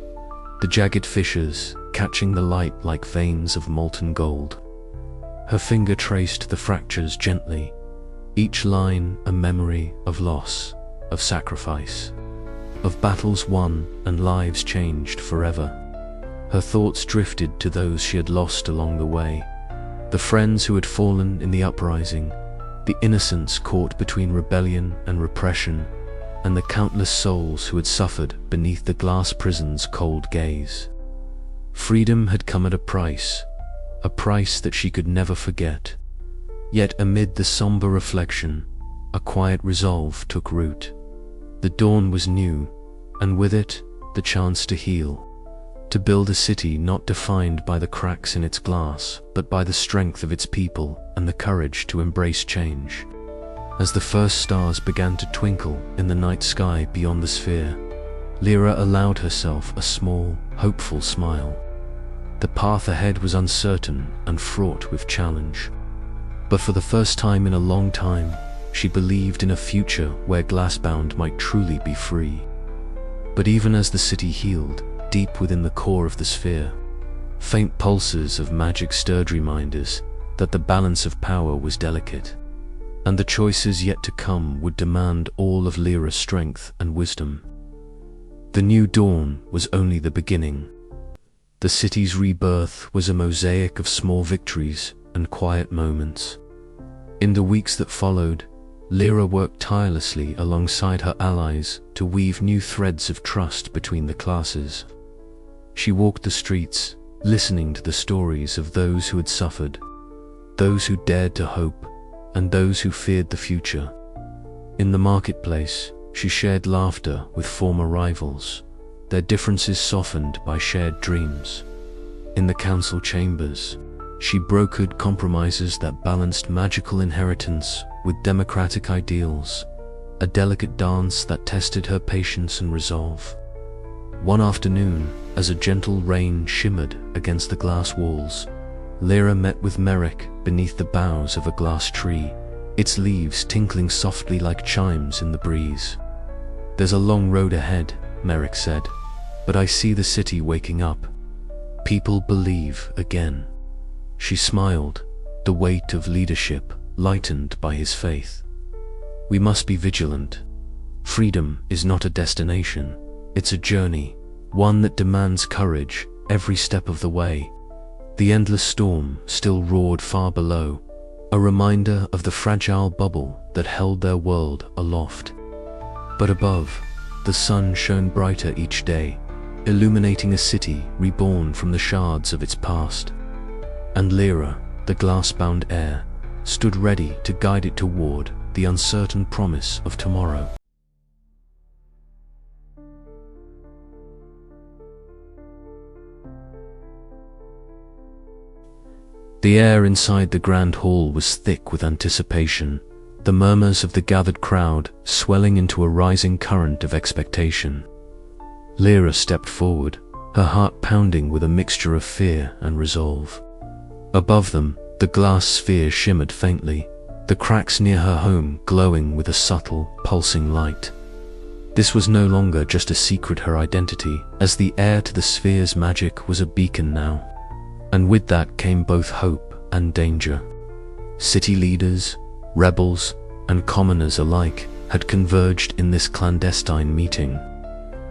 the jagged fissures catching the light like veins of molten gold. Her finger traced the fractures gently, each line a memory of loss, of sacrifice, of battles won and lives changed forever. Her thoughts drifted to those she had lost along the way, the friends who had fallen in the uprising, the innocents caught between rebellion and repression, and the countless souls who had suffered beneath the glass prison's cold gaze. Freedom had come at a price that she could never forget. Yet amid the somber reflection, a quiet resolve took root. The dawn was new, and with it, the chance to heal, to build a city not defined by the cracks in its glass, but by the strength of its people and the courage to embrace change. As the first stars began to twinkle in the night sky beyond the sphere, Lira allowed herself a small, hopeful smile. The path ahead was uncertain and fraught with challenge. But for the first time in a long time, she believed in a future where Glassbound might truly be free. But even as the city healed, deep within the core of the sphere, faint pulses of magic stirred reminders that the balance of power was delicate, and the choices yet to come would demand all of Lira's strength and wisdom. The new dawn was only the beginning. The city's rebirth was a mosaic of small victories and quiet moments. In the weeks that followed, Lira worked tirelessly alongside her allies to weave new threads of trust between the classes. She walked the streets, listening to the stories of those who had suffered, those who dared to hope, and those who feared the future. In the marketplace, she shared laughter with former rivals, their differences softened by shared dreams. In the council chambers, she brokered compromises that balanced magical inheritance with democratic ideals, a delicate dance that tested her patience and resolve. One afternoon, as a gentle rain shimmered against the glass walls, Lira met with Merrick beneath the boughs of a glass tree, its leaves tinkling softly like chimes in the breeze. "There's a long road ahead," Merrick said, "but I see the city waking up. People believe again." She smiled, the weight of leadership lightened by his faith. "We must be vigilant. Freedom is not a destination, it's a journey, one that demands courage every step of the way." The endless storm still roared far below, a reminder of the fragile bubble that held their world aloft. But above, the sun shone brighter each day, illuminating a city reborn from the shards of its past. And Lira, the glass-bound heir, stood ready to guide it toward the uncertain promise of tomorrow. The air inside the grand hall was thick with anticipation, the murmurs of the gathered crowd swelling into a rising current of expectation. Lira stepped forward, her heart pounding with a mixture of fear and resolve. Above them, The glass sphere shimmered faintly, the cracks near her home glowing with a subtle, pulsing light. This was no longer just a secret, her identity, as the heir to the sphere's magic, was a beacon now. And with that came both hope and danger. City leaders, rebels, and commoners alike had converged in this clandestine meeting,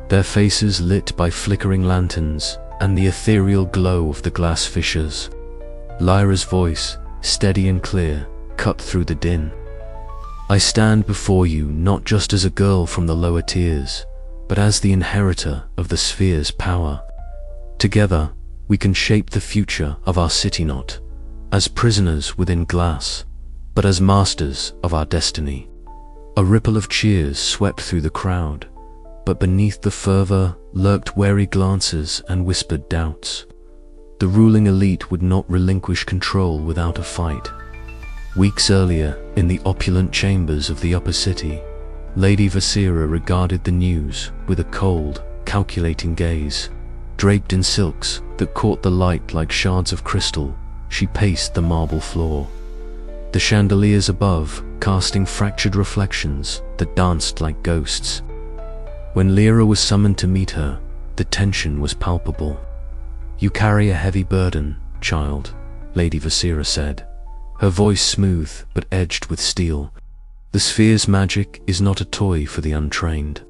their faces lit by flickering lanterns and the ethereal glow of the glass fissures. Lyra's voice, steady and clear, cut through the din. I stand before you not just as a girl from the lower tiers, but as the inheritor of the sphere's power. Together, we can shape the future of our city, not as prisoners within glass, but as masters of our destiny. A ripple of cheers swept through the crowd, but beneath the fervor lurked wary glances and whispered doubts. The ruling elite would not relinquish control without a fight. Weeks earlier, in the opulent chambers of the upper city, Lady Vasira regarded the news with a cold, calculating gaze. Draped in silks that caught the light like shards of crystal, she paced the marble floor, the chandeliers above casting fractured reflections that danced like ghosts. When Lira was summoned to meet her, the tension was palpable. "You carry a heavy burden, child," Lady Vasira said, her voice smooth but edged with steel. "The sphere's magic is not a toy for the untrained.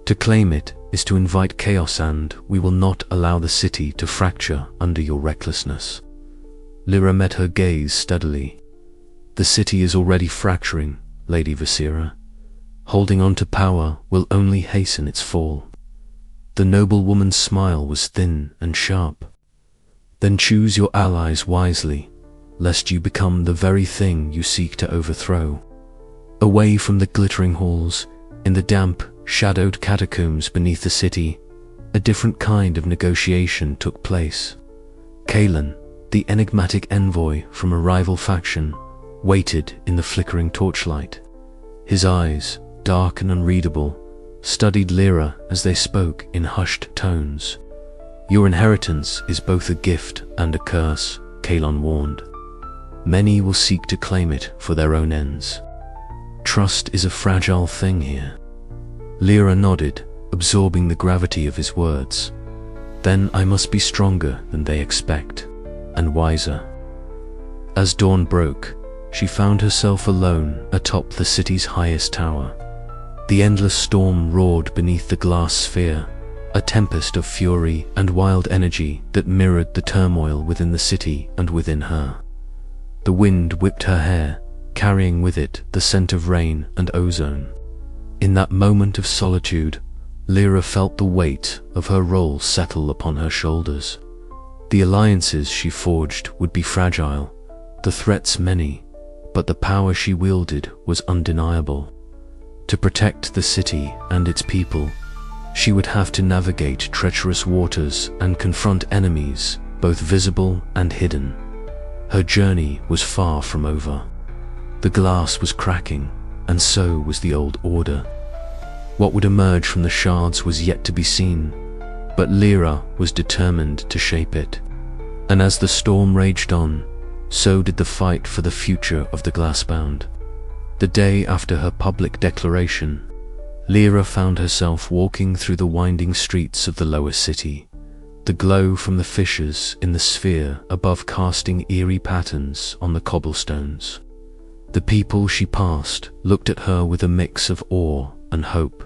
To claim it is to invite chaos, and we will not allow the city to fracture under your recklessness." Lira met her gaze steadily. "The city is already fracturing, Lady Vasira. Holding on to power will only hasten its fall." The noblewoman's smile was thin and sharp. "Then choose your allies wisely, lest you become the very thing you seek to overthrow." Away from the glittering halls, in the damp, shadowed catacombs beneath the city, a different kind of negotiation took place. Kalen, the enigmatic envoy from a rival faction, waited in the flickering torchlight. His eyes, dark and unreadable, studied Lira as they spoke in hushed tones. "Your inheritance is both a gift and a curse," Kalon warned. "Many will seek to claim it for their own ends. Trust is a fragile thing here." Lira nodded, absorbing the gravity of his words. "Then I must be stronger than they expect, and wiser." As dawn broke, she found herself alone atop the city's highest tower. The endless storm roared beneath the glass sphere, a tempest of fury and wild energy that mirrored the turmoil within the city and within her. The wind whipped her hair, carrying with it the scent of rain and ozone. In that moment of solitude, Lira felt the weight of her role settle upon her shoulders. The alliances she forged would be fragile, the threats many, but the power she wielded was undeniable. To protect the city and its people, she would have to navigate treacherous waters and confront enemies, both visible and hidden. Her journey was far from over. The glass was cracking, and so was the old order. What would emerge from the shards was yet to be seen, but Lira was determined to shape it. And as the storm raged on, so did the fight for the future of the Glassbound. The day after her public declaration, Lira found herself walking through the winding streets of the lower city, the glow from the fissures in the sphere above casting eerie patterns on the cobblestones. The people she passed looked at her with a mix of awe and hope.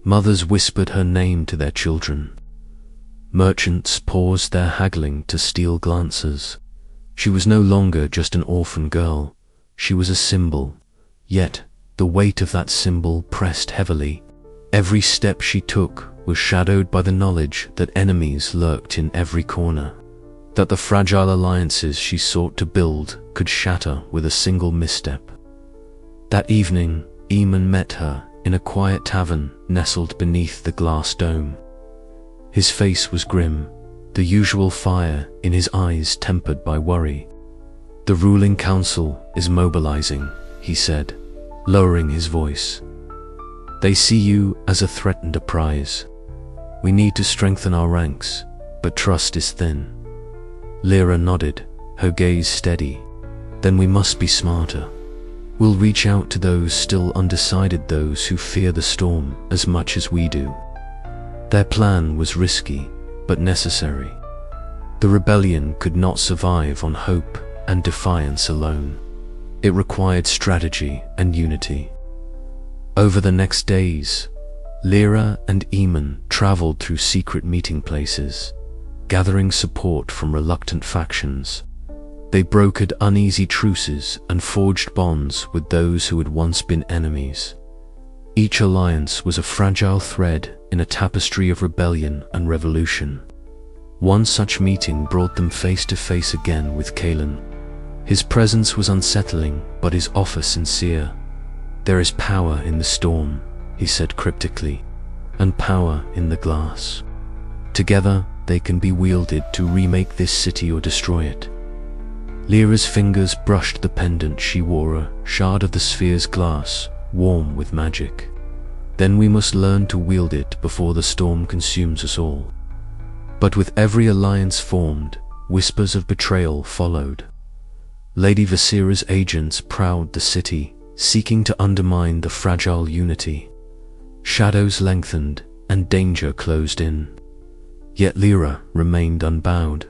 Mothers whispered her name to their children. Merchants paused their haggling to steal glances. She was no longer just an orphan girl, she was a symbol, yet the weight of that symbol pressed heavily. Every step she took was shadowed by the knowledge that enemies lurked in every corner, that the fragile alliances she sought to build could shatter with a single misstep. That evening, Eamon met her in a quiet tavern nestled beneath the glass dome. His face was grim, the usual fire in his eyes tempered by worry. "The ruling council is mobilizing," he said, lowering his voice. "They see you as a threatened prize. We need to strengthen our ranks, but trust is thin." Lira nodded, her gaze steady. Then we must be smarter. We'll reach out to those still undecided, those who fear the storm as much as we do. Their plan was risky, but necessary. The rebellion could not survive on hope and defiance alone. It required strategy and unity. Over the next days, Lira and Eamon traveled through secret meeting places, gathering support from reluctant factions. They brokered uneasy truces and forged bonds with those who had once been enemies. Each alliance was a fragile thread in a tapestry of rebellion and revolution. One such meeting brought them face to face again with Kalen. His presence was unsettling, but his offer sincere. "There is power in the storm," he said cryptically, "and power in the glass. Together, they can be wielded to remake this city or destroy it." Lyra's fingers brushed the pendant she wore, a shard of the sphere's glass, warm with magic. "Then we must learn to wield it before the storm consumes us all." But with every alliance formed, whispers of betrayal followed. Lady Visera's agents prowled the city, seeking to undermine the fragile unity. Shadows lengthened and danger closed in. Yet Lira remained unbowed.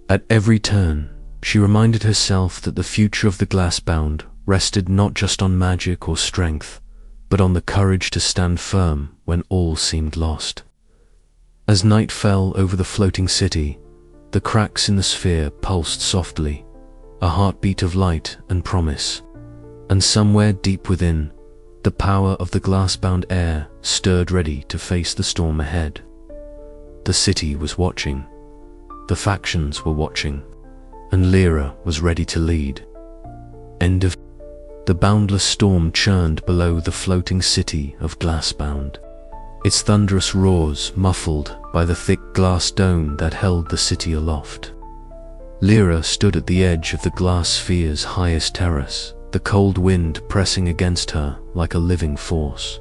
At every turn, she reminded herself that the future of the Glassbound rested not just on magic or strength, but on the courage to stand firm when all seemed lost. As night fell over the floating city, the cracks in the sphere pulsed softly, a heartbeat of light and promise. And somewhere deep within, the power of the glass-bound air stirred, ready to face the storm ahead. The city was watching. The factions were watching. And Lira was ready to lead. End of. The boundless storm churned below the floating city of Glassbound, its thunderous roars muffled by the thick glass dome that held the city aloft. Lira stood at the edge of the glass sphere's highest terrace, the cold wind pressing against her like a living force,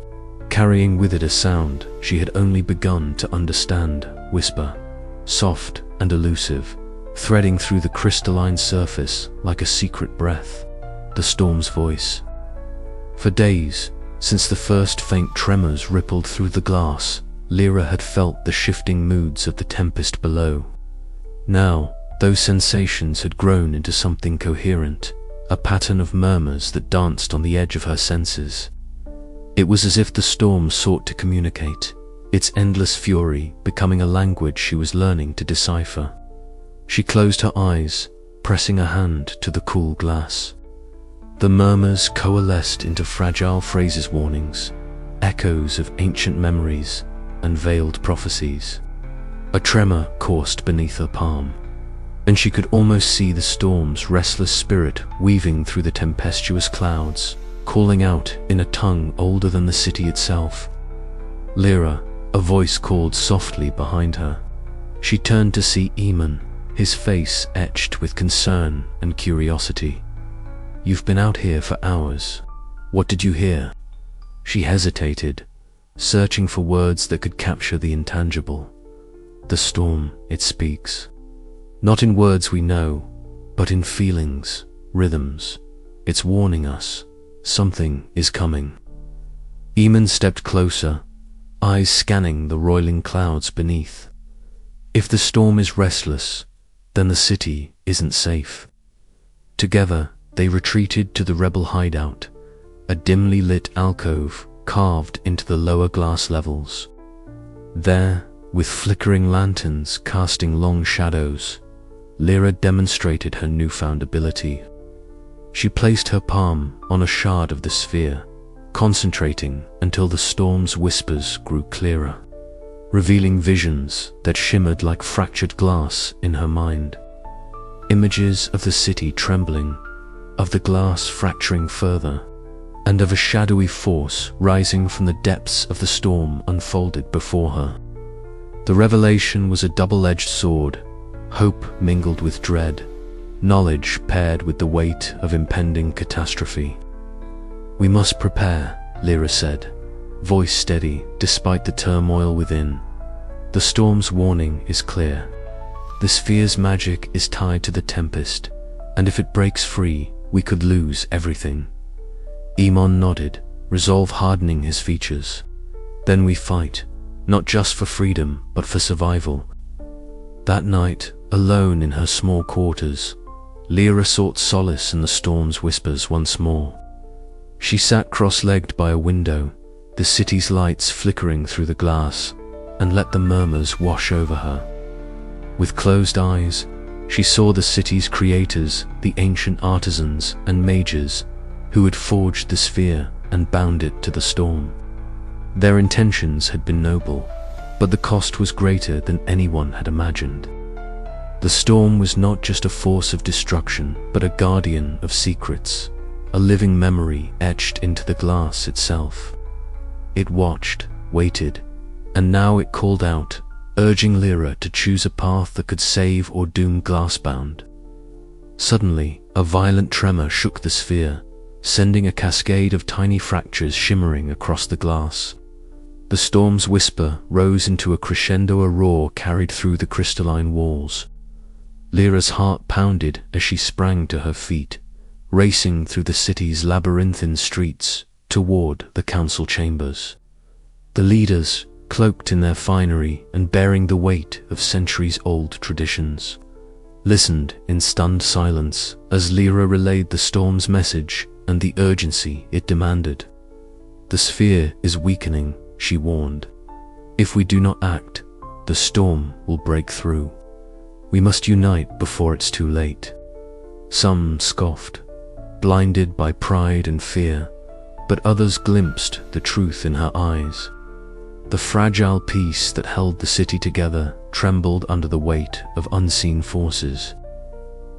carrying with it a sound she had only begun to understand: whisper, soft and elusive, threading through the crystalline surface like a secret breath, the storm's voice. For days, since the first faint tremors rippled through the glass, Lira had felt the shifting moods of the tempest below. Now, those sensations had grown into something coherent, a pattern of murmurs that danced on the edge of her senses. It was as if the storm sought to communicate, its endless fury becoming a language she was learning to decipher. She closed her eyes, pressing a hand to the cool glass. The murmurs coalesced into fragile phrases, warnings, echoes of ancient memories and veiled prophecies. A tremor coursed beneath her palm, and she could almost see the storm's restless spirit weaving through the tempestuous clouds, calling out in a tongue older than the city itself. "Lira," a voice called softly behind her. She turned to see Eamon, his face etched with concern and curiosity. "You've been out here for hours. What did you hear?" She hesitated, searching for words that could capture the intangible. "The storm, it speaks. Not in words we know, but in feelings, rhythms. It's warning us. Something is coming." Eamon stepped closer, eyes scanning the roiling clouds beneath. "If the storm is restless, then the city isn't safe." Together, they retreated to the rebel hideout, a dimly lit alcove carved into the lower glass levels. There, with flickering lanterns casting long shadows, Lira demonstrated her newfound ability. She placed her palm on a shard of the sphere, concentrating until the storm's whispers grew clearer, revealing visions that shimmered like fractured glass in her mind. Images of the city trembling, of the glass fracturing further, and of a shadowy force rising from the depths of the storm unfolded before her. The revelation was a double-edged sword, hope mingled with dread, knowledge paired with the weight of impending catastrophe. "We must prepare," Lira said, voice steady despite the turmoil within. "The storm's warning is clear. The sphere's magic is tied to the tempest, And if it breaks free, we could lose everything. Iman nodded, resolve hardening his features. Then we fight, not just for freedom, but for survival. That night, alone in her small quarters, Lira sought solace in the storm's whispers once more. She sat cross-legged by a window, the city's lights flickering through the glass, and let the murmurs wash over her. With closed eyes, she saw the city's creators, the ancient artisans and mages who had forged the sphere and bound it to the storm. Their intentions had been noble, but the cost was greater than anyone had imagined. The storm was not just a force of destruction, but a guardian of secrets, a living memory etched into the glass itself. It watched, waited, and now it called out, urging Lira to choose a path that could save or doom Glassbound. Suddenly, a violent tremor shook the sphere, sending a cascade of tiny fractures shimmering across the glass. The storm's whisper rose into a crescendo, a roar carried through the crystalline walls. Lira's heart pounded as she sprang to her feet, racing through the city's labyrinthine streets toward the council chambers. The leaders, cloaked in their finery and bearing the weight of centuries-old traditions, listened in stunned silence as Lira relayed the storm's message and the urgency it demanded. "The sphere is weakening," she warned. "If we do not act, the storm will break through. We must unite before it's too late." Some scoffed, blinded by pride and fear, but others glimpsed the truth in her eyes. The fragile peace that held the city together trembled under the weight of unseen forces.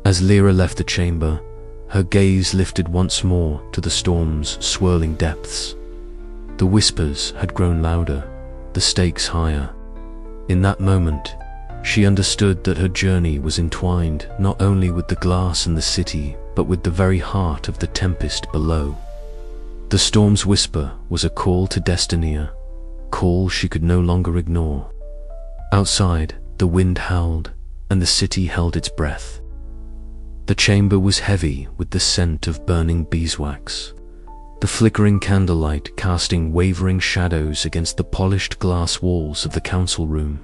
As Lira left the chamber, her gaze lifted once more to the storm's swirling depths. The whispers had grown louder, the stakes higher. In that moment, she understood that her journey was entwined not only with the glass and the city, but with the very heart of the tempest below. The storm's whisper was a call to destiny, a call she could no longer ignore. Outside, the wind howled, and the city held its breath. The chamber was heavy with the scent of burning beeswax, the flickering candlelight casting wavering shadows against the polished glass walls of the council room.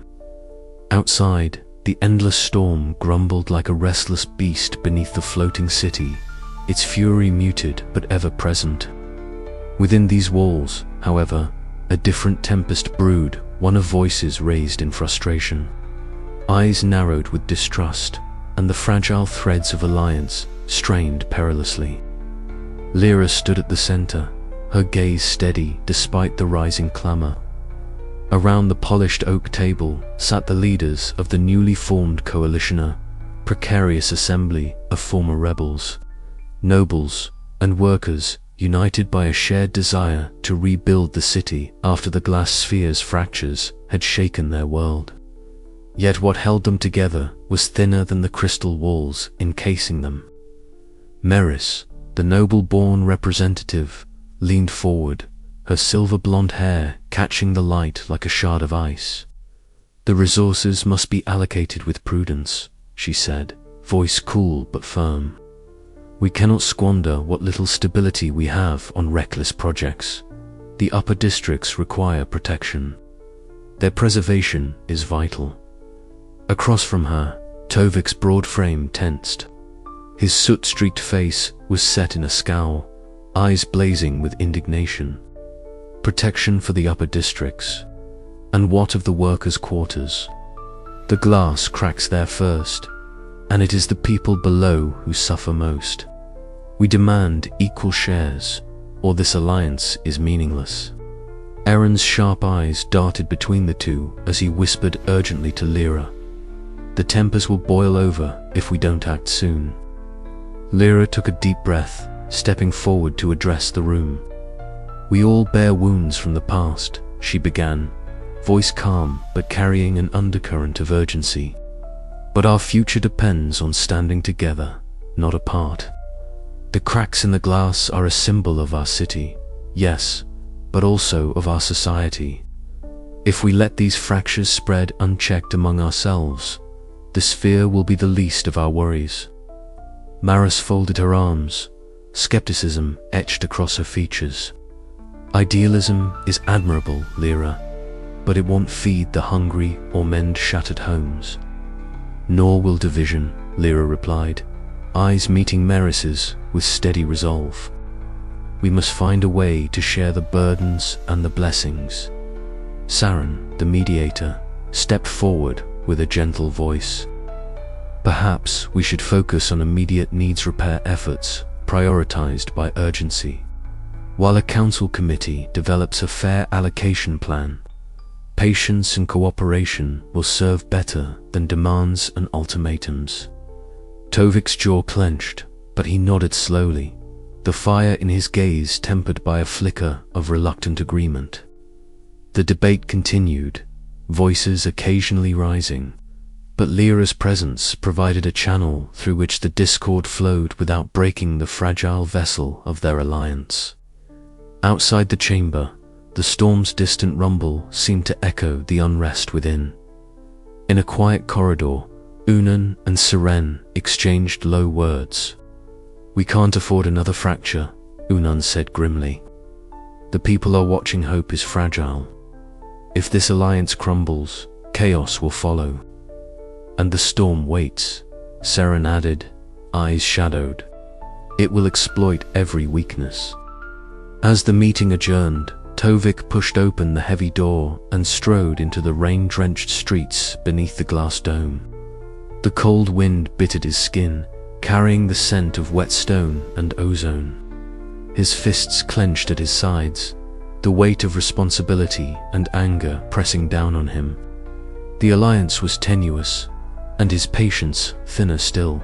Outside, the endless storm grumbled like a restless beast beneath the floating city, its fury muted but ever present. Within these walls, however, a different tempest brewed, one of voices raised in frustration. Eyes narrowed with distrust, and the fragile threads of alliance strained perilously. Lira stood at the center, her gaze steady despite the rising clamor. Around the polished oak table sat the leaders of the newly formed coalition, a precarious assembly of former rebels, nobles, and workers united by a shared desire to rebuild the city after the glass sphere's fractures had shaken their world. Yet what held them together was thinner than the crystal walls encasing them. Meris, the noble-born representative, leaned forward, her silver blonde hair catching the light like a shard of ice. "The resources must be allocated with prudence," she said, voice cool but firm. "We cannot squander what little stability we have on reckless projects. The upper districts require protection. Their preservation is vital." Across from her, Tovik's broad frame tensed. His soot-streaked face was set in a scowl, eyes blazing with indignation. Protection for the upper districts. And what of the workers' quarters? The glass cracks there first, and it is the people below who suffer most. We demand equal shares, or this alliance is meaningless. Aaron's sharp eyes darted between the two as he whispered urgently to Lira. "The tempers will boil over if we don't act soon." Lira took a deep breath, stepping forward to address the room. "We all bear wounds from the past," she began, voice calm but carrying an undercurrent of urgency. "But our future depends on standing together, not apart. The cracks in the glass are a symbol of our city, yes, but also of our society. If we let these fractures spread unchecked among ourselves, the sphere will be the least of our worries." Maris folded her arms, skepticism etched across her features. Idealism is admirable, Lira, but it won't feed the hungry or mend shattered homes. Nor will division, Lira replied, eyes meeting Maris's with steady resolve. We must find a way to share the burdens and the blessings. Saren, the mediator, stepped forward with a gentle voice. Perhaps we should focus on immediate needs repair efforts, prioritized by urgency, while a council committee develops a fair allocation plan. Patience and cooperation will serve better than demands and ultimatums. Tovik's jaw clenched, but he nodded slowly, the fire in his gaze tempered by a flicker of reluctant agreement. The debate continued, voices occasionally rising, but Lira's presence provided a channel through which the discord flowed without breaking the fragile vessel of their alliance. Outside the chamber, the storm's distant rumble seemed to echo the unrest within. In a quiet corridor, Unan and Seren exchanged low words. We can't afford another fracture, Unan said grimly. The people are watching. Hope is fragile. If this alliance crumbles, chaos will follow. And the storm waits, Seren added, eyes shadowed. It will exploit every weakness. As the meeting adjourned, Tovik pushed open the heavy door and strode into the rain-drenched streets beneath the glass dome. The cold wind bit at his skin, carrying the scent of wet stone and ozone. His fists clenched at his sides, the weight of responsibility and anger pressing down on him. The alliance was tenuous, and his patience thinner still.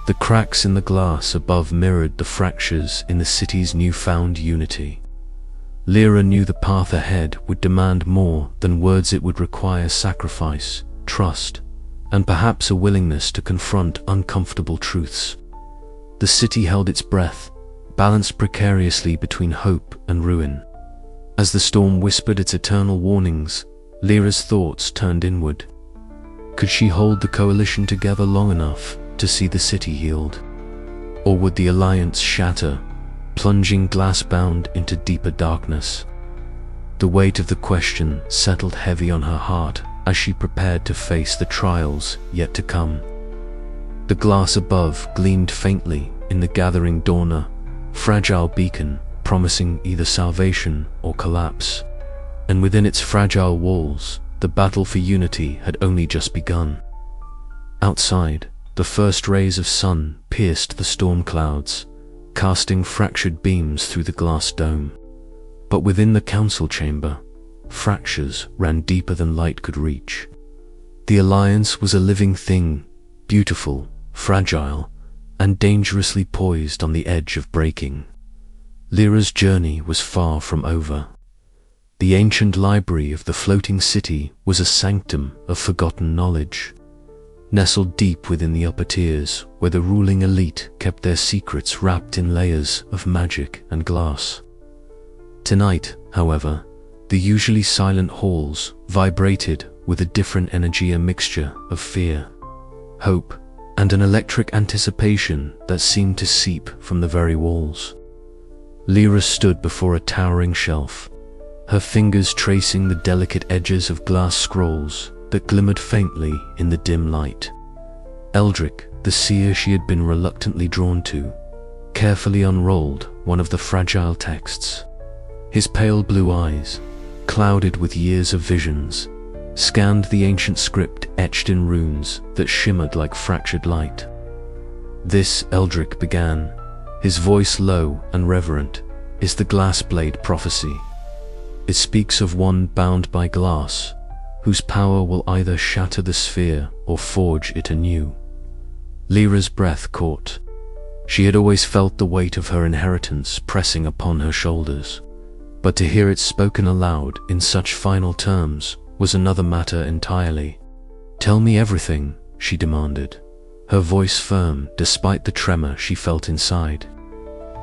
The cracks in the glass above mirrored the fractures in the city's newfound unity. Lira knew the path ahead would demand more than words. It would require sacrifice, trust, and perhaps a willingness to confront uncomfortable truths. The city held its breath, balanced precariously between hope and ruin. As the storm whispered its eternal warnings, Lira's thoughts turned inward. Could she hold the coalition together long enough to see the city healed? Or would the alliance shatter, plunging Glassbound into deeper darkness? The weight of the question settled heavy on her heart as she prepared to face the trials yet to come. The glass above gleamed faintly in the gathering dawn, a fragile beacon promising either salvation or collapse. And within its fragile walls, the battle for unity had only just begun. Outside, the first rays of sun pierced the storm clouds, casting fractured beams through the glass dome. But within the council chamber, fractures ran deeper than light could reach. The alliance was a living thing, beautiful, fragile, and dangerously poised on the edge of breaking. Lira's journey was far from over. The ancient library of the floating city was a sanctum of forgotten knowledge, nestled deep within the upper tiers where the ruling elite kept their secrets wrapped in layers of magic and glass. Tonight, however, the usually silent halls vibrated with a different energy, a mixture of fear, hope, and an electric anticipation that seemed to seep from the very walls. Lira stood before a towering shelf, her fingers tracing the delicate edges of glass scrolls that glimmered faintly in the dim light. Eldrick, the seer she had been reluctantly drawn to, carefully unrolled one of the fragile texts. His pale blue eyes, clouded with years of visions, scanned the ancient script etched in runes that shimmered like fractured light. This, Eldrick began, his voice low and reverent, is the Glassblade prophecy. It speaks of one bound by glass, whose power will either shatter the sphere or forge it anew. Lira's breath caught. She had always felt the weight of her inheritance pressing upon her shoulders, but to hear it spoken aloud in such final terms was another matter entirely. "Tell me everything," she demanded, her voice firm despite the tremor she felt inside.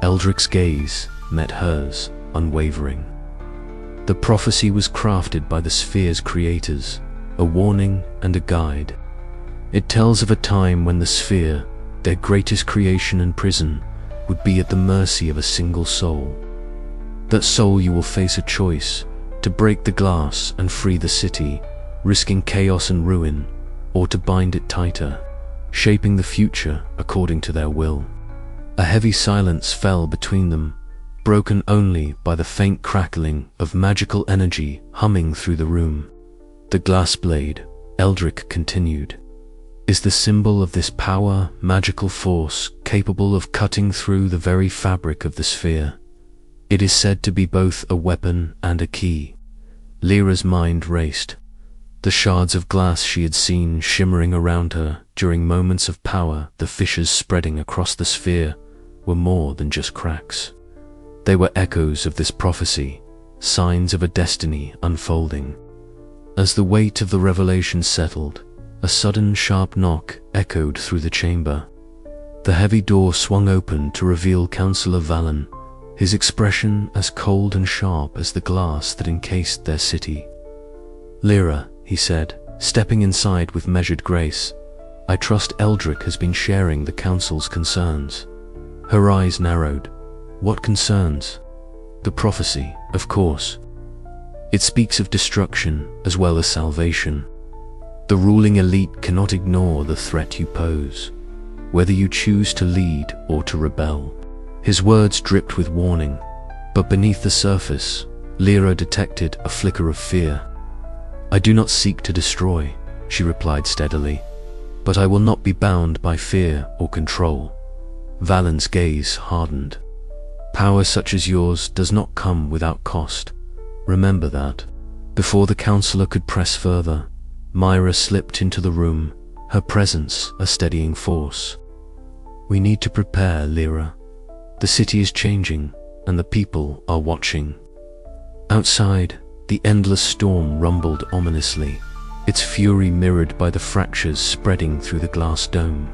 Eldrick's gaze met hers, unwavering. The prophecy was crafted by the sphere's creators, a warning and a guide. It tells of a time when the sphere, their greatest creation and prison, would be at the mercy of a single soul. That soul you will face a choice to break the glass and free the city, risking chaos and ruin, or to bind it tighter, shaping the future according to their will. A heavy silence fell between them, broken only by the faint crackling of magical energy humming through the room. The glass blade, Eldrick continued, is the symbol of this power, magical force capable of cutting through the very fabric of the sphere. It is said to be both a weapon and a key. Lyra's mind raced. The shards of glass she had seen shimmering around her during moments of power, the fissures spreading across the sphere, were more than just cracks. They were echoes of this prophecy, signs of a destiny unfolding. As the weight of the revelation settled, a sudden sharp knock echoed through the chamber. The heavy door swung open to reveal Councillor Valen, his expression as cold and sharp as the glass that encased their city. "Lira," he said, stepping inside with measured grace, "I trust Eldrick has been sharing the Council's concerns." Her eyes narrowed. "What concerns?" "The prophecy, of course. It speaks of destruction as well as salvation. The ruling elite cannot ignore the threat you pose, whether you choose to lead or to rebel." His words dripped with warning, but beneath the surface, Lira detected a flicker of fear. "I do not seek to destroy," she replied steadily, "but I will not be bound by fear or control." Valen's gaze hardened. "Power such as yours does not come without cost. Remember that." Before the councillor could press further, Myra slipped into the room, her presence a steadying force. "We need to prepare, Lira. The city is changing, and the people are watching." Outside, the endless storm rumbled ominously, its fury mirrored by the fractures spreading through the glass dome.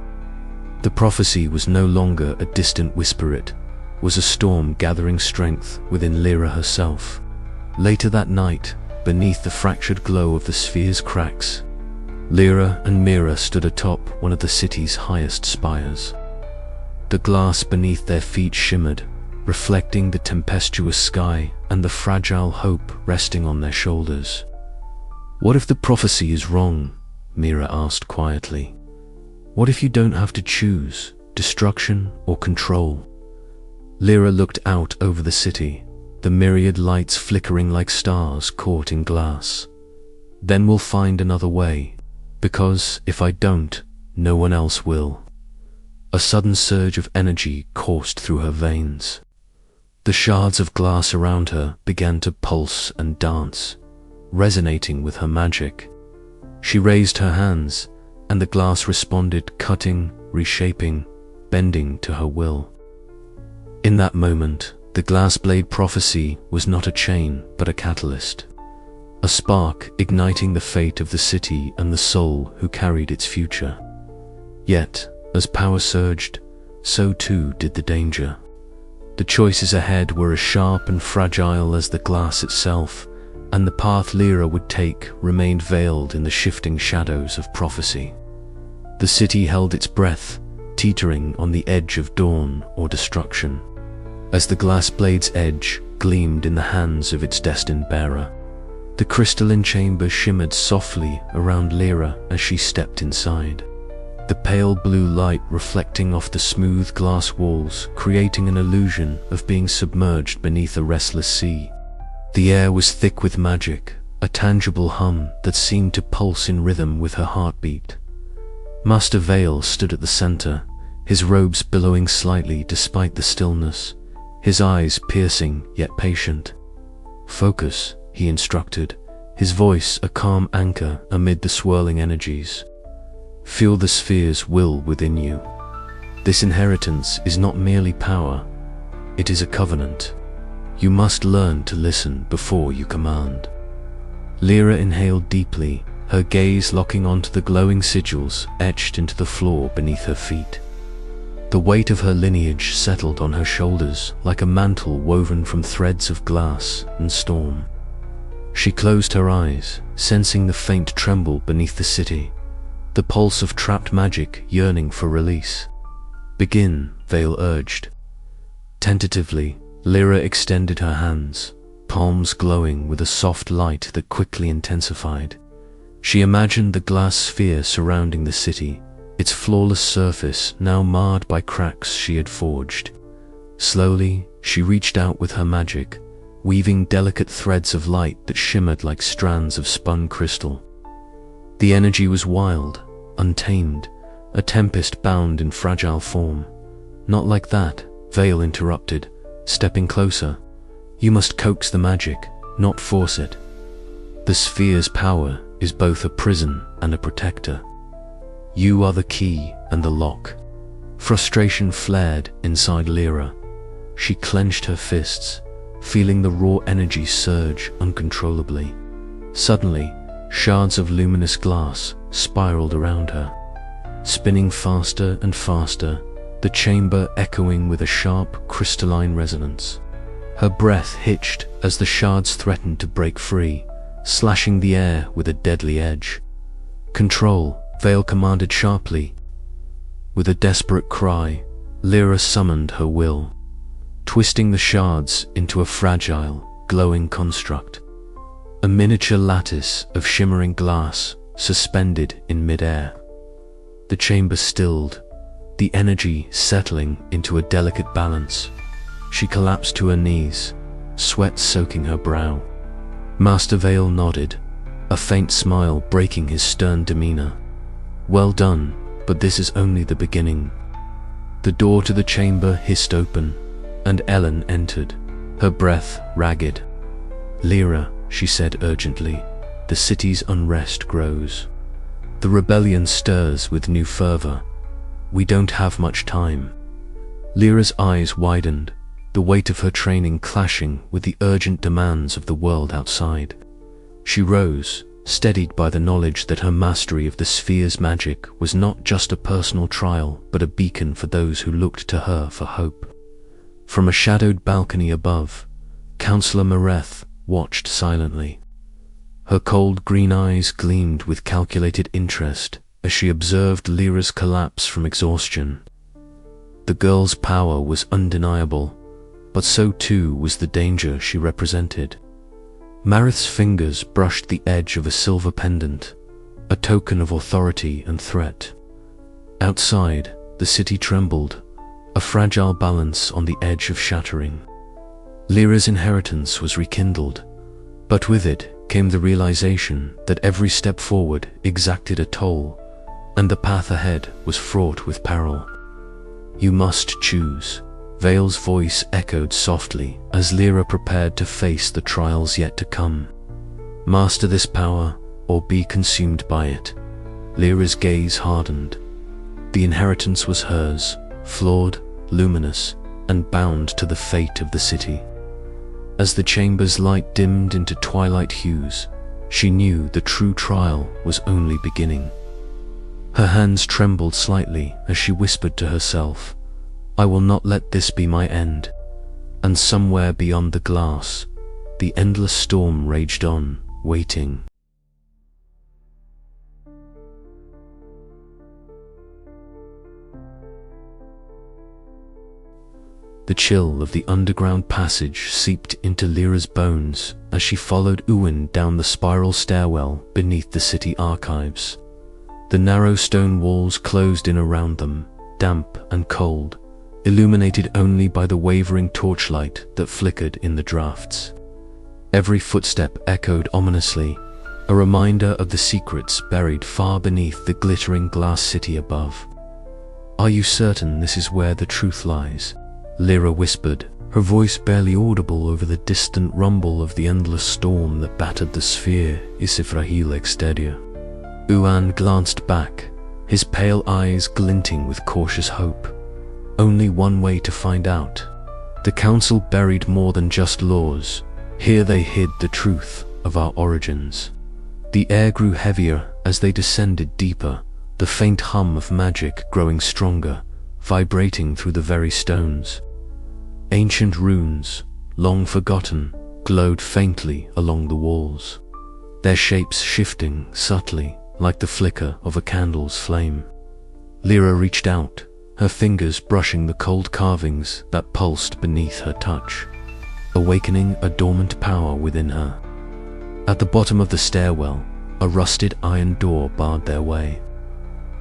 The prophecy was no longer a distant whisper, it was a storm gathering strength within Lira herself. Later that night, beneath the fractured glow of the sphere's cracks, Lira and Mira stood atop one of the city's highest spires. The glass beneath their feet shimmered, reflecting the tempestuous sky and the fragile hope resting on their shoulders. "What if the prophecy is wrong?" Mira asked quietly. "What if you don't have to choose destruction or control?" Lira looked out over the city, the myriad lights flickering like stars caught in glass. "Then we'll find another way, because if I don't, no one else will." A sudden surge of energy coursed through her veins. The shards of glass around her began to pulse and dance, resonating with her magic. She raised her hands, and the glass responded, cutting, reshaping, bending to her will. In that moment, the glass blade prophecy was not a chain, but a catalyst. A spark igniting the fate of the city and the soul who carried its future. Yet, as power surged, so too did the danger. The choices ahead were as sharp and fragile as the glass itself, and the path Lira would take remained veiled in the shifting shadows of prophecy. The city held its breath, teetering on the edge of dawn or destruction, as the glass blade's edge gleamed in the hands of its destined bearer. The crystalline chamber shimmered softly around Lira as she stepped inside, the pale blue light reflecting off the smooth glass walls, creating an illusion of being submerged beneath a restless sea. The air was thick with magic, a tangible hum that seemed to pulse in rhythm with her heartbeat. Master Vale stood at the center, his robes billowing slightly despite the stillness, his eyes piercing yet patient. "Focus," he instructed, his voice a calm anchor amid the swirling energies. "Feel the sphere's will within you. This inheritance is not merely power, it is a covenant. You must learn to listen before you command." Lira inhaled deeply, her gaze locking onto the glowing sigils etched into the floor beneath her feet. The weight of her lineage settled on her shoulders like a mantle woven from threads of glass and storm. She closed her eyes, sensing the faint tremble beneath the city, the pulse of trapped magic yearning for release. "Begin," Vale urged. Tentatively, Lira extended her hands, palms glowing with a soft light that quickly intensified. She imagined the glass sphere surrounding the city, its flawless surface now marred by cracks she had forged. Slowly, she reached out with her magic, weaving delicate threads of light that shimmered like strands of spun crystal. The energy was wild, untamed, a tempest bound in fragile form. "Not like that," Vale interrupted, stepping closer. "You must coax the magic, not force it. The sphere's power is both a prison and a protector. You are the key and the lock." Frustration flared inside Lira. She clenched her fists, feeling the raw energy surge uncontrollably. Suddenly, shards of luminous glass spiraled around her, spinning faster and faster, the chamber echoing with a sharp, crystalline resonance. Her breath hitched as the shards threatened to break free, slashing the air with a deadly edge. "Control," Vale commanded sharply. With a desperate cry, Lira summoned her will, twisting the shards into a fragile, glowing construct. A miniature lattice of shimmering glass suspended in mid-air. The chamber stilled, the energy settling into a delicate balance. She collapsed to her knees, sweat soaking her brow. Master Vale nodded, a faint smile breaking his stern demeanor. "Well done, but this is only the beginning." The door to the chamber hissed open, and Ellen entered, her breath ragged. "Lira," she said urgently, "the city's unrest grows. The rebellion stirs with new fervor. We don't have much time." Lira's eyes widened, the weight of her training clashing with the urgent demands of the world outside. She rose, steadied by the knowledge that her mastery of the sphere's magic was not just a personal trial, but a beacon for those who looked to her for hope. From a shadowed balcony above, Councillor Mareth watched silently. Her cold green eyes gleamed with calculated interest as she observed Lira's collapse from exhaustion. The girl's power was undeniable, but so too was the danger she represented. Mareth's fingers brushed the edge of a silver pendant, a token of authority and threat. Outside, the city trembled, a fragile balance on the edge of shattering. Lira's inheritance was rekindled, but with it came the realization that every step forward exacted a toll, and the path ahead was fraught with peril. "You must choose," Vale's voice echoed softly as Lira prepared to face the trials yet to come. "Master this power, or be consumed by it." Lira's gaze hardened. The inheritance was hers, flawed, luminous, and bound to the fate of the city. As the chamber's light dimmed into twilight hues, she knew the true trial was only beginning. Her hands trembled slightly as she whispered to herself, "I will not let this be my end." And somewhere beyond the glass, the endless storm raged on, waiting. The chill of the underground passage seeped into Lira's bones as she followed Uwin down the spiral stairwell beneath the city archives. The narrow stone walls closed in around them, damp and cold, illuminated only by the wavering torchlight that flickered in the drafts. Every footstep echoed ominously, a reminder of the secrets buried far beneath the glittering glass city above. "Are you certain this is where the truth lies?" Lira whispered, her voice barely audible over the distant rumble of the endless storm that battered the sphere. "Is fragile exterior." Uan glanced back, his pale eyes glinting with cautious hope. Only one way to find out. The council buried more than just laws. Here they hid the truth of our origins. The air grew heavier as they descended deeper, the faint hum of magic growing stronger, vibrating through the very stones. Ancient runes, long forgotten, glowed faintly along the walls, their shapes shifting subtly like the flicker of a candle's flame. Lira reached out, her fingers brushing the cold carvings that pulsed beneath her touch, awakening a dormant power within her. At the bottom of the stairwell, a rusted iron door barred their way.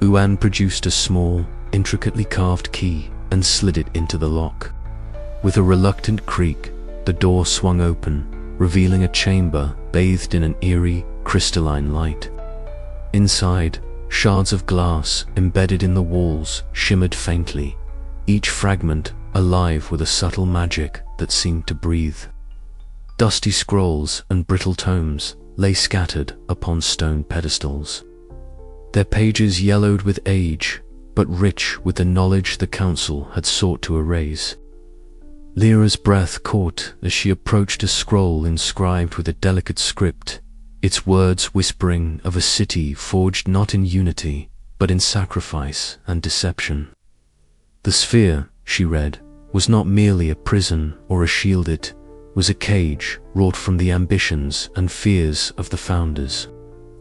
Yuan produced a small, intricately carved key and slid it into the lock. With a reluctant creak, the door swung open, revealing a chamber bathed in an eerie, crystalline light. Inside, shards of glass embedded in the walls shimmered faintly, each fragment alive with a subtle magic that seemed to breathe. Dusty scrolls and brittle tomes lay scattered upon stone pedestals, their pages yellowed with age, but rich with the knowledge the council had sought to erase. Lira's breath caught as she approached a scroll inscribed with a delicate script, its words whispering of a city forged not in unity, but in sacrifice and deception. The sphere, she read, was not merely a prison or a shield, it was a cage wrought from the ambitions and fears of the founders,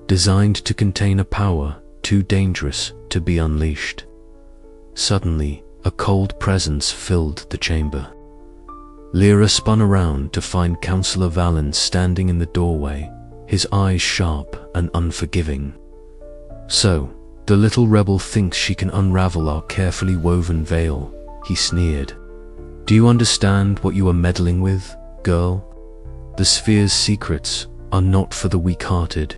designed to contain a power too dangerous to be unleashed. Suddenly, a cold presence filled the chamber. Lira spun around to find Councillor Valen standing in the doorway, his eyes sharp and unforgiving. "So, the little rebel thinks she can unravel our carefully woven veil," he sneered. "Do you understand what you are meddling with, girl? The sphere's secrets are not for the weak-hearted."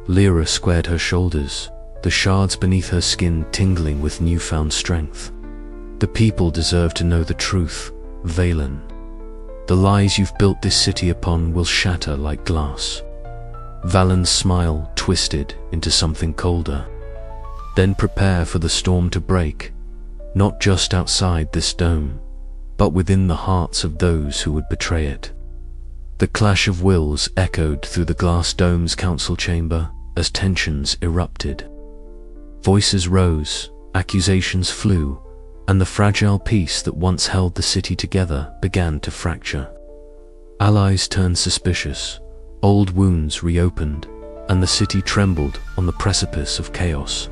Lira squared her shoulders, the shards beneath her skin tingling with newfound strength. "The people deserve to know the truth, Valen. The lies you've built this city upon will shatter like glass." Valen's smile twisted into something colder. "Then prepare for the storm to break, not just outside this dome, but within the hearts of those who would betray it." The clash of wills echoed through the glass dome's council chamber as tensions erupted. Voices rose, accusations flew, and the fragile peace that once held the city together began to fracture. Allies turned suspicious, old wounds reopened, and the city trembled on the precipice of chaos.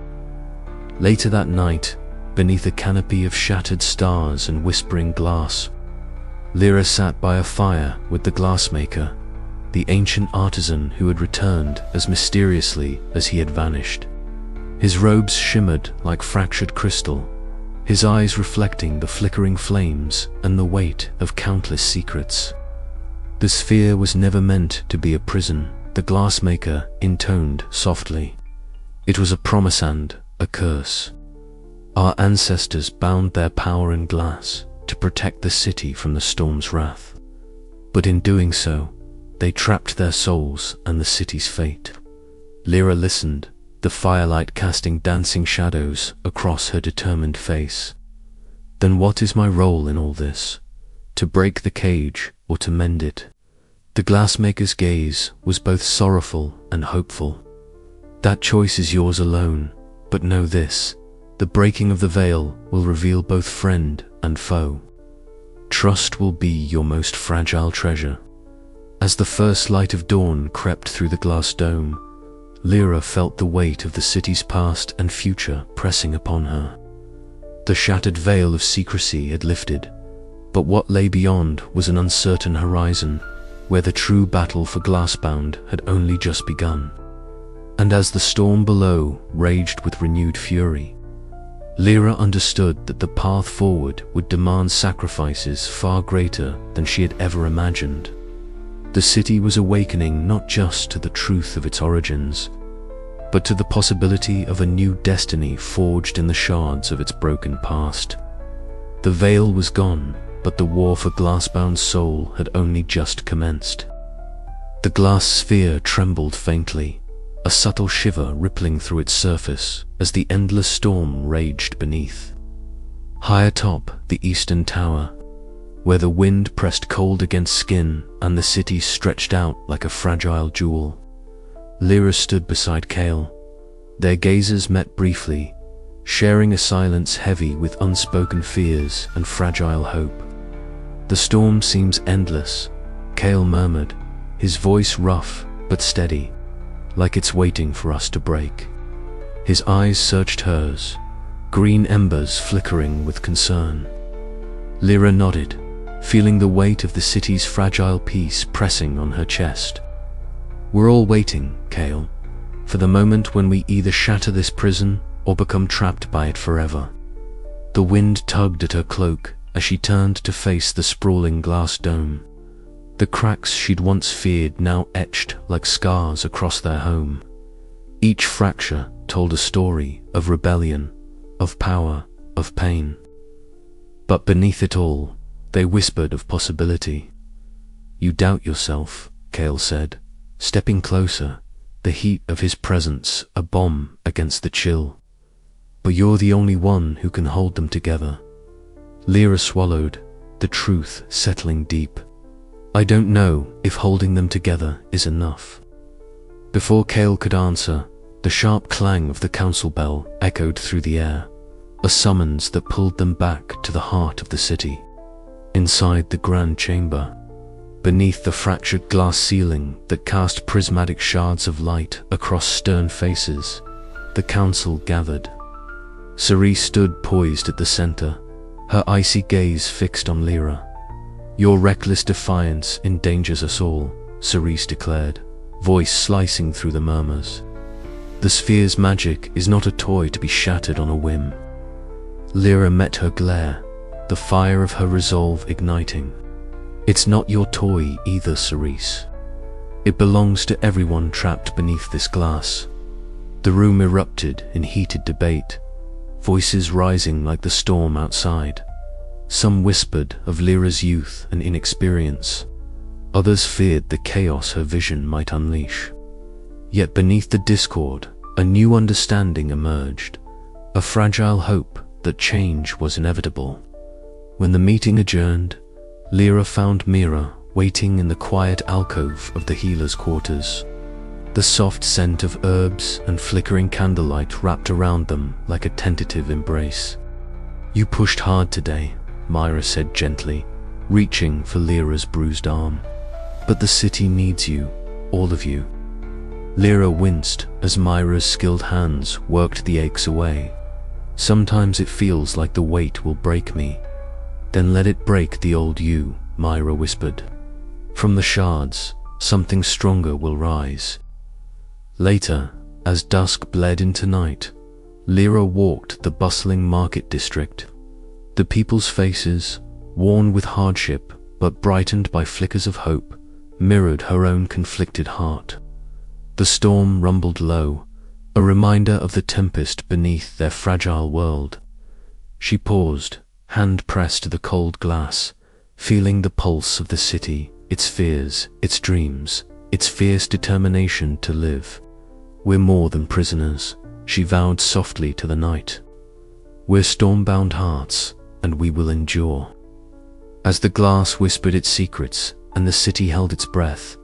Later that night, beneath a canopy of shattered stars and whispering glass, Lira sat by a fire with the glassmaker, the ancient artisan who had returned as mysteriously as he had vanished. His robes shimmered like fractured crystal, his eyes reflecting the flickering flames and the weight of countless secrets. "The sphere was never meant to be a prison," the glassmaker intoned softly. "It was a promise and a curse. Our ancestors bound their power in glass to protect the city from the storm's wrath. But in doing so, they trapped their souls and the city's fate." Lira listened, the firelight casting dancing shadows across her determined face. "Then what is my role in all this? To break the cage or to mend it?" The glassmaker's gaze was both sorrowful and hopeful. "That choice is yours alone, but know this, the breaking of the veil will reveal both friend and foe. Trust will be your most fragile treasure." As the first light of dawn crept through the glass dome, Lira felt the weight of the city's past and future pressing upon her. The shattered veil of secrecy had lifted, but what lay beyond was an uncertain horizon, where the true battle for Glassbound had only just begun. And as the storm below raged with renewed fury, Lira understood that the path forward would demand sacrifices far greater than she had ever imagined. The city was awakening not just to the truth of its origins, but to the possibility of a new destiny forged in the shards of its broken past. The veil was gone, but the war for Glassbound's soul had only just commenced. The glass sphere trembled faintly, a subtle shiver rippling through its surface as the endless storm raged beneath. High atop the eastern tower, where the wind pressed cold against skin and the city stretched out like a fragile jewel, Lira stood beside Kale. Their gazes met briefly, sharing a silence heavy with unspoken fears and fragile hope. "The storm seems endless," Kale murmured, his voice rough but steady, like it's waiting for us to break. His eyes searched hers, green embers flickering with concern. Lira nodded, feeling the weight of the city's fragile peace pressing on her chest. "We're all waiting, Kale, for the moment when we either shatter this prison or become trapped by it forever." The wind tugged at her cloak as she turned to face the sprawling glass dome. The cracks she'd once feared now etched like scars across their home. Each fracture told a story of rebellion, of power, of pain. But beneath it all, they whispered of possibility. "You doubt yourself," Kale said, stepping closer, the heat of his presence a bomb against the chill. "But you're the only one who can hold them together." Lira swallowed, the truth settling deep. "I don't know if holding them together is enough." Before Kale could answer, the sharp clang of the council bell echoed through the air, a summons that pulled them back to the heart of the city. Inside the grand chamber, beneath the fractured glass ceiling that cast prismatic shards of light across stern faces, the council gathered. Cerise stood poised at the center, her icy gaze fixed on Lira. "Your reckless defiance endangers us all," Cerise declared, voice slicing through the murmurs. "The sphere's magic is not a toy to be shattered on a whim." Lira met her glare, the fire of her resolve igniting. "It's not your toy either, Cerise. It belongs to everyone trapped beneath this glass." The room erupted in heated debate, voices rising like the storm outside. Some whispered of Lira's youth and inexperience. Others feared the chaos her vision might unleash. Yet beneath the discord, a new understanding emerged, a fragile hope that change was inevitable. When the meeting adjourned, Lira found Mira waiting in the quiet alcove of the healer's quarters. The soft scent of herbs and flickering candlelight wrapped around them like a tentative embrace. "You pushed hard today," Myra said gently, reaching for Lira's bruised arm. "But the city needs you, all of you." Lira winced as Myra's skilled hands worked the aches away. "Sometimes it feels like the weight will break me." "Then let it break the old you," Myra whispered. "From the shards, something stronger will rise." Later, as dusk bled into night, Lira walked the bustling market district. The people's faces, worn with hardship but brightened by flickers of hope, mirrored her own conflicted heart. The storm rumbled low, a reminder of the tempest beneath their fragile world. She paused, hand pressed to the cold glass, feeling the pulse of the city, its fears, its dreams, its fierce determination to live. "We're more than prisoners," she vowed softly to the night. "We're storm-bound hearts, and we will endure." As the glass whispered its secrets and the city held its breath,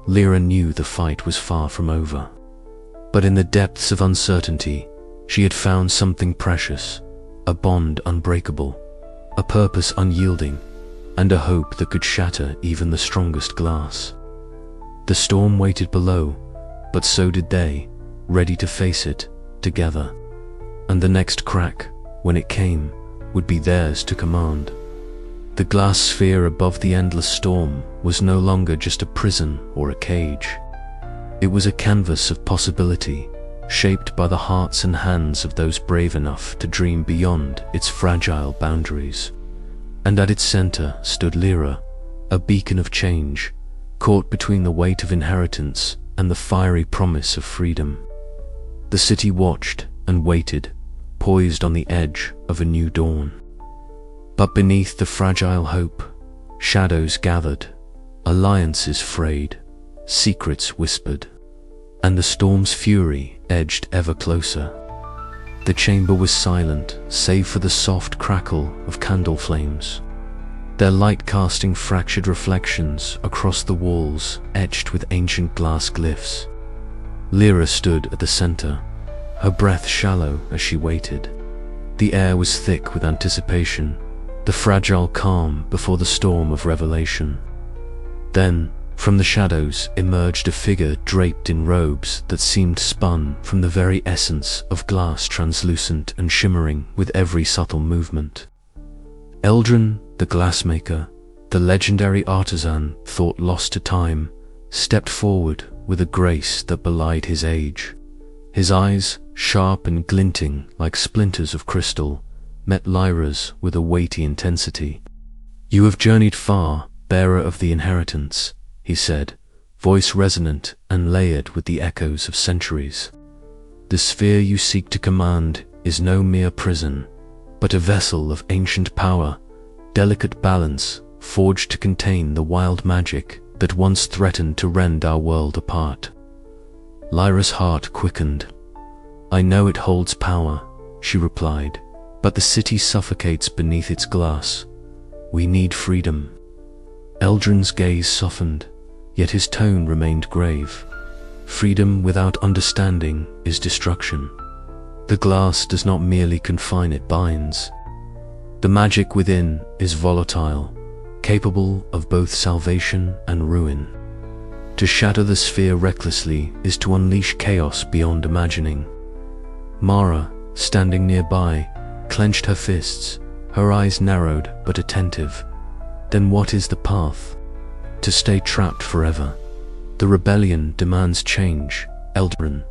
Lira knew the fight was far from over. But in the depths of uncertainty, she had found something precious, a bond unbreakable, a purpose unyielding, and a hope that could shatter even the strongest glass. The storm waited below, but so did they, ready to face it together. And the next crack, when it came, would be theirs to command. The glass sphere above the endless storm was no longer just a prison or a cage. It was a canvas of possibility, shaped by the hearts and hands of those brave enough to dream beyond its fragile boundaries. And at its center stood Lira, a beacon of change, caught between the weight of inheritance and the fiery promise of freedom. The city watched and waited, poised on the edge of a new dawn. But beneath the fragile hope, shadows gathered, alliances frayed, secrets whispered, and the storm's fury edged ever closer. The chamber was silent, save for the soft crackle of candle flames, their light casting fractured reflections across the walls etched with ancient glass glyphs. Lira stood at the center, her breath shallow as she waited. The air was thick with anticipation, the fragile calm before the storm of revelation. Then, From the shadows emerged a figure draped in robes that seemed spun from the very essence of glass, translucent and shimmering with every subtle movement. Eldrin, the glassmaker, the legendary artisan thought lost to time, stepped forward with a grace that belied his age. His eyes, sharp and glinting like splinters of crystal, met Lyra's with a weighty intensity. "You have journeyed far, bearer of the inheritance," he said, voice resonant and layered with the echoes of centuries. "The sphere you seek to command is no mere prison, but a vessel of ancient power, delicate balance, forged to contain the wild magic that once threatened to rend our world apart." Lyra's heart quickened. "I know it holds power," she replied, "but the city suffocates beneath its glass. We need freedom." Eldrin's gaze softened, yet his tone remained grave. "Freedom without understanding is destruction. The glass does not merely confine, it binds. The magic within is volatile, capable of both salvation and ruin. To shatter the sphere recklessly is to unleash chaos beyond imagining." Mara, standing nearby, clenched her fists, her eyes narrowed but attentive. "Then what is the path? To stay trapped forever? The rebellion demands change, Eldrin."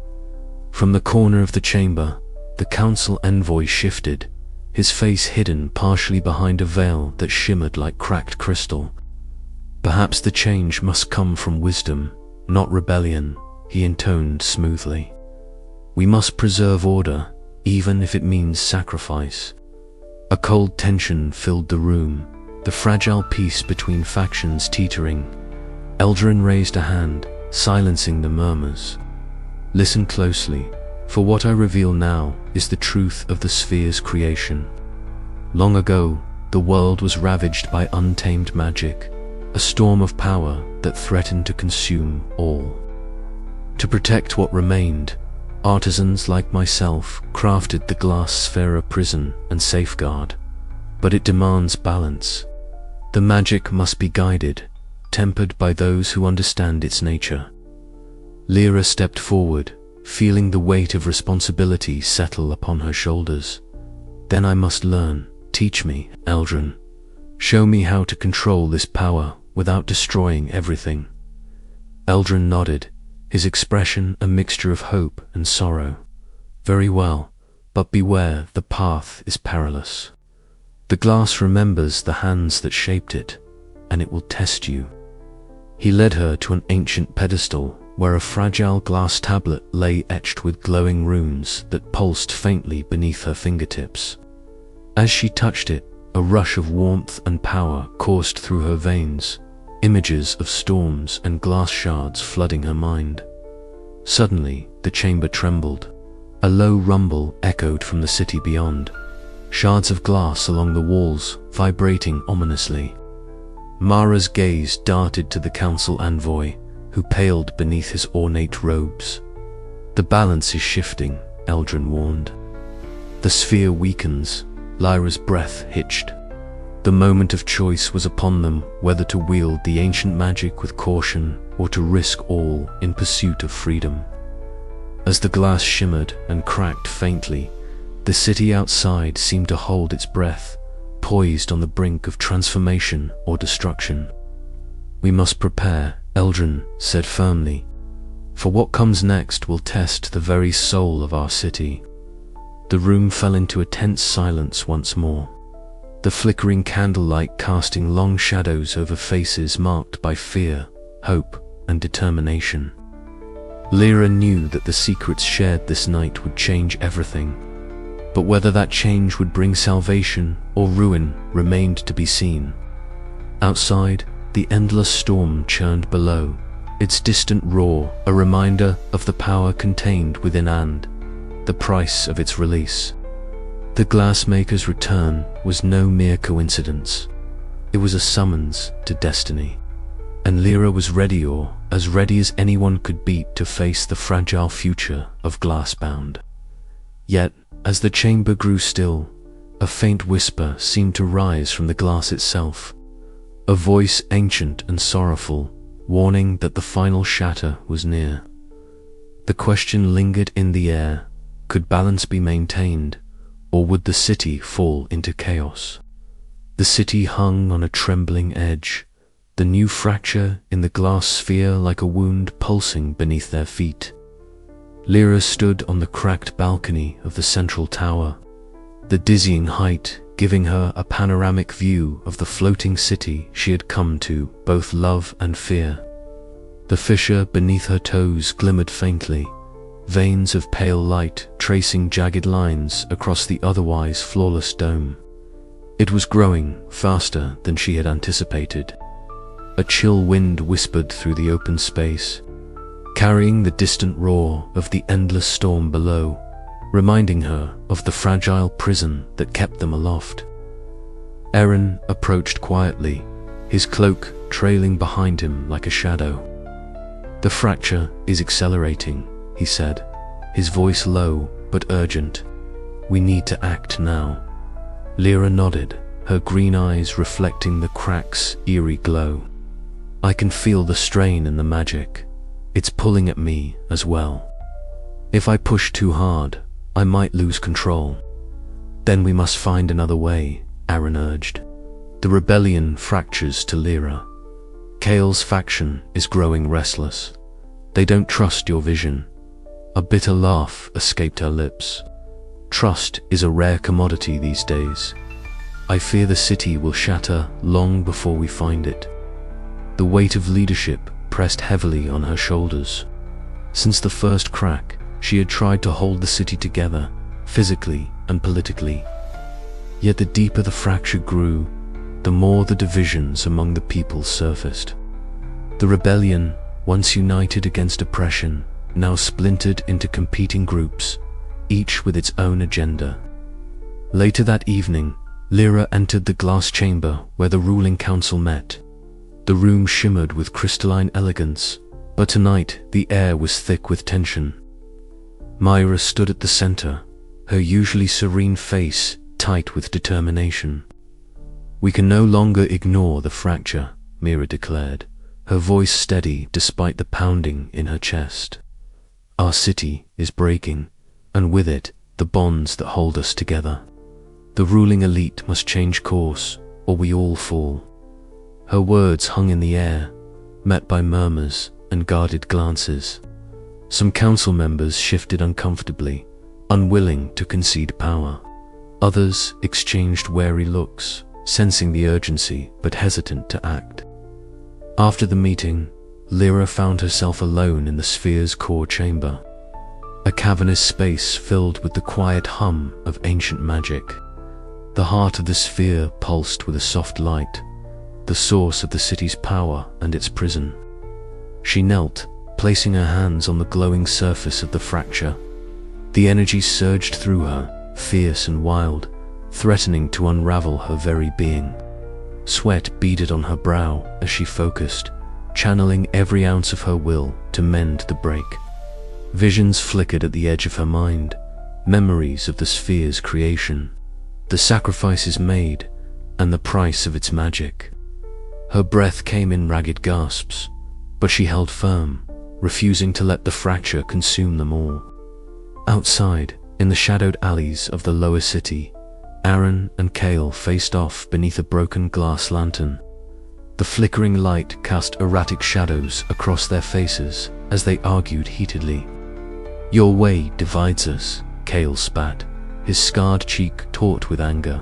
From the corner of the chamber, the council envoy shifted, his face hidden partially behind a veil that shimmered like cracked crystal. "Perhaps the change must come from wisdom, not rebellion," he intoned smoothly. "We must preserve order, even if it means sacrifice." A cold tension filled the room, the fragile peace between factions teetering. Eldrin raised a hand, silencing the murmurs. "Listen closely, for what I reveal now is the truth of the sphere's creation. Long ago, the world was ravaged by untamed magic, a storm of power that threatened to consume all. To protect what remained, artisans like myself crafted the glass sphere a prison and safeguard. But it demands balance. The magic must be guided, tempered by those who understand its nature." Lira stepped forward, feeling the weight of responsibility settle upon her shoulders. "Then I must learn. Teach me, Eldrin. Show me how to control this power without destroying everything." Eldrin nodded, his expression a mixture of hope and sorrow. "Very well, but beware, the path is perilous. The glass remembers the hands that shaped it, and it will test you." He led her to an ancient pedestal where a fragile glass tablet lay etched with glowing runes that pulsed faintly beneath her fingertips. As she touched it, a rush of warmth and power coursed through her veins, images of storms and glass shards flooding her mind. Suddenly, the chamber trembled. A low rumble echoed from the city beyond, shards of glass along the walls vibrating ominously. Mara's gaze darted to the council envoy, who paled beneath his ornate robes. "The balance is shifting," Eldrin warned. "The sphere weakens." Lyra's breath hitched. The moment of choice was upon them, whether to wield the ancient magic with caution or to risk all in pursuit of freedom. As the glass shimmered and cracked faintly, the city outside seemed to hold its breath, poised on the brink of transformation or destruction. "We must prepare," Eldrin said firmly, "for what comes next will test the very soul of our city." The room fell into a tense silence once more, the flickering candlelight casting long shadows over faces marked by fear, hope, and determination. Lira knew that the secrets shared this night would change everything, but whether that change would bring salvation or ruin remained to be seen. Outside, the endless storm churned below, its distant roar a reminder of the power contained within and the price of its release. The glassmaker's return was no mere coincidence. It was a summons to destiny. And Lira was ready, or as ready as anyone could be, to face the fragile future of Glassbound. Yet, as the chamber grew still, a faint whisper seemed to rise from the glass itself. A voice ancient and sorrowful, warning that the final shatter was near. The question lingered in the air: could balance be maintained, or would the city fall into chaos? The city hung on a trembling edge, the new fracture in the glass sphere like a wound pulsing beneath their feet. Lira stood on the cracked balcony of the central tower, the dizzying height giving her a panoramic view of the floating city she had come to both love and fear. The fissure beneath her toes glimmered faintly, veins of pale light tracing jagged lines across the otherwise flawless dome. It was growing faster than she had anticipated. A chill wind whispered through the open space, carrying the distant roar of the endless storm below, reminding her of the fragile prison that kept them aloft. Aaron approached quietly, his cloak trailing behind him like a shadow. "The fracture is accelerating," he said, his voice low but urgent. "We need to act now." Lira nodded, her green eyes reflecting the crack's eerie glow. "I can feel the strain in the magic. It's pulling at me as well. If I push too hard, I might lose control." "Then we must find another way," Aaron urged. The rebellion fractures to Lira. Kale's faction is growing restless. They don't trust your vision. A bitter laugh escaped her lips. "Trust is a rare commodity these days. I fear the city will shatter long before we find it." The weight of leadership pressed heavily on her shoulders. Since the first crack, she had tried to hold the city together, physically and politically. Yet the deeper the fracture grew, the more the divisions among the people surfaced. The rebellion, once united against oppression, now splintered into competing groups, each with its own agenda. Later that evening, Lira entered the glass chamber where the ruling council met. The room shimmered with crystalline elegance, but tonight the air was thick with tension. Myra stood at the center, her usually serene face tight with determination. "We can no longer ignore the fracture," Myra declared, her voice steady despite the pounding in her chest. "Our city is breaking, and with it, the bonds that hold us together. The ruling elite must change course, or we all fall." Her words hung in the air, met by murmurs and guarded glances. Some council members shifted uncomfortably, unwilling to concede power. Others exchanged wary looks, sensing the urgency but hesitant to act. After the meeting, Lira found herself alone in the sphere's core chamber, a cavernous space filled with the quiet hum of ancient magic. The heart of the sphere pulsed with a soft light, the source of the city's power and its prison. She knelt, placing her hands on the glowing surface of the fracture. The energy surged through her, fierce and wild, threatening to unravel her very being. Sweat beaded on her brow as she focused, channeling every ounce of her will to mend the break. Visions flickered at the edge of her mind, memories of the sphere's creation, the sacrifices made, and the price of its magic. Her breath came in ragged gasps, but she held firm, refusing to let the fracture consume them all. Outside, in the shadowed alleys of the lower city, Aaron and Kale faced off beneath a broken glass lantern. The flickering light cast erratic shadows across their faces as they argued heatedly. "Your way divides us," Kale spat, his scarred cheek taut with anger.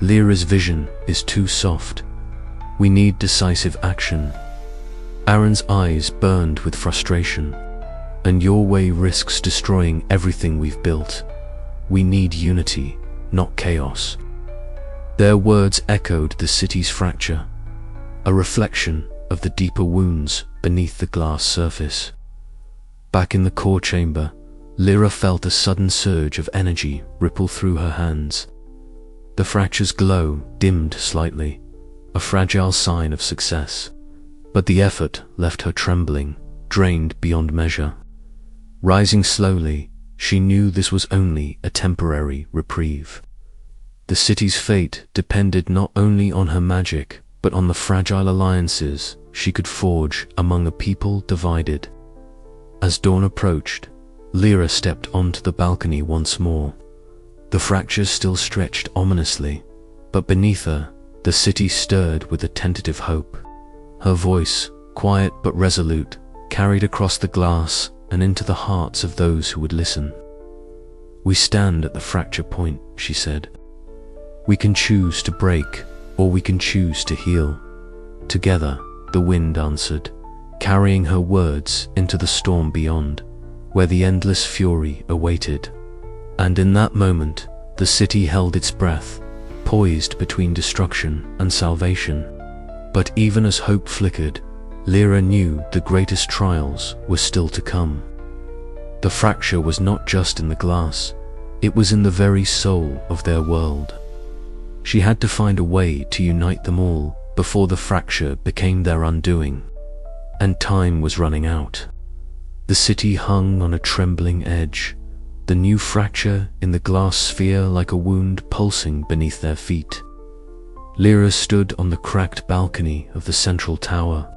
"Lyra's vision is too soft. We need decisive action." Aaron's eyes burned with frustration. "And your way risks destroying everything we've built. We need unity, not chaos." Their words echoed the city's fracture, a reflection of the deeper wounds beneath the glass surface. Back in the core chamber, Lira felt a sudden surge of energy ripple through her hands. The fracture's glow dimmed slightly, a fragile sign of success, but the effort left her trembling, drained beyond measure. Rising slowly, she knew this was only a temporary reprieve. The city's fate depended not only on her magic, but on the fragile alliances she could forge among a people divided. As dawn approached, Lira stepped onto the balcony once more. The fracture still stretched ominously, but beneath her, the city stirred with a tentative hope. Her voice, quiet but resolute, carried across the glass and into the hearts of those who would listen. "We stand at the fracture point," she said. "We can choose to break, or we can choose to heal." Together, the wind answered, carrying her words into the storm beyond, where the endless fury awaited. And in that moment, the city held its breath, poised between destruction and salvation. But even as hope flickered, Lira knew the greatest trials were still to come. The fracture was not just in the glass, it was in the very soul of their world. She had to find a way to unite them all before the fracture became their undoing. And time was running out. The city hung on a trembling edge, the new fracture in the glass sphere like a wound pulsing beneath their feet. Lira stood on the cracked balcony of the central tower,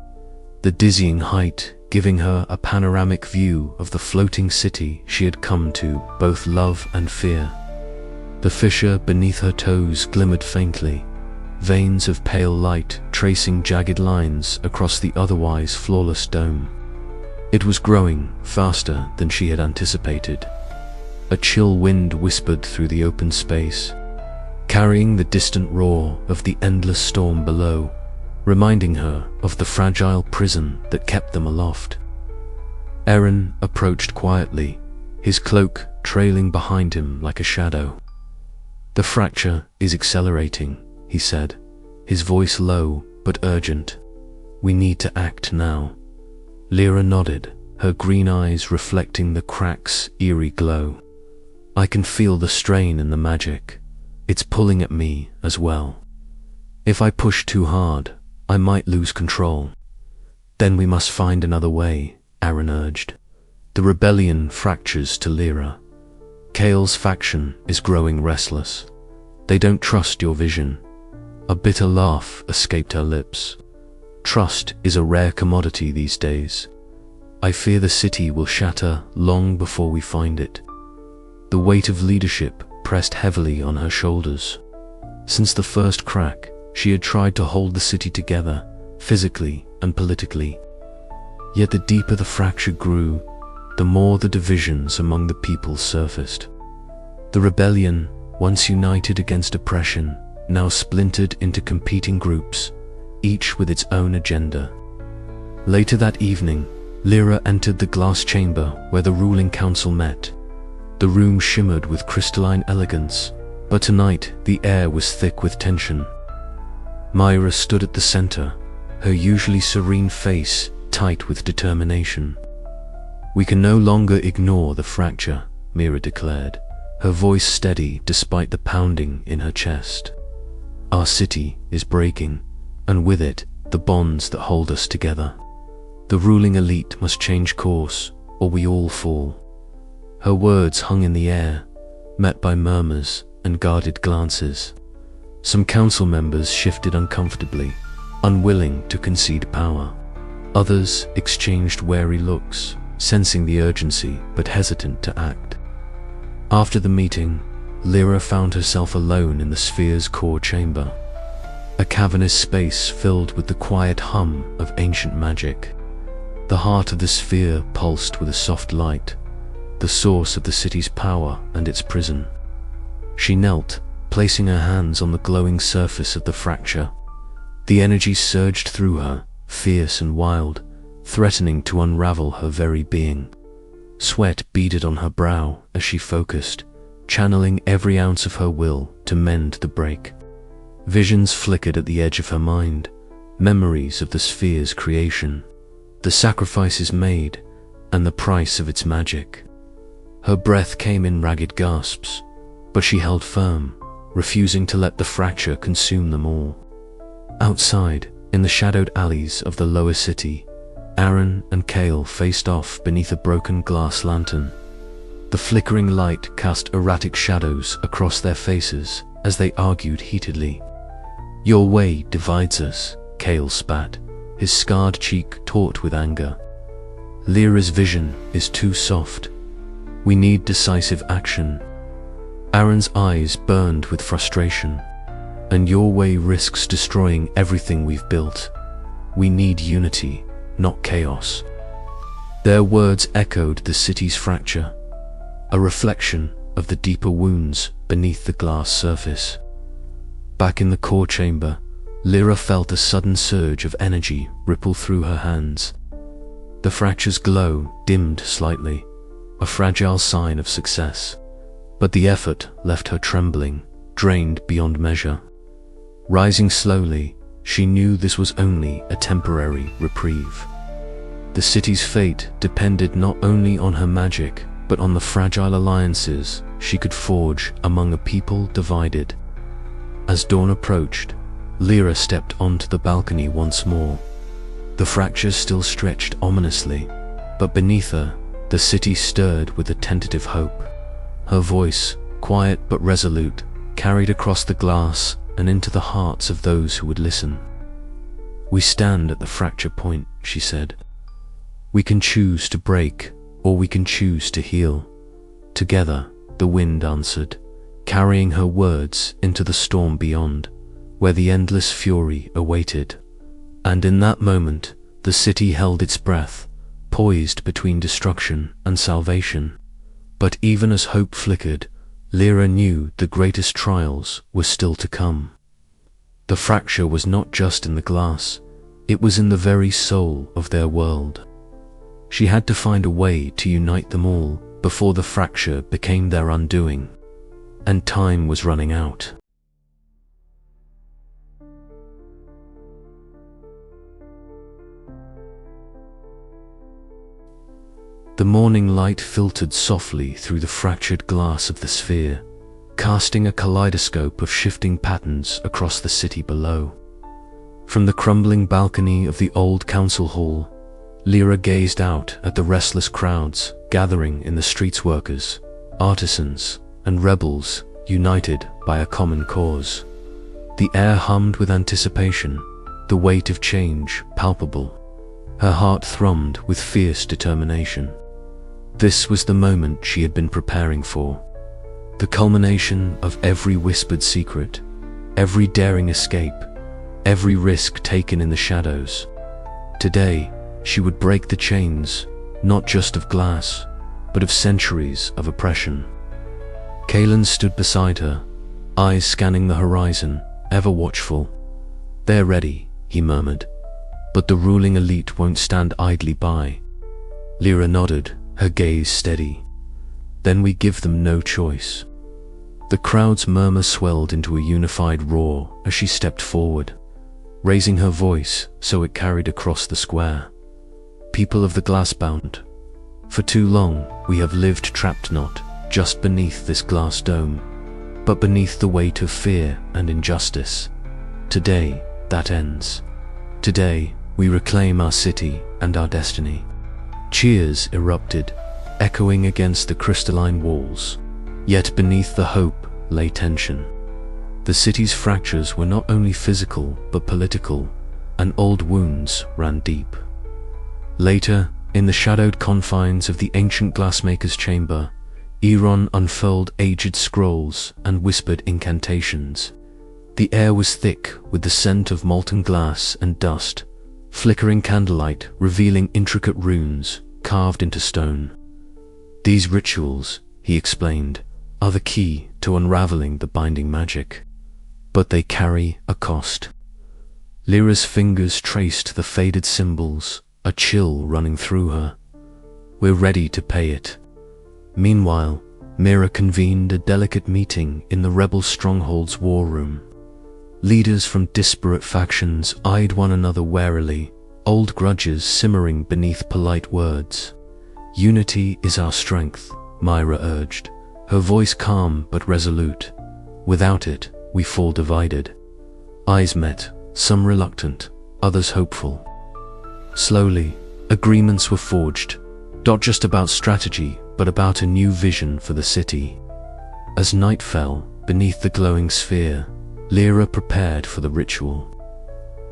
the dizzying height giving her a panoramic view of the floating city she had come to both love and fear. The fissure beneath her toes glimmered faintly, veins of pale light tracing jagged lines across the otherwise flawless dome. It was growing faster than she had anticipated. A chill wind whispered through the open space, carrying the distant roar of the endless storm below, reminding her of the fragile prison that kept them aloft. Aaron approached quietly, his cloak trailing behind him like a shadow. "The fracture is accelerating," he said, his voice low but urgent. "We need to act now." Lira nodded, her green eyes reflecting the crack's eerie glow. "I can feel the strain in the magic. It's pulling at me as well. If I push too hard, I might lose control." "Then we must find another way," Aaron urged. "The rebellion fractures to Lira. Kale's faction is growing restless. They don't trust your vision." A bitter laugh escaped her lips. "Trust is a rare commodity these days. I fear the city will shatter long before we find it." The weight of leadership pressed heavily on her shoulders. Since the first crack, she had tried to hold the city together, physically and politically. Yet the deeper the fracture grew, the more the divisions among the people surfaced. The rebellion, once united against oppression, now splintered into competing groups, each with its own agenda. Later that evening, Lira entered the glass chamber where the ruling council met. The room shimmered with crystalline elegance, but tonight the air was thick with tension. Myra stood at the center, her usually serene face tight with determination. "We can no longer ignore the fracture," Myra declared, her voice steady despite the pounding in her chest. "Our city is breaking, and with it, the bonds that hold us together. The ruling elite must change course, or we all fall." Her words hung in the air, met by murmurs and guarded glances. Some council members shifted uncomfortably, unwilling to concede power. Others exchanged wary looks, sensing the urgency but hesitant to act. After the meeting, Lira found herself alone in the sphere's core chamber, a cavernous space filled with the quiet hum of ancient magic. The heart of the sphere pulsed with a soft light, the source of the city's power and its prison. She knelt, placing her hands on the glowing surface of the fracture. The energy surged through her, fierce and wild, threatening to unravel her very being. Sweat beaded on her brow as she focused, channeling every ounce of her will to mend the break. Visions flickered at the edge of her mind, memories of the sphere's creation, the sacrifices made, and the price of its magic. Her breath came in ragged gasps, but she held firm, refusing to let the fracture consume them all. Outside, in the shadowed alleys of the lower city, Aaron and Kale faced off beneath a broken glass lantern. The flickering light cast erratic shadows across their faces as they argued heatedly. "Your way divides us," Kale spat, his scarred cheek taut with anger. Lira's vision is too soft. We need decisive action. Aaron's eyes burned with frustration. And your way risks destroying everything we've built. We need unity, not chaos. Their words echoed the city's fracture, a reflection of the deeper wounds beneath the glass surface. Back in the core chamber, Lira felt a sudden surge of energy ripple through her hands. The fracture's glow dimmed slightly, a fragile sign of success. But the effort left her trembling, drained beyond measure. Rising slowly, she knew this was only a temporary reprieve. The city's fate depended not only on her magic, but on the fragile alliances she could forge among a people divided. As dawn approached, Lira stepped onto the balcony once more. The fracture still stretched ominously, but beneath her, the city stirred with a tentative hope. Her voice, quiet but resolute, carried across the glass and into the hearts of those who would listen. "We stand at the fracture point," she said. "We can choose to break, or we can choose to heal." Together, the wind answered, carrying her words into the storm beyond, where the endless fury awaited. And in that moment, the city held its breath, poised between destruction and salvation. But even as hope flickered, Lira knew the greatest trials were still to come. The fracture was not just in the glass, it was in the very soul of their world. She had to find a way to unite them all before the fracture became their undoing. And time was running out. The morning light filtered softly through the fractured glass of the sphere, casting a kaleidoscope of shifting patterns across the city below. From the crumbling balcony of the old council hall, Lira gazed out at the restless crowds gathering in the streets, workers, artisans, and rebels united by a common cause. The air hummed with anticipation, the weight of change palpable. Her heart thrummed with fierce determination. This was the moment she had been preparing for. The culmination of every whispered secret, every daring escape, every risk taken in the shadows. Today, she would break the chains, not just of glass, but of centuries of oppression. Kalen stood beside her, eyes scanning the horizon, ever watchful. "They're ready," he murmured, "but the ruling elite won't stand idly by." Lira nodded, her gaze steady. "Then we give them no choice." The crowd's murmur swelled into a unified roar as she stepped forward, raising her voice so it carried across the square. "People of the Glassbound, for too long we have lived trapped not just beneath this glass dome, but beneath the weight of fear and injustice. Today, that ends. Today, we reclaim our city and our destiny." Cheers erupted, echoing against the crystalline walls. Yet beneath the hope lay tension. The city's fractures were not only physical but political, and old wounds ran deep. Later, in the shadowed confines of the ancient glassmaker's chamber, Eron unfurled aged scrolls and whispered incantations. The air was thick with the scent of molten glass and dust, flickering candlelight revealing intricate runes carved into stone. "These rituals," he explained, "are the key to unraveling the binding magic. But they carry a cost." Lyra's fingers traced the faded symbols, a chill running through her. "We're ready to pay it." Meanwhile, Mira convened a delicate meeting in the rebel stronghold's war room. Leaders from disparate factions eyed one another warily, old grudges simmering beneath polite words. "Unity is our strength," Myra urged, her voice calm but resolute. "Without it, we fall divided." Eyes met, some reluctant, others hopeful. Slowly, agreements were forged, not just about strategy, but about a new vision for the city. As night fell beneath the glowing sphere, Lira prepared for the ritual.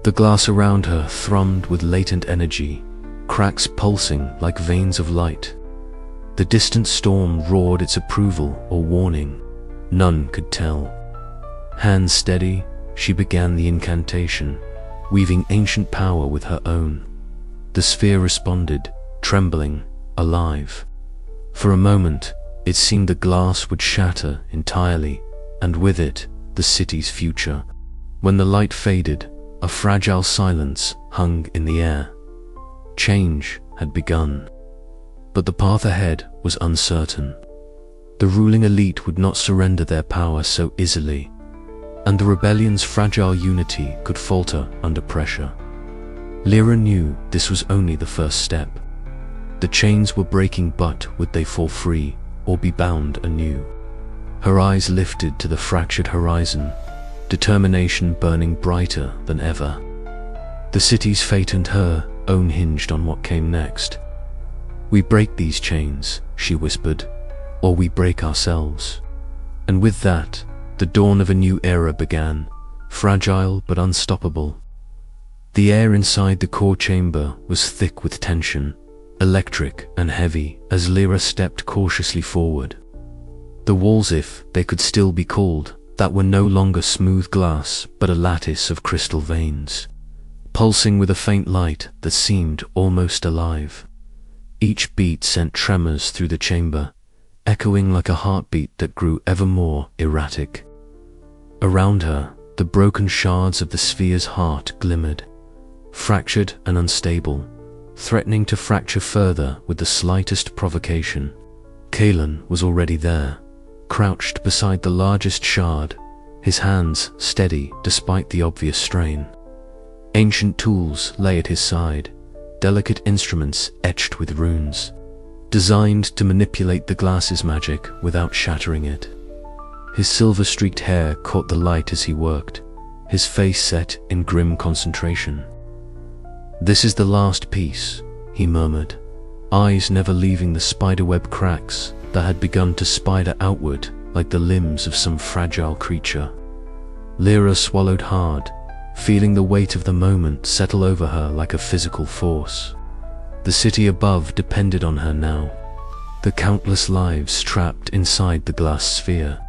The glass around her thrummed with latent energy, cracks pulsing like veins of light. The distant storm roared its approval or warning. None could tell. Hands steady, she began the incantation, weaving ancient power with her own. The sphere responded, trembling, alive. For a moment, it seemed the glass would shatter entirely, and with it, the city's future. When the light faded, a fragile silence hung in the air. Change had begun. But the path ahead was uncertain. The ruling elite would not surrender their power so easily, and the rebellion's fragile unity could falter under pressure. Lira knew this was only the first step. The chains were breaking, but would they fall free or be bound anew? Her eyes lifted to the fractured horizon, determination burning brighter than ever. The city's fate and her own hinged on what came next. "We break these chains," she whispered, "or we break ourselves." And with that, the dawn of a new era began, fragile but unstoppable. The air inside the core chamber was thick with tension, electric and heavy as Lira stepped cautiously forward. The walls, if they could still be called, that were no longer smooth glass but a lattice of crystal veins, pulsing with a faint light that seemed almost alive. Each beat sent tremors through the chamber, echoing like a heartbeat that grew ever more erratic. Around her, the broken shards of the sphere's heart glimmered, fractured and unstable, threatening to fracture further with the slightest provocation. Kalen was already there, crouched beside the largest shard, his hands steady despite the obvious strain. Ancient tools lay at his side, delicate instruments etched with runes, designed to manipulate the glass's magic without shattering it. His silver-streaked hair caught the light as he worked, his face set in grim concentration. "This is the last piece," he murmured, eyes never leaving the spiderweb cracks that had begun to spider outward like the limbs of some fragile creature. Lira swallowed hard, feeling the weight of the moment settle over her like a physical force. The city above depended on her now, the countless lives trapped inside the glass sphere,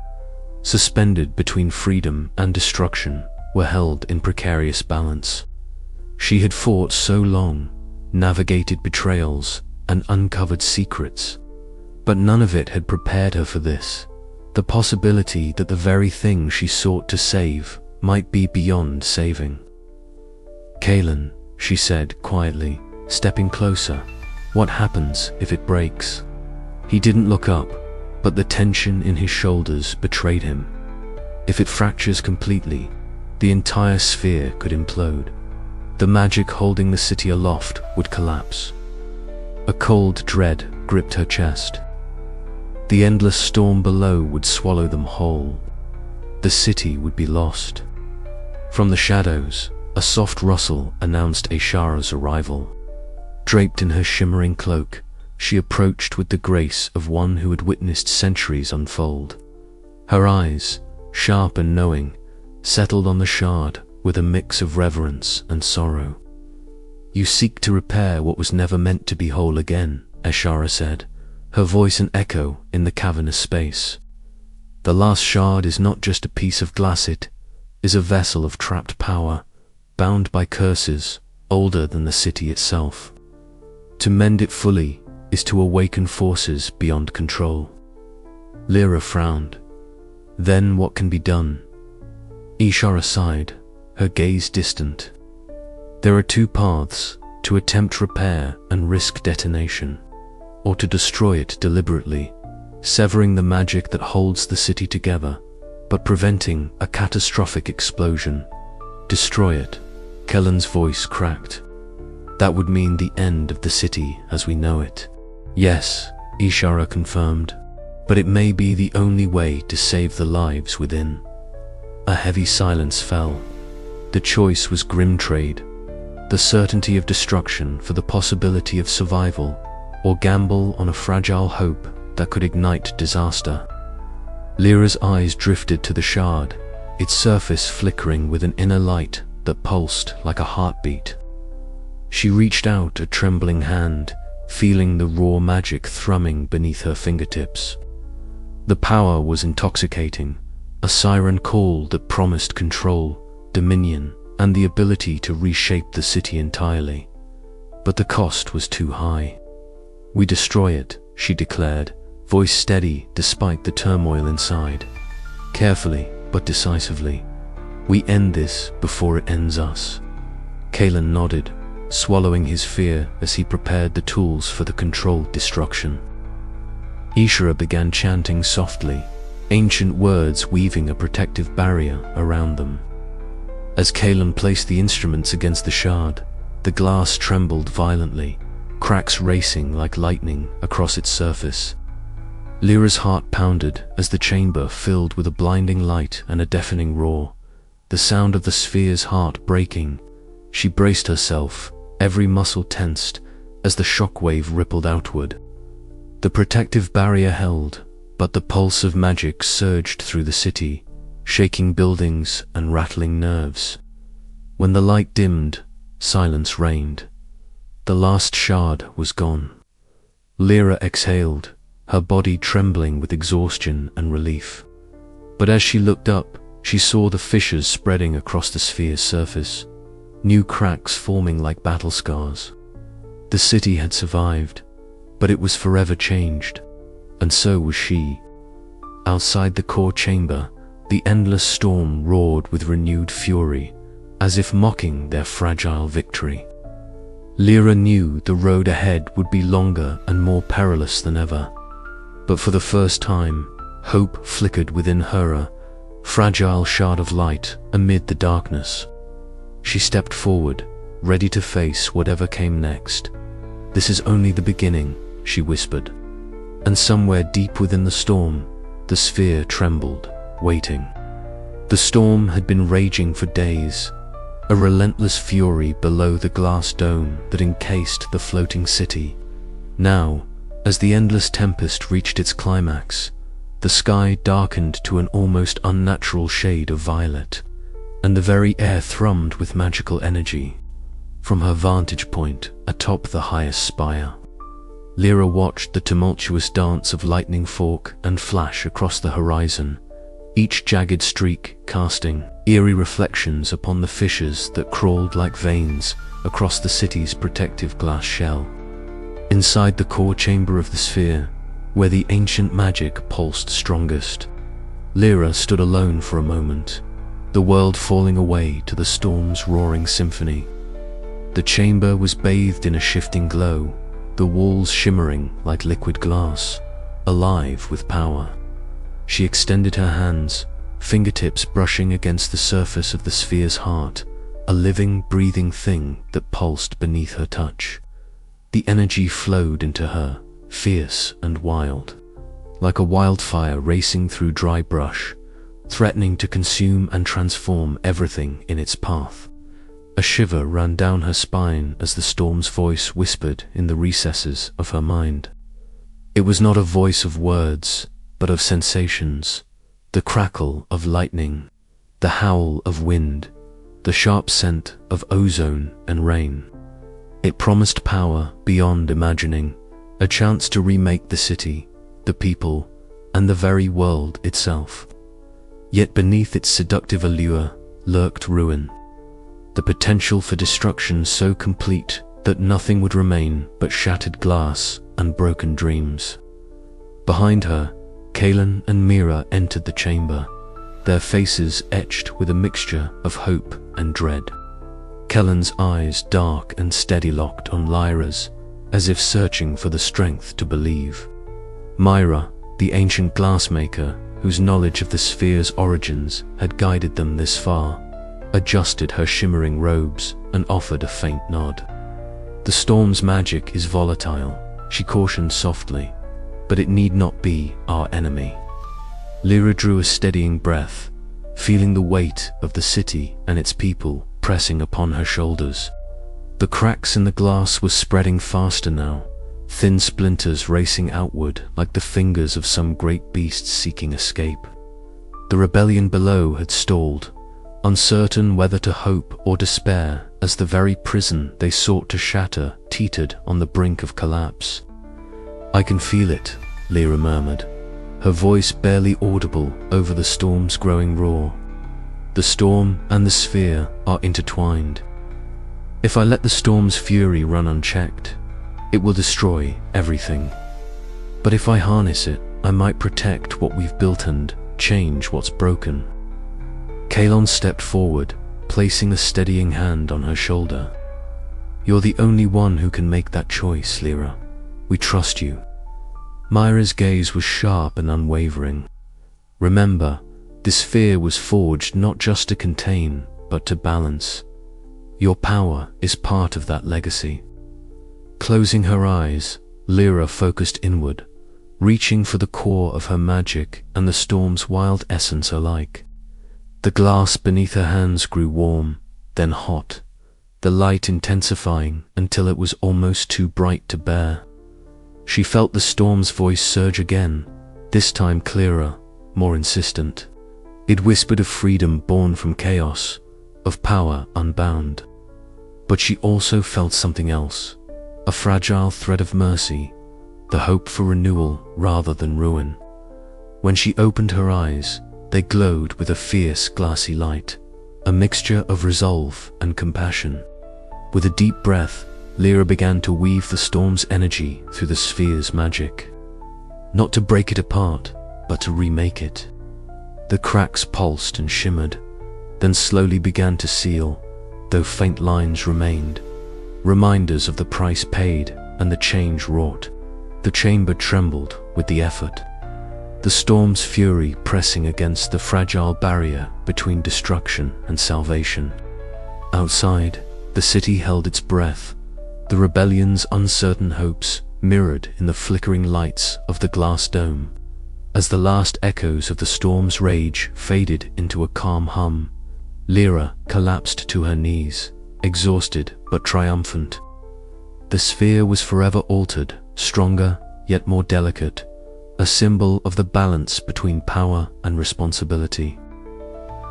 suspended between freedom and destruction, were held in precarious balance. She had fought so long, navigated betrayals, and uncovered secrets, but none of it had prepared her for this, the possibility that the very thing she sought to save might be beyond saving. "Kalen," she said quietly, stepping closer, "what happens if it breaks?" He didn't look up, but the tension in his shoulders betrayed him. If it fractures completely, the entire sphere could implode. The magic holding the city aloft would collapse. A cold dread gripped her chest. The endless storm below would swallow them whole. The city would be lost. From the shadows, a soft rustle announced Ashara's arrival. Draped in her shimmering cloak, she approached with the grace of one who had witnessed centuries unfold. Her eyes, sharp and knowing, settled on the shard with a mix of reverence and sorrow. "You seek to repair what was never meant to be whole again," Ashara said, her voice an echo in the cavernous space. "The last shard is not just a piece of glass, it is a vessel of trapped power, bound by curses older than the city itself. To mend it fully is to awaken forces beyond control." Lira frowned. "Then what can be done?" Ishara sighed, her gaze distant. "There are two paths: to attempt repair and risk detonation, or to destroy it deliberately, severing the magic that holds the city together, but preventing a catastrophic explosion. Destroy it." Kellen's voice cracked. "That would mean the end of the city as we know it." "Yes," Ishara confirmed, "but it may be the only way to save the lives within." A heavy silence fell. The choice was grim trade, the certainty of destruction for the possibility of survival, or gamble on a fragile hope that could ignite disaster. Lyra's eyes drifted to the shard, its surface flickering with an inner light that pulsed like a heartbeat. She reached out a trembling hand, feeling the raw magic thrumming beneath her fingertips. The power was intoxicating, a siren call that promised control, dominion, and the ability to reshape the city entirely. But the cost was too high. "We destroy it," she declared, voice steady despite the turmoil inside. "Carefully, but decisively. We end this before it ends us." Kalen nodded, swallowing his fear as he prepared the tools for the controlled destruction. Ishra began chanting softly, ancient words weaving a protective barrier around them. As Kalen placed the instruments against the shard, the glass trembled violently, cracks racing like lightning across its surface. Lira's heart pounded as the chamber filled with a blinding light and a deafening roar, the sound of the sphere's heart breaking. She braced herself, every muscle tensed, as the shockwave rippled outward. The protective barrier held, but the pulse of magic surged through the city, shaking buildings and rattling nerves. When the light dimmed, silence reigned. The last shard was gone. Lira exhaled, her body trembling with exhaustion and relief. But as she looked up, she saw the fissures spreading across the sphere's surface, new cracks forming like battle scars. The city had survived, but it was forever changed, and so was she. Outside the core chamber, the endless storm roared with renewed fury, as if mocking their fragile victory. Lira knew the road ahead would be longer and more perilous than ever, but for the first time, hope flickered within her, a fragile shard of light amid the darkness. She stepped forward, ready to face whatever came next. "This is only the beginning," she whispered. And somewhere deep within the storm, the sphere trembled, waiting. The storm had been raging for days, a relentless fury below the glass dome that encased the floating city. Now, as the endless tempest reached its climax, the sky darkened to an almost unnatural shade of violet, and the very air thrummed with magical energy. From her vantage point atop the highest spire, Lira watched the tumultuous dance of lightning fork and flash across the horizon, each jagged streak casting eerie reflections upon the fissures that crawled like veins across the city's protective glass shell. Inside the core chamber of the sphere, where the ancient magic pulsed strongest, Lira stood alone for a moment, the world falling away to the storm's roaring symphony. The chamber was bathed in a shifting glow, the walls shimmering like liquid glass, alive with power. She extended her hands, fingertips brushing against the surface of the sphere's heart, a living, breathing thing that pulsed beneath her touch. The energy flowed into her, fierce and wild, like a wildfire racing through dry brush, threatening to consume and transform everything in its path. A shiver ran down her spine as the storm's voice whispered in the recesses of her mind. It was not a voice of words, but of sensations, the crackle of lightning, the howl of wind, the sharp scent of ozone and rain. It promised power beyond imagining, a chance to remake the city, the people, and the very world itself. Yet beneath its seductive allure lurked ruin, the potential for destruction so complete that nothing would remain but shattered glass and broken dreams. Behind her, Kalen and Mira entered the chamber, their faces etched with a mixture of hope and dread. Kalen's eyes dark and steady locked on Lyra's, as if searching for the strength to believe. Myra, the ancient glassmaker, whose knowledge of the sphere's origins had guided them this far, adjusted her shimmering robes and offered a faint nod. "The storm's magic is volatile," she cautioned softly, "but it need not be our enemy." Lira drew a steadying breath, feeling the weight of the city and its people pressing upon her shoulders. The cracks in the glass were spreading faster now, thin splinters racing outward like the fingers of some great beast seeking escape. The rebellion below had stalled, uncertain whether to hope or despair as the very prison they sought to shatter teetered on the brink of collapse. "I can feel it," Lira murmured, her voice barely audible over the storm's growing roar. "The storm and the sphere are intertwined. If I let the storm's fury run unchecked, it will destroy everything. But if I harness it, I might protect what we've built and change what's broken." Kalon stepped forward, placing a steadying hand on her shoulder. "You're the only one who can make that choice, Lira. We trust you." Myra's gaze was sharp and unwavering. "Remember, this sphere was forged not just to contain, but to balance. Your power is part of that legacy." Closing her eyes, Lira focused inward, reaching for the core of her magic and the storm's wild essence alike. The glass beneath her hands grew warm, then hot, the light intensifying until it was almost too bright to bear. She felt the storm's voice surge again, this time clearer, more insistent. It whispered of freedom born from chaos, of power unbound. But she also felt something else, a fragile thread of mercy, the hope for renewal rather than ruin. When she opened her eyes, they glowed with a fierce, glassy light, a mixture of resolve and compassion. With a deep breath, Lira began to weave the storm's energy through the sphere's magic. Not to break it apart, but to remake it. The cracks pulsed and shimmered, then slowly began to seal, though faint lines remained, reminders of the price paid and the change wrought. The chamber trembled with the effort, the storm's fury pressing against the fragile barrier between destruction and salvation. Outside, the city held its breath, the rebellion's uncertain hopes mirrored in the flickering lights of the glass dome. As the last echoes of the storm's rage faded into a calm hum, Lira collapsed to her knees, exhausted but triumphant. The sphere was forever altered, stronger yet more delicate, a symbol of the balance between power and responsibility.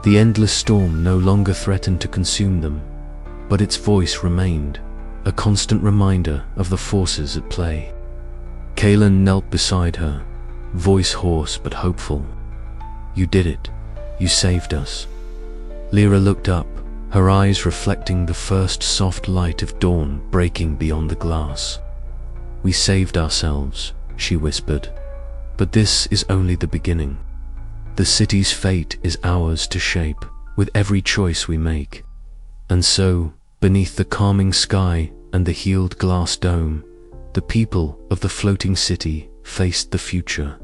The endless storm no longer threatened to consume them, but its voice remained, a constant reminder of the forces at play. Kalon knelt beside her, voice hoarse but hopeful. "You did it. You saved us." Lira looked up, her eyes reflecting the first soft light of dawn breaking beyond the glass. "We saved ourselves," she whispered. "But this is only the beginning. The city's fate is ours to shape with every choice we make." And so, beneath the calming sky and the healed glass dome, the people of the floating city faced the future,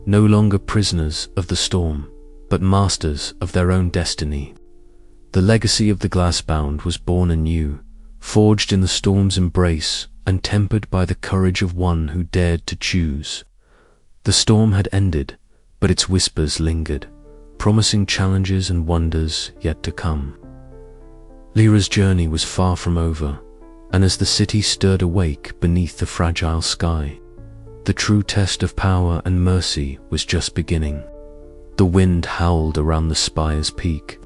no longer prisoners of the storm, but masters of their own destiny. The legacy of the Glassbound was born anew, forged in the storm's embrace and tempered by the courage of one who dared to choose. The storm had ended, but its whispers lingered, promising challenges and wonders yet to come. Lira's journey was far from over, and as the city stirred awake beneath the fragile sky, the true test of power and mercy was just beginning. The wind howled around the spire's peak,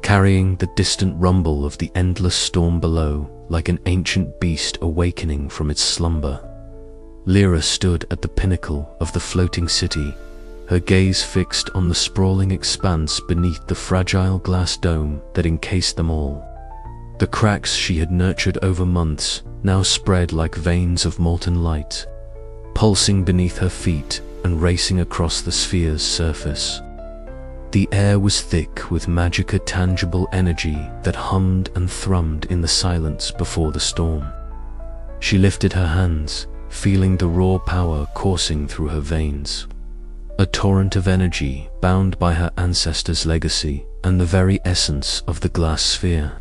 carrying the distant rumble of the endless storm below like an ancient beast awakening from its slumber. Lira stood at the pinnacle of the floating city, her gaze fixed on the sprawling expanse beneath the fragile glass dome that encased them all. The cracks she had nurtured over months now spread like veins of molten light, pulsing beneath her feet and racing across the sphere's surface. The air was thick with magic, a tangible energy that hummed and thrummed in the silence before the storm. She lifted her hands, feeling the raw power coursing through her veins. A torrent of energy bound by her ancestors' legacy and the very essence of the glass sphere.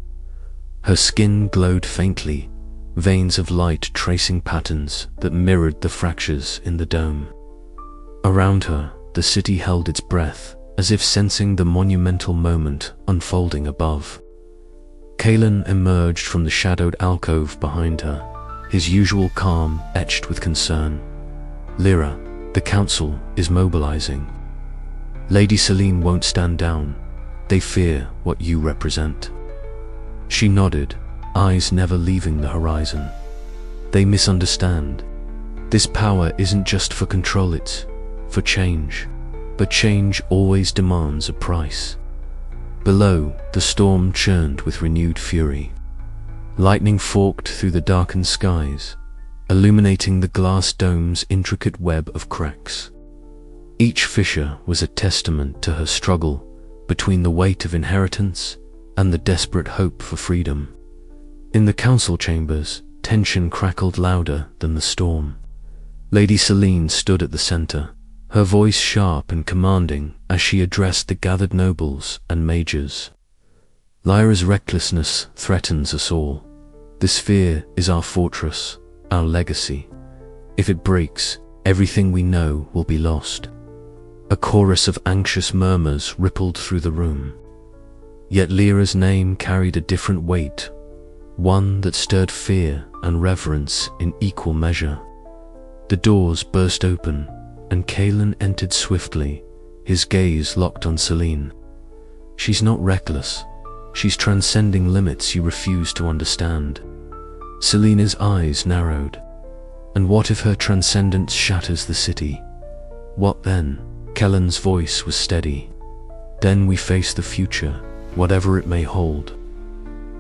Her skin glowed faintly, veins of light tracing patterns that mirrored the fractures in the dome. Around her, the city held its breath, as if sensing the monumental moment unfolding above. Kalon emerged from the shadowed alcove behind her, his usual calm etched with concern. "Lira, the council is mobilizing. Lady Celine won't stand down. They fear what you represent." She nodded, eyes never leaving the horizon. "They misunderstand. This power isn't just for control, it's for change. But change always demands a price." Below, the storm churned with renewed fury. Lightning forked through the darkened skies, illuminating the glass dome's intricate web of cracks. Each fissure was a testament to her struggle between the weight of inheritance and the desperate hope for freedom. In the council chambers, tension crackled louder than the storm. Lady Selene stood at the center, her voice sharp and commanding as she addressed the gathered nobles and mages. "Lyra's recklessness threatens us all. This sphere is our fortress, our legacy. If it breaks, everything we know will be lost." A chorus of anxious murmurs rippled through the room. Yet Lyra's name carried a different weight, one that stirred fear and reverence in equal measure. The doors burst open, and Kalen entered swiftly, his gaze locked on Selene. "She's not reckless. She's transcending limits you refuse to understand." Selene's eyes narrowed. "And what if her transcendence shatters the city? What then?" Kellen's voice was steady. "Then we face the future, whatever it may hold."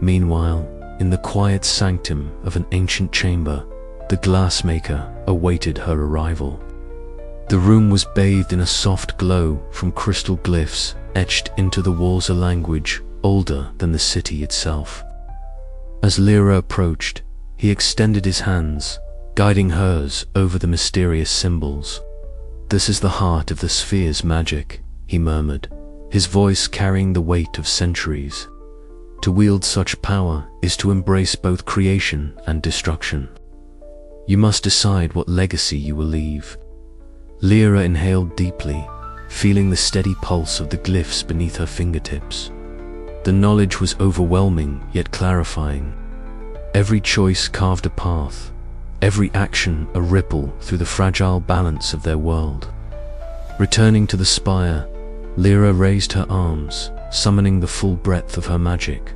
Meanwhile, in the quiet sanctum of an ancient chamber, the glassmaker awaited her arrival. The room was bathed in a soft glow from crystal glyphs etched into the walls, a language older than the city itself. As Lira approached, he extended his hands, guiding hers over the mysterious symbols. "This is the heart of the sphere's magic," he murmured, his voice carrying the weight of centuries. "To wield such power is to embrace both creation and destruction. You must decide what legacy you will leave." Lira inhaled deeply, feeling the steady pulse of the glyphs beneath her fingertips. The knowledge was overwhelming yet clarifying. Every choice carved a path, every action a ripple through the fragile balance of their world. Returning to the spire, Lira raised her arms, summoning the full breadth of her magic.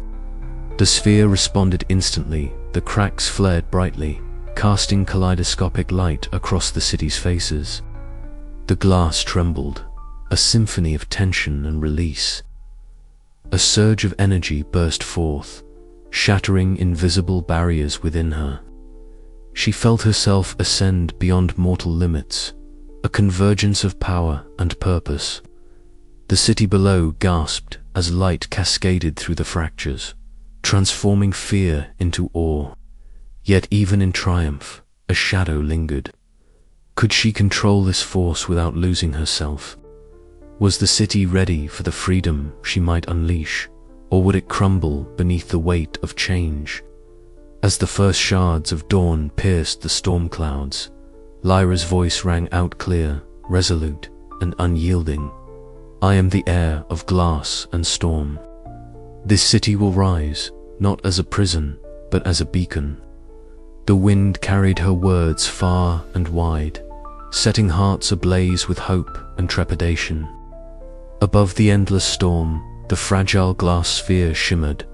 The sphere responded instantly, the cracks flared brightly, casting kaleidoscopic light across the city's faces. The glass trembled, a symphony of tension and release. A surge of energy burst forth, shattering invisible barriers within her. She felt herself ascend beyond mortal limits, a convergence of power and purpose. The city below gasped as light cascaded through the fractures, transforming fear into awe. Yet even in triumph, a shadow lingered. Could she control this force without losing herself? Was the city ready for the freedom she might unleash, or would it crumble beneath the weight of change? As the first shards of dawn pierced the storm clouds, Lyra's voice rang out clear, resolute, and unyielding. "I am the heir of glass and storm. This city will rise, not as a prison, but as a beacon." The wind carried her words far and wide, setting hearts ablaze with hope and trepidation. Above the endless storm, the fragile glass sphere shimmered,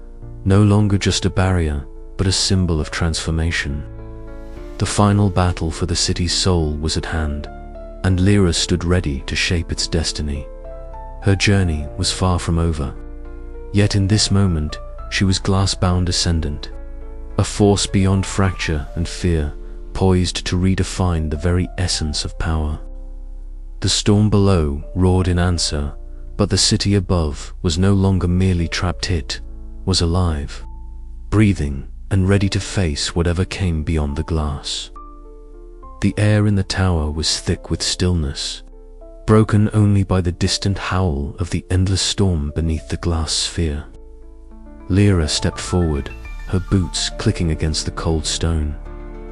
no longer just a barrier, but a symbol of transformation. The final battle for the city's soul was at hand, and Lira stood ready to shape its destiny. Her journey was far from over. Yet in this moment, she was glassbound ascendant, a force beyond fracture and fear, poised to redefine the very essence of power. The storm below roared in answer, but the city above was no longer merely trapped, it was alive, breathing and ready to face whatever came beyond the glass. The air in the tower was thick with stillness, broken only by the distant howl of the endless storm beneath the glass sphere. Lira stepped forward, her boots clicking against the cold stone,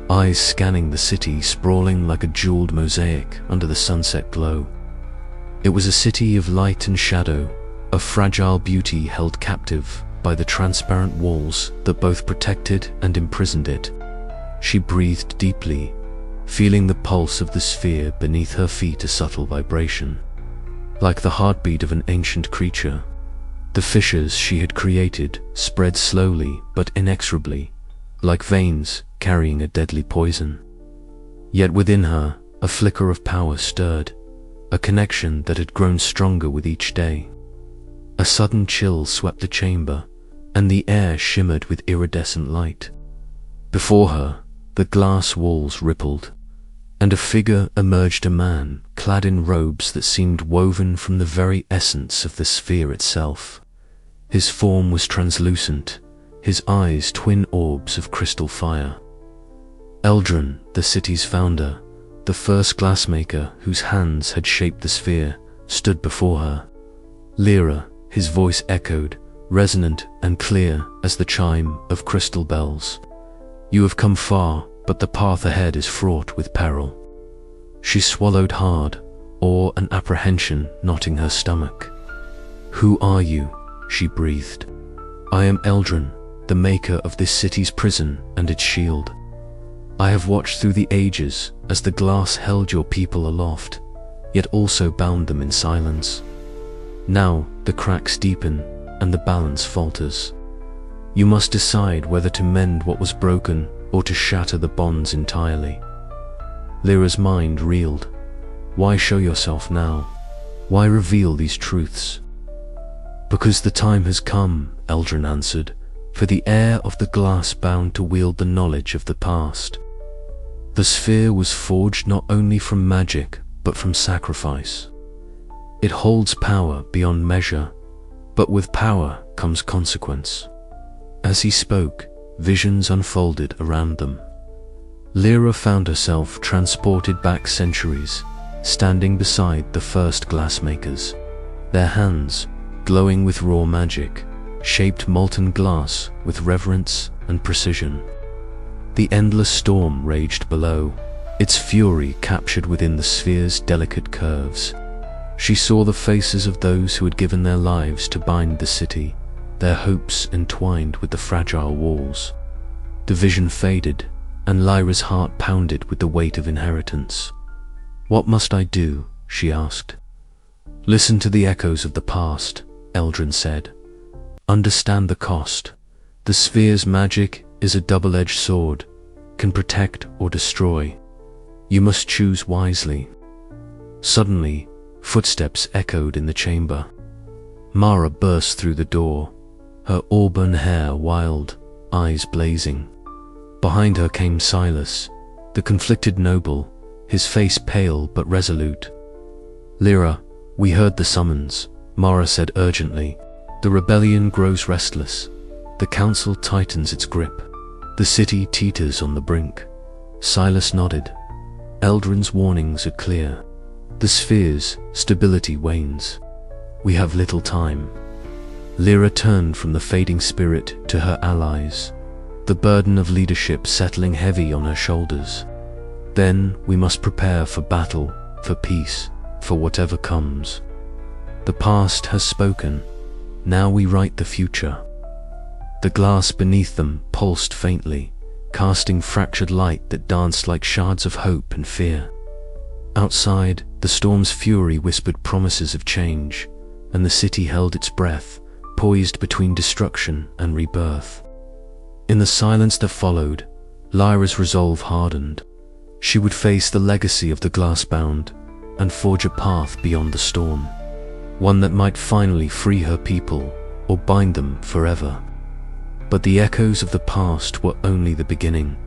eyes scanning the city sprawling like a jeweled mosaic under the sunset glow. It was a city of light and shadow, of fragile beauty held captive by the transparent walls that both protected and imprisoned it. She breathed deeply, feeling the pulse of the sphere beneath her feet, a subtle vibration, like the heartbeat of an ancient creature. The fissures she had created spread slowly but inexorably, like veins carrying a deadly poison. Yet within her, a flicker of power stirred, a connection that had grown stronger with each day. A sudden chill swept the chamber, and the air shimmered with iridescent light. Before her, the glass walls rippled, and a figure emerged, a man clad in robes that seemed woven from the very essence of the sphere itself. His form was translucent, his eyes twin orbs of crystal fire. Eldrin, the city's founder, the first glassmaker whose hands had shaped the sphere, stood before her. Lira, his voice echoed, resonant and clear as the chime of crystal bells. You have come far, but the path ahead is fraught with peril. She swallowed hard, awe and apprehension knotting her stomach. Who are you? She breathed. I am Eldrin, the maker of this city's prison and its shield. I have watched through the ages as the glass held your people aloft, yet also bound them in silence. Now the cracks deepen and the balance falters. You must decide whether to mend what was broken or to shatter the bonds entirely. Lyra's mind reeled. Why show yourself now? Why reveal these truths? Because the time has come, Eldrin answered, for the heir of the Glassbound to wield the knowledge of the past. The sphere was forged not only from magic, but from sacrifice. It holds power beyond measure, but with power comes consequence. As he spoke, visions unfolded around them. Lira found herself transported back centuries, standing beside the first glassmakers. Their hands, glowing with raw magic, shaped molten glass with reverence and precision. The endless storm raged below, its fury captured within the sphere's delicate curves. She saw the faces of those who had given their lives to bind the city, their hopes entwined with the fragile walls. The vision faded, and Lyra's heart pounded with the weight of inheritance. What must I do? She asked. Listen to the echoes of the past, Eldrin said. Understand the cost. The sphere's magic is a double-edged sword, can protect or destroy. You must choose wisely. Suddenly, footsteps echoed in the chamber. Mara burst through the door, her auburn hair wild, eyes blazing. Behind her came Silas, the conflicted noble, his face pale but resolute. Lira, we heard the summons, Mara said urgently. The rebellion grows restless. The council tightens its grip. The city teeters on the brink. Silas nodded. Eldrin's warnings are clear. The sphere's stability wanes. We have little time. Lira turned from the fading spirit to her allies, the burden of leadership settling heavy on her shoulders. Then we must prepare for battle, for peace, for whatever comes. The past has spoken. Now we write the future. The glass beneath them pulsed faintly, casting fractured light that danced like shards of hope and fear. Outside, the storm's fury whispered promises of change, and the city held its breath, poised between destruction and rebirth. In the silence that followed, Lyra's resolve hardened. She would face the legacy of the Glassbound and forge a path beyond the storm, one that might finally free her people or bind them forever. But the echoes of the past were only the beginning,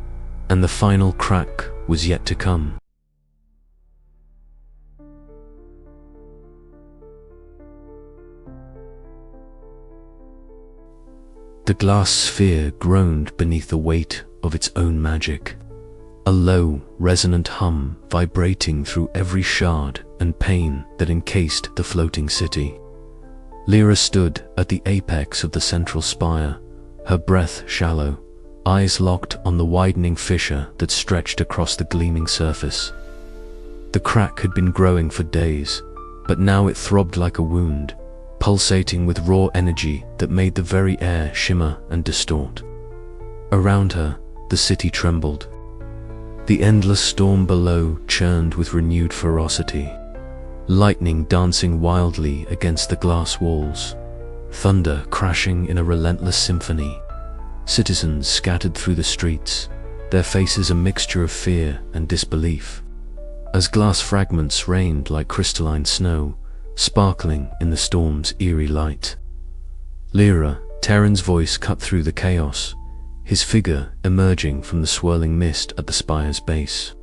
and the final crack was yet to come. The glass sphere groaned beneath the weight of its own magic, a low, resonant hum vibrating through every shard and pane that encased the floating city. Lira stood at the apex of the central spire, her breath shallow, eyes locked on the widening fissure that stretched across the gleaming surface. The crack had been growing for days, but now it throbbed like a wound, pulsating with raw energy that made the very air shimmer and distort. Around her, the city trembled. The endless storm below churned with renewed ferocity, lightning dancing wildly against the glass walls. thunder crashing in a relentless symphony. Citizens scattered through the streets, their faces a mixture of fear and disbelief, as glass fragments rained like crystalline snow, sparkling in the storm's eerie light. Lira, Terran's voice cut through the chaos, his figure emerging from the swirling mist at the spire's base.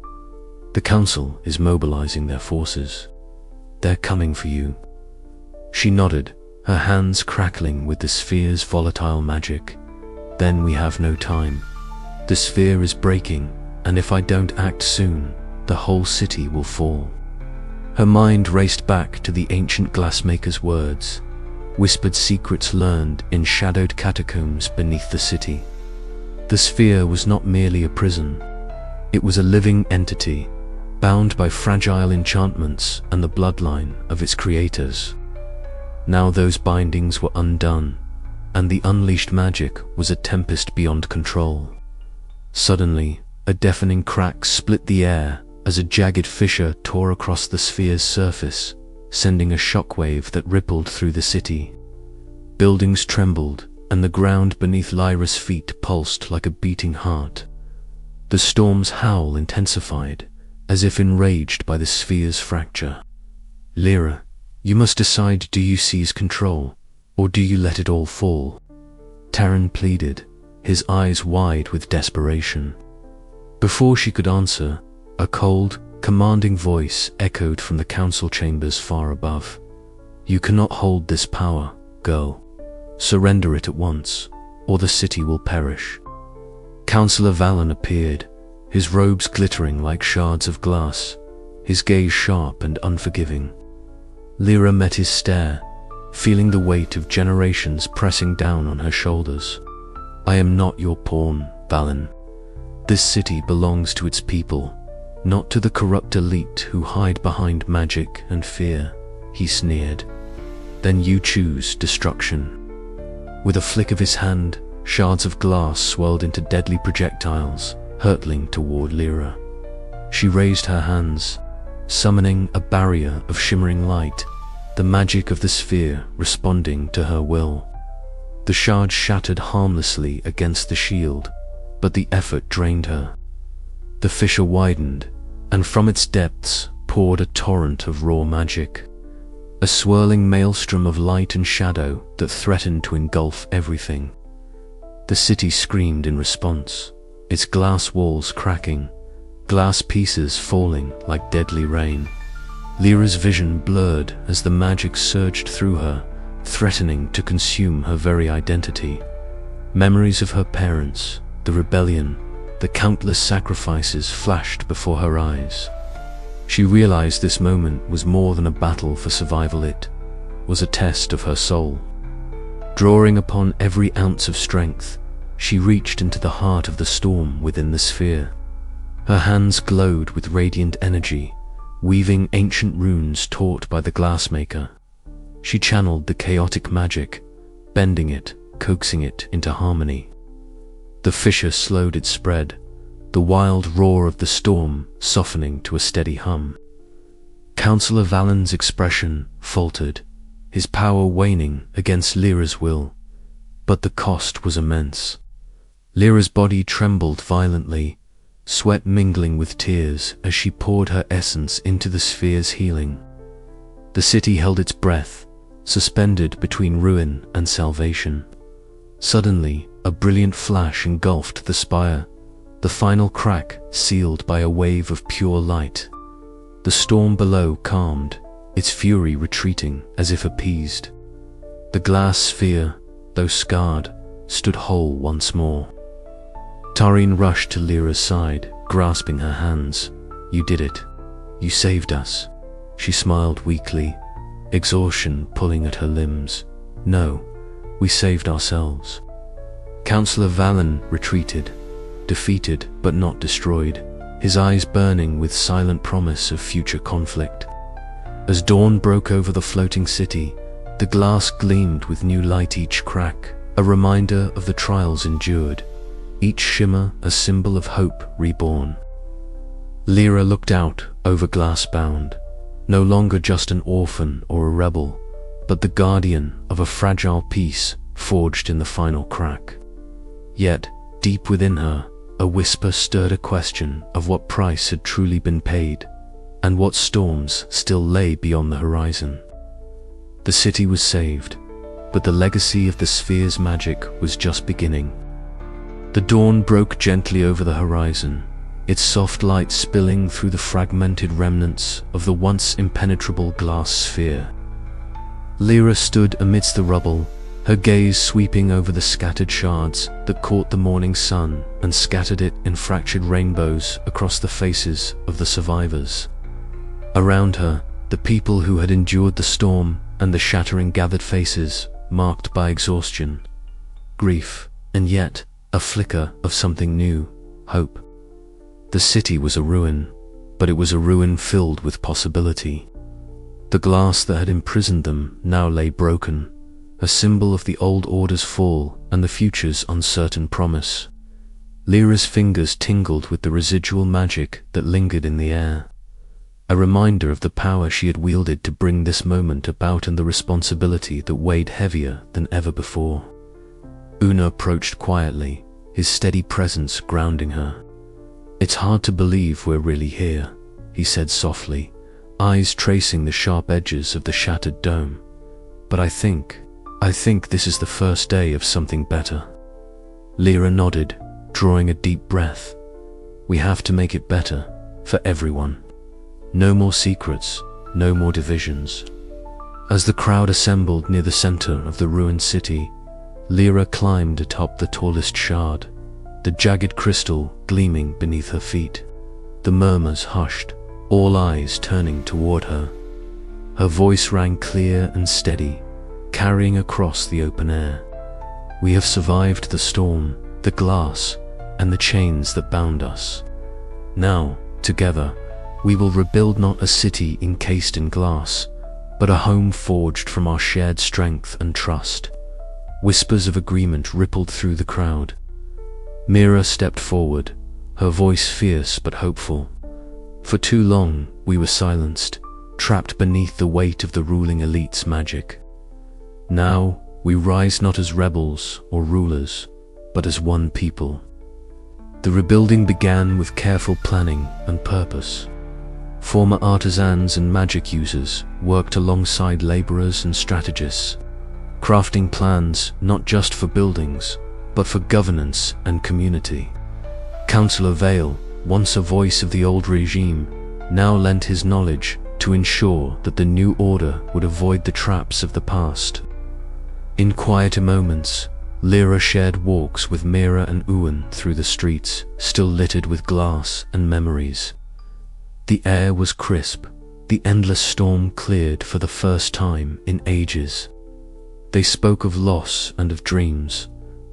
The council is mobilizing their forces. They're coming for you. She nodded, her hands crackling with the sphere's volatile magic. Then we have no time. The sphere is breaking, and if I don't act soon, the whole city will fall. Her mind raced back to the ancient glassmaker's words, whispered secrets learned in shadowed catacombs beneath the city. The sphere was not merely a prison. It was a living entity, bound by fragile enchantments and the bloodline of its creators. Now those bindings were undone, and the unleashed magic was a tempest beyond control. Suddenly, a deafening crack split the air as a jagged fissure tore across the sphere's surface, sending a shockwave that rippled through the city. Buildings trembled, and the ground beneath Lyra's feet pulsed like a beating heart. The storm's howl intensified, as if enraged by the sphere's fracture. Lira, you must decide, do you seize control, or do you let it all fall? Terran pleaded, his eyes wide with desperation. Before she could answer, a cold, commanding voice echoed from the council chambers far above. You cannot hold this power, girl. Surrender it at once, or the city will perish. Councillor Valen appeared, his robes glittering like shards of glass, his gaze sharp and unforgiving. Lira met his stare, feeling the weight of generations pressing down on her shoulders. I am not your pawn, Valen. This city belongs to its people, not to the corrupt elite who hide behind magic and fear, he sneered. Then you choose destruction. With a flick of his hand, shards of glass swirled into deadly projectiles, hurtling toward Lira. She raised her hands, summoning a barrier of shimmering light, the magic of the sphere responding to her will. The shards shattered harmlessly against the shield, but the effort drained her. The fissure widened, and from its depths poured a torrent of raw magic, a swirling maelstrom of light and shadow that threatened to engulf everything. The city screamed in response, its glass walls cracking, glass pieces falling like deadly rain. Lyra's vision blurred as the magic surged through her, threatening to consume her very identity. Memories of her parents, the rebellion, the countless sacrifices flashed before her eyes. She realized this moment was more than a battle for survival, it was a test of her soul. Drawing upon every ounce of strength, she reached into the heart of the storm within the sphere. Her hands glowed with radiant energy, weaving ancient runes taught by the glassmaker. She channeled the chaotic magic, bending it, coaxing it into harmony. The fissure slowed its spread, the wild roar of the storm softening to a steady hum. Councillor Valen's expression faltered, his power waning against Lyra's will, but the cost was immense. Lyra's body trembled violently, sweat mingling with tears as she poured her essence into the sphere's healing. The city held its breath, suspended between ruin and salvation. Suddenly, a brilliant flash engulfed the spire, the final crack sealed by a wave of pure light. The storm below calmed, its fury retreating as if appeased. The glass sphere, though scarred, stood whole once more. Tareen rushed to Lyra's side, grasping her hands. You did it. You saved us. She smiled weakly, exhaustion pulling at her limbs. No, we saved ourselves. Councillor Valen retreated, defeated but not destroyed, his eyes burning with silent promise of future conflict. As dawn broke over the floating city, the glass gleamed with new light each crack, a reminder of the trials endured, each shimmer a symbol of hope reborn. Lira looked out over Glassbound, no longer just an orphan or a rebel, but the guardian of a fragile peace forged in the final crack. Yet, deep within her, a whisper stirred a question of what price had truly been paid, and what storms still lay beyond the horizon. The city was saved, but the legacy of the sphere's magic was just beginning. The dawn broke gently over the horizon, its soft light spilling through the fragmented remnants of the once impenetrable glass sphere. Lira stood amidst the rubble, her gaze sweeping over the scattered shards that caught the morning sun and scattered it in fractured rainbows across the faces of the survivors. Around her, the people who had endured the storm and the shattering gathered faces marked by exhaustion, grief, and yet a flicker of something new, hope. The city was a ruin, but it was a ruin filled with possibility. The glass that had imprisoned them now lay broken, a symbol of the old order's fall and the future's uncertain promise. Lyra's fingers tingled with the residual magic that lingered in the air, a reminder of the power she had wielded to bring this moment about and the responsibility that weighed heavier than ever before. Una approached quietly, his steady presence grounding her. "It's hard to believe we're really here," he said softly, eyes tracing the sharp edges of the shattered dome. "But I think this is the first day of something better." Lira nodded, drawing a deep breath. "We have to make it better, for everyone. No more secrets, no more divisions." As the crowd assembled near the center of the ruined city, Lira climbed atop the tallest shard, the jagged crystal gleaming beneath her feet. The murmurs hushed, all eyes turning toward her. Her voice rang clear and steady, carrying across the open air. "We have survived the storm, the glass, and the chains that bound us. Now, together, we will rebuild not a city encased in glass, but a home forged from our shared strength and trust." Whispers of agreement rippled through the crowd. Mira stepped forward, her voice fierce but hopeful. "For too long, we were silenced, trapped beneath the weight of the ruling elite's magic. Now, we rise not as rebels or rulers, but as one people." The rebuilding began with careful planning and purpose. Former artisans and magic users worked alongside laborers and strategists, crafting plans not just for buildings, but for governance and community. Councillor Vale, once a voice of the old regime, now lent his knowledge to ensure that the new order would avoid the traps of the past. In quieter moments, Lira shared walks with Mira and Ewan through the streets, still littered with glass and memories. The air was crisp, the endless storm cleared for the first time in ages. They spoke of loss and of dreams,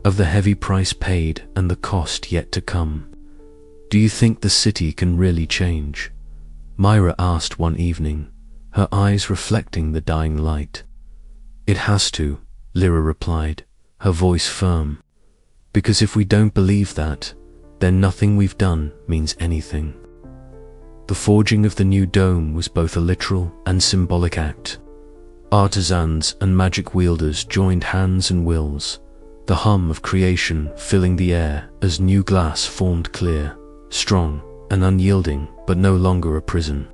of the heavy price paid and the cost yet to come. "Do you think the city can really change?" Myra asked one evening, her eyes reflecting the dying light. "It has to," Lira replied, her voice firm. "Because if we don't believe that, then nothing we've done means anything." The forging of the new dome was both a literal and symbolic act. Artisans and magic wielders joined hands and wills, the hum of creation filling the air as new glass formed clear, strong, and unyielding, but no longer a prison.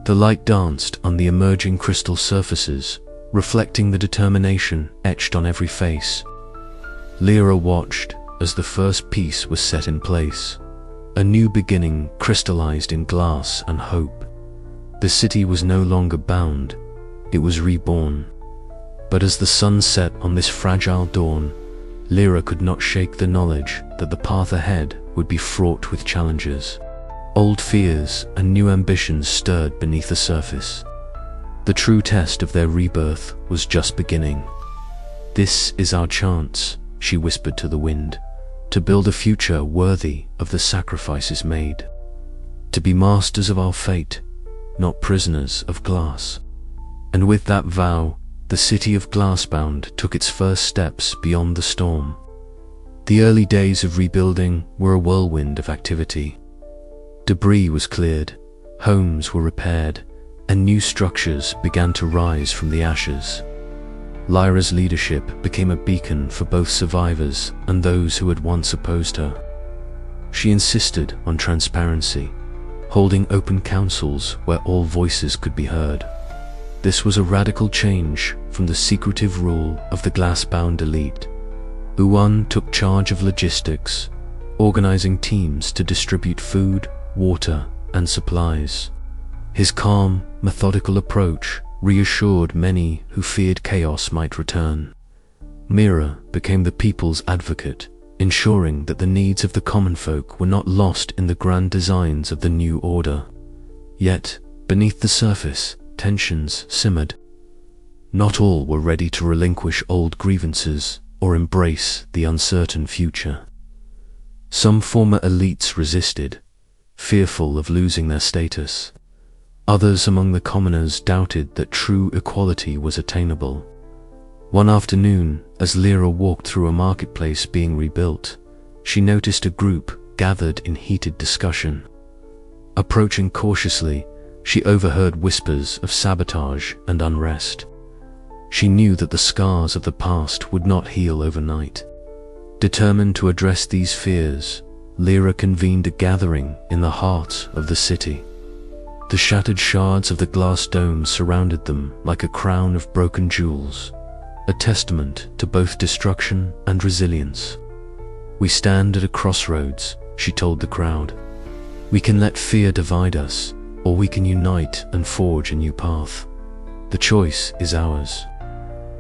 The light danced on the emerging crystal surfaces, reflecting the determination etched on every face. Lira watched as the first piece was set in place. A new beginning crystallized in glass and hope. The city was no longer bound, it was reborn. But as the sun set on this fragile dawn, Lira could not shake the knowledge that the path ahead would be fraught with challenges. Old fears and new ambitions stirred beneath the surface. The true test of their rebirth was just beginning. "This is our chance," she whispered to the wind, "to build a future worthy of the sacrifices made. To be masters of our fate, not prisoners of glass." And with that vow, the city of Glassbound took its first steps beyond the storm. The early days of rebuilding were a whirlwind of activity. Debris was cleared, homes were repaired, and new structures began to rise from the ashes. Lyra's leadership became a beacon for both survivors and those who had once opposed her. She insisted on transparency, holding open councils where all voices could be heard. This was a radical change from the secretive rule of the Glassbound elite. Uwan took charge of logistics, organizing teams to distribute food, water, and supplies. His calm, methodical approach reassured many who feared chaos might return. Lira became the people's advocate, ensuring that the needs of the common folk were not lost in the grand designs of the new order. Yet, beneath the surface, tensions simmered. Not all were ready to relinquish old grievances or embrace the uncertain future. Some former elites resisted, fearful of losing their status. Others among the commoners doubted that true equality was attainable. One afternoon, as Lira walked through a marketplace being rebuilt, she noticed a group gathered in heated discussion. Approaching cautiously, she overheard whispers of sabotage and unrest. She knew that the scars of the past would not heal overnight. Determined to address these fears, Lira convened a gathering in the heart of the city. The shattered shards of the glass dome surrounded them like a crown of broken jewels, a testament to both destruction and resilience. "We stand at a crossroads," she told the crowd. "We can let fear divide us, or we can unite and forge a new path. The choice is ours."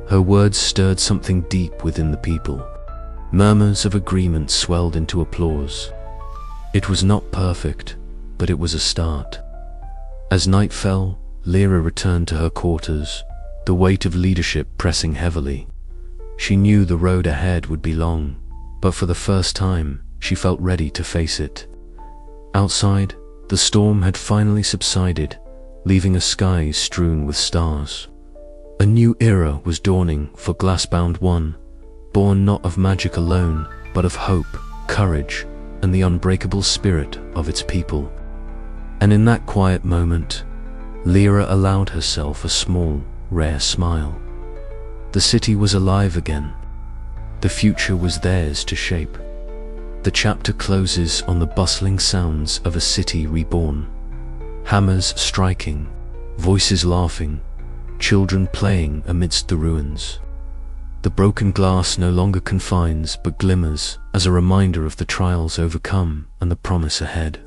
Her words stirred something deep within the people. Murmurs of agreement swelled into applause. It was not perfect, but it was a start. As night fell, Lira returned to her quarters, the weight of leadership pressing heavily. She knew the road ahead would be long, but for the first time, she felt ready to face it. Outside, the storm had finally subsided, leaving a sky strewn with stars. A new era was dawning for Glassbound 1, born not of magic alone, but of hope, courage, and the unbreakable spirit of its people. And in that quiet moment, Lira allowed herself a small, rare smile. The city was alive again. The future was theirs to shape. The chapter closes on the bustling sounds of a city reborn. Hammers striking, voices laughing, children playing amidst the ruins. The broken glass no longer confines but glimmers as a reminder of the trials overcome and the promise ahead.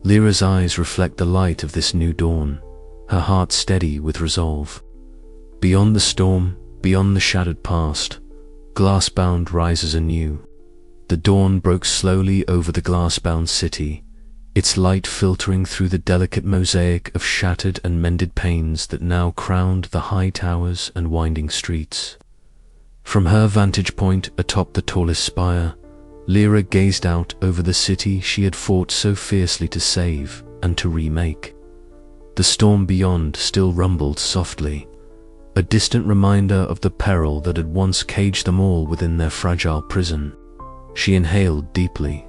Lira's eyes reflect the light of this new dawn, her heart steady with resolve. Beyond the storm, beyond the shattered past, Glassbound rises anew. The dawn broke slowly over the glass-bound city, its light filtering through the delicate mosaic of shattered and mended panes that now crowned the high towers and winding streets. From her vantage point atop the tallest spire, Lira gazed out over the city she had fought so fiercely to save and to remake. The storm beyond still rumbled softly, a distant reminder of the peril that had once caged them all within their fragile prison. She inhaled deeply,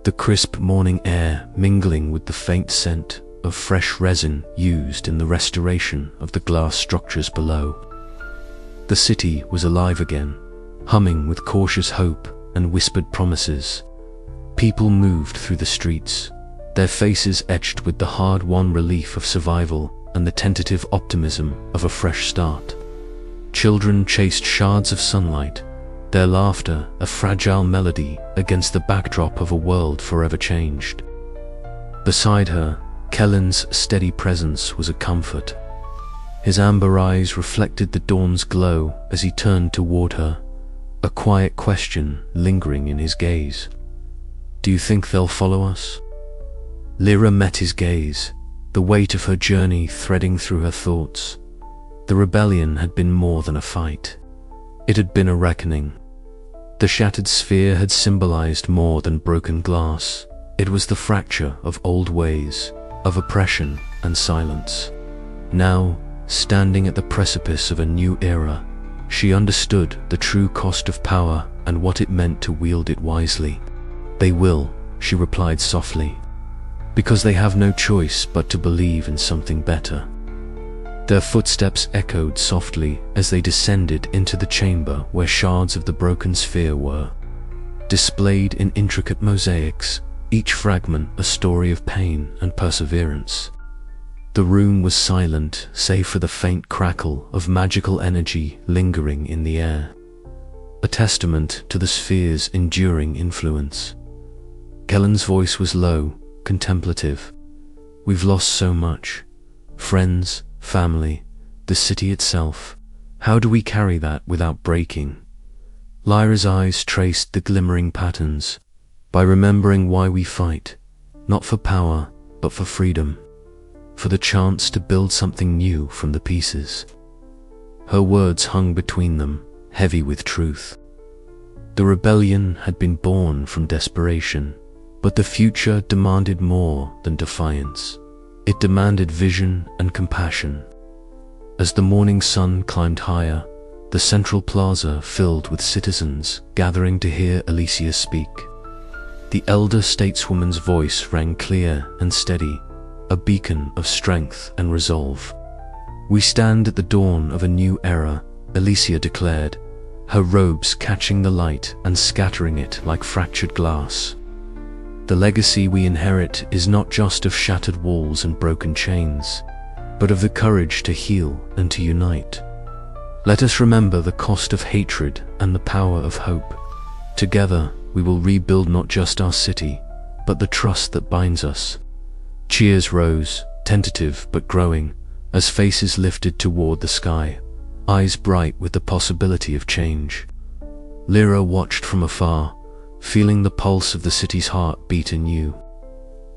the crisp morning air mingling with the faint scent of fresh resin used in the restoration of the glass structures below. The city was alive again, humming with cautious hope and whispered promises. People moved through the streets, their faces etched with the hard-won relief of survival and the tentative optimism of a fresh start. Children chased shards of sunlight, their laughter a fragile melody against the backdrop of a world forever changed. Beside her, Kellen's steady presence was a comfort. His amber eyes reflected the dawn's glow as he turned toward her, a quiet question lingering in his gaze. "Do you think they'll follow us?" Lira met his gaze, the weight of her journey threading through her thoughts. The rebellion had been more than a fight. It had been a reckoning. The shattered sphere had symbolized more than broken glass. It was the fracture of old ways, of oppression and silence. Now, standing at the precipice of a new era, she understood the true cost of power and what it meant to wield it wisely. "They will," she replied softly, "because they have no choice but to believe in something better." Their footsteps echoed softly as they descended into the chamber where shards of the broken sphere were, displayed in intricate mosaics, each fragment a story of pain and perseverance. The room was silent, save for the faint crackle of magical energy lingering in the air, a testament to the sphere's enduring influence. Kellen's voice was low, contemplative. "We've lost so much. Friends, family, the city itself. How do we carry that without breaking?" Lyra's eyes traced the glimmering patterns. "By remembering why we fight, not for power, but for freedom, for the chance to build something new from the pieces." Her words hung between them, heavy with truth. The rebellion had been born from desperation, but the future demanded more than defiance. It demanded vision and compassion. As the morning sun climbed higher, the central plaza filled with citizens gathering to hear Alicia speak. The elder stateswoman's voice rang clear and steady, a beacon of strength and resolve. "We stand at the dawn of a new era," Alicia declared, her robes catching the light and scattering it like fractured glass. "The legacy we inherit is not just of shattered walls and broken chains, but of the courage to heal and to unite. Let us remember the cost of hatred and the power of hope. Together, we will rebuild not just our city, but the trust that binds us." Cheers rose, tentative but growing, as faces lifted toward the sky, eyes bright with the possibility of change. Lira watched from afar, feeling the pulse of the city's heart beat anew.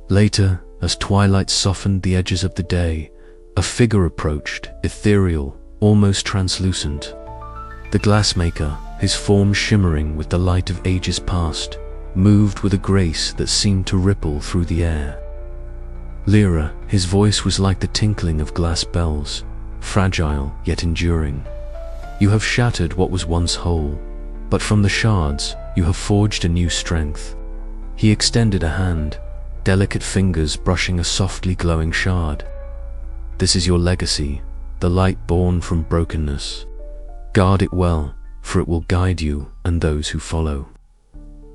Later, as twilight softened the edges of the day, a figure approached, ethereal, almost translucent. The glassmaker, his form shimmering with the light of ages past, moved with a grace that seemed to ripple through the air. Lira, his voice was like the tinkling of glass bells, fragile yet enduring. "You have shattered what was once whole, but from the shards you have forged a new strength." He extended a hand, delicate fingers brushing a softly glowing shard. "This is your legacy, the light born from brokenness. Guard it well, for it will guide you and those who follow."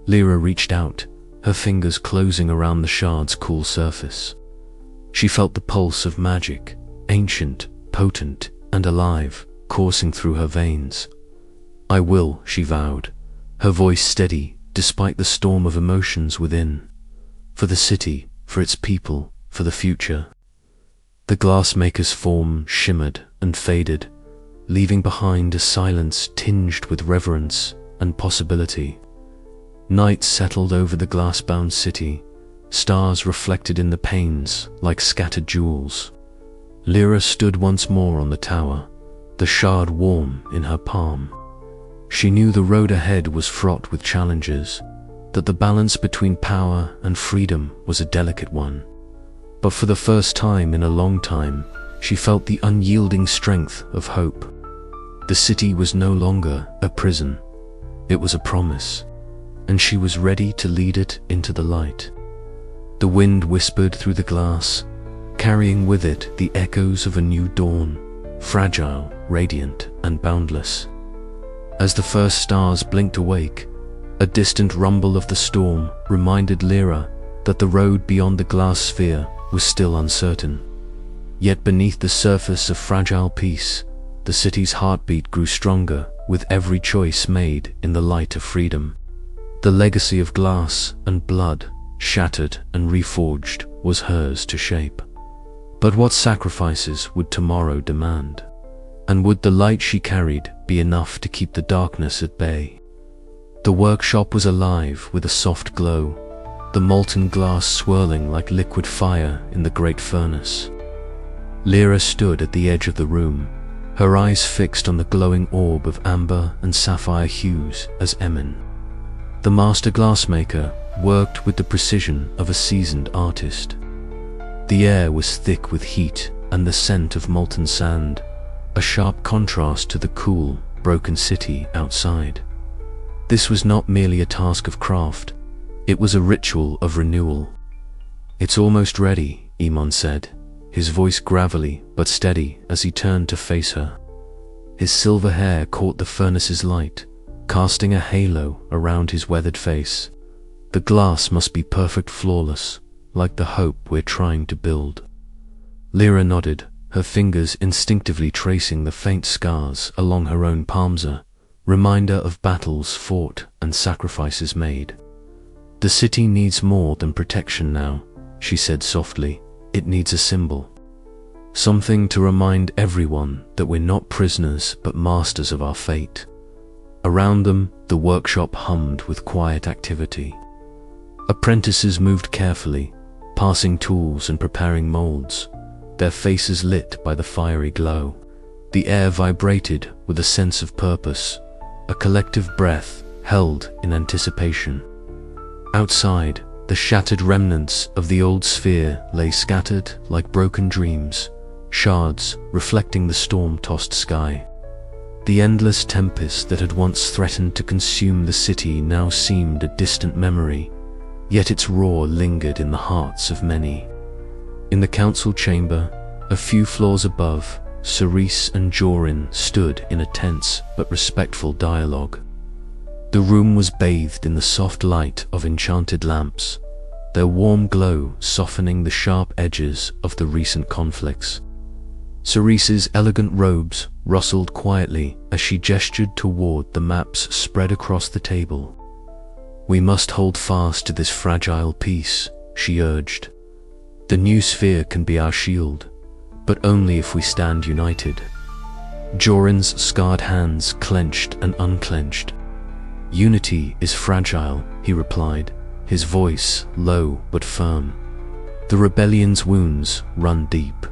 Lira reached out, her fingers closing around the shard's cool surface. She felt the pulse of magic, ancient, potent, and alive, coursing through her veins. "I will," she vowed, her voice steady despite the storm of emotions within. "For the city, for its people, for the future." The glassmaker's form shimmered and faded, leaving behind a silence tinged with reverence and possibility. Night settled over the glass-bound city, stars reflected in the panes like scattered jewels. Lira stood once more on the tower, the shard warm in her palm. She knew the road ahead was fraught with challenges, that the balance between power and freedom was a delicate one. But for the first time in a long time, she felt the unyielding strength of hope. The city was no longer a prison. It was a promise, and she was ready to lead it into the light. The wind whispered through the glass, carrying with it the echoes of a new dawn, fragile, radiant, and boundless. As the first stars blinked awake, a distant rumble of the storm reminded Lira that the road beyond the glass sphere was still uncertain. Yet beneath the surface of fragile peace, the city's heartbeat grew stronger with every choice made in the light of freedom. The legacy of glass and blood, shattered and reforged, was hers to shape. But what sacrifices would tomorrow demand? And would the light she carried be enough to keep the darkness at bay? The workshop was alive with a soft glow, the molten glass swirling like liquid fire in the great furnace. Lira stood at the edge of the room, her eyes fixed on the glowing orb of amber and sapphire hues as Emin. The master glassmaker worked with the precision of a seasoned artist. The air was thick with heat and the scent of molten sand, a sharp contrast to the cool, broken city outside. This was not merely a task of craft, it was a ritual of renewal. "It's almost ready," Iman said, his voice gravelly but steady as he turned to face her. His silver hair caught the furnace's light, casting a halo around his weathered face. The glass must be perfect, flawless, like the hope we're trying to build. Lira nodded, her fingers instinctively tracing the faint scars along her own palms, a reminder of battles fought and sacrifices made. The city needs more than protection now, she said softly. It needs a symbol. Something to remind everyone that we're not prisoners but masters of our fate. Around them, the workshop hummed with quiet activity. Apprentices moved carefully, passing tools and preparing molds, their faces lit by the fiery glow. The air vibrated with a sense of purpose, a collective breath held in anticipation. Outside, the shattered remnants of the old sphere lay scattered like broken dreams, shards reflecting the storm-tossed sky. The endless tempest that had once threatened to consume the city now seemed a distant memory, yet its roar lingered in the hearts of many. In the council chamber, a few floors above, Cerise and Jorin stood in a tense but respectful dialogue. The room was bathed in the soft light of enchanted lamps, their warm glow softening the sharp edges of the recent conflicts. Cerise's elegant robes rustled quietly as she gestured toward the maps spread across the table. "We must hold fast to this fragile piece," she urged. "The new sphere can be our shield, but only if we stand united." Jorin's scarred hands clenched and unclenched. "Unity is fragile," he replied, his voice low but firm. "The rebellion's wounds run deep.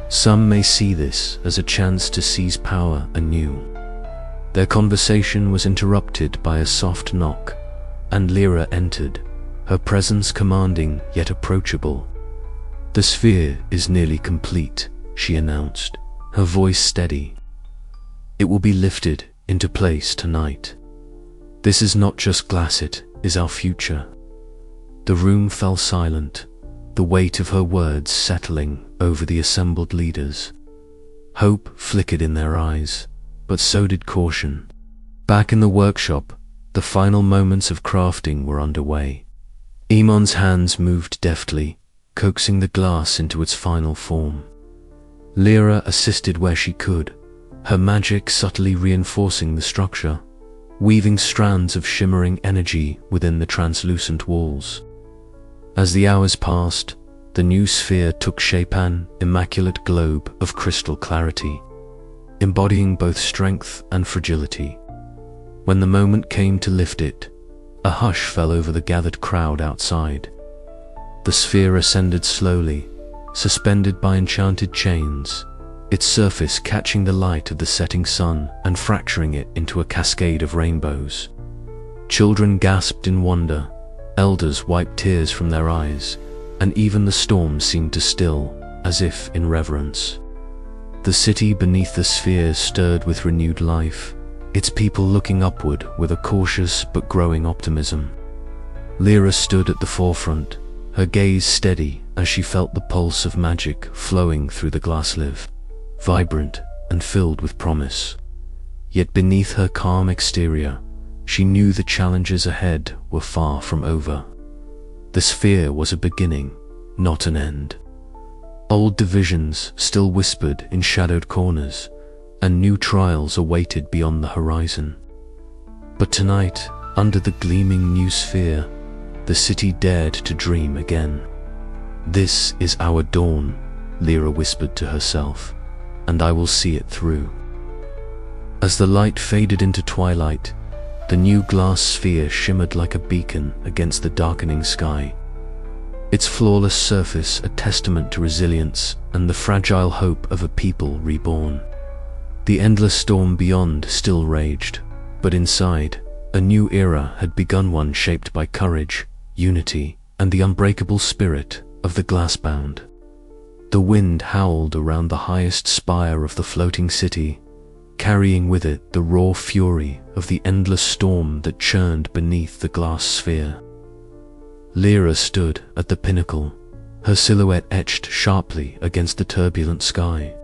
Some may see this as a chance to seize power anew." Their conversation was interrupted by a soft knock, and Lira entered, her presence commanding yet approachable. "The sphere is nearly complete," she announced, her voice steady. "It will be lifted into place tonight. This is not just glass, it is our future." The room fell silent, the weight of her words settling over the assembled leaders. Hope flickered in their eyes, but so did caution. Back in the workshop, the final moments of crafting were underway. Imon's hands moved deftly, coaxing the glass into its final form. Lira assisted where she could, her magic subtly reinforcing the structure, weaving strands of shimmering energy within the translucent walls. As the hours passed, the new sphere took shape, an immaculate globe of crystal clarity, embodying both strength and fragility. When the moment came to lift it, a hush fell over the gathered crowd outside. The sphere ascended slowly, suspended by enchanted chains, its surface catching the light of the setting sun and fracturing it into a cascade of rainbows. Children gasped in wonder, elders wiped tears from their eyes, and even the storm seemed to still, as if in reverence. The city beneath the sphere stirred with renewed life, its people looking upward with a cautious but growing optimism. Lira stood at the forefront, her gaze steady as she felt the pulse of magic flowing through the glass live, vibrant and filled with promise. Yet beneath her calm exterior, she knew the challenges ahead were far from over. The sphere was a beginning, not an end. Old divisions still whispered in shadowed corners, and new trials awaited beyond the horizon. But tonight, under the gleaming new sphere, the city dared to dream again. "This is our dawn," Lira whispered to herself, "and I will see it through." As the light faded into twilight, the new glass sphere shimmered like a beacon against the darkening sky, its flawless surface a testament to resilience and the fragile hope of a people reborn. The endless storm beyond still raged, but inside, a new era had begun, one shaped by courage, unity, and the unbreakable spirit of the Glassbound. The wind howled around the highest spire of the floating city, carrying with it the raw fury of the endless storm that churned beneath the glass sphere. Lira stood at the pinnacle, her silhouette etched sharply against the turbulent sky.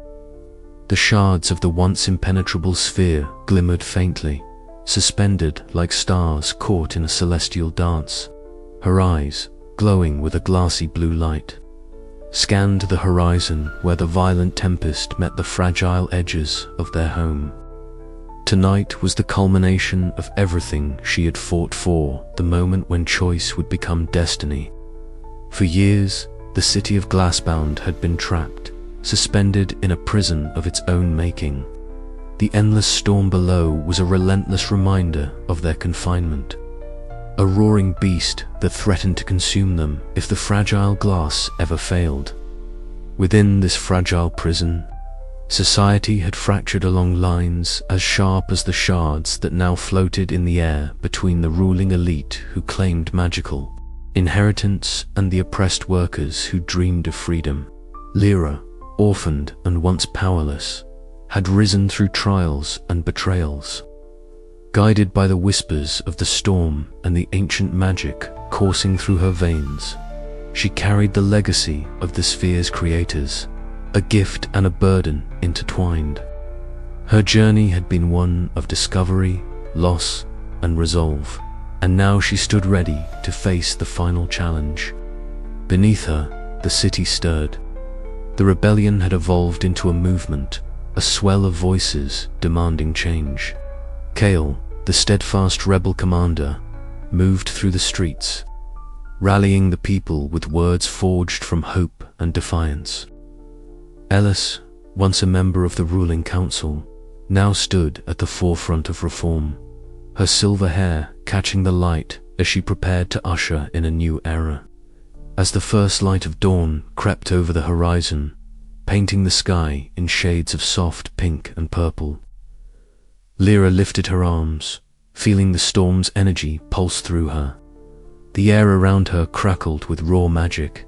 The shards of the once impenetrable sphere glimmered faintly, suspended like stars caught in a celestial dance. Her eyes, glowing with a glassy blue light, scanned the horizon where the violent tempest met the fragile edges of their home. Tonight was the culmination of everything she had fought for, the moment when choice would become destiny. For years, the city of Glassbound had been trapped, suspended in a prison of its own making. The endless storm below was a relentless reminder of their confinement, a roaring beast that threatened to consume them if the fragile glass ever failed. Within this fragile prison, society had fractured along lines as sharp as the shards that now floated in the air between the ruling elite who claimed magical inheritance and the oppressed workers who dreamed of freedom. Lira, orphaned and once powerless, had risen through trials and betrayals. Guided by the whispers of the storm and the ancient magic coursing through her veins, she carried the legacy of the sphere's creators, a gift and a burden intertwined. Her journey had been one of discovery, loss, and resolve, and now she stood ready to face the final challenge. Beneath her, the city stirred. The rebellion had evolved into a movement, a swell of voices demanding change. Kale, the steadfast rebel commander, moved through the streets, rallying the people with words forged from hope and defiance. Ellis, once a member of the ruling council, now stood at the forefront of reform, her silver hair catching the light as she prepared to usher in a new era. As the first light of dawn crept over the horizon, painting the sky in shades of soft pink and purple, Lira lifted her arms, feeling the storm's energy pulse through her. The air around her crackled with raw magic,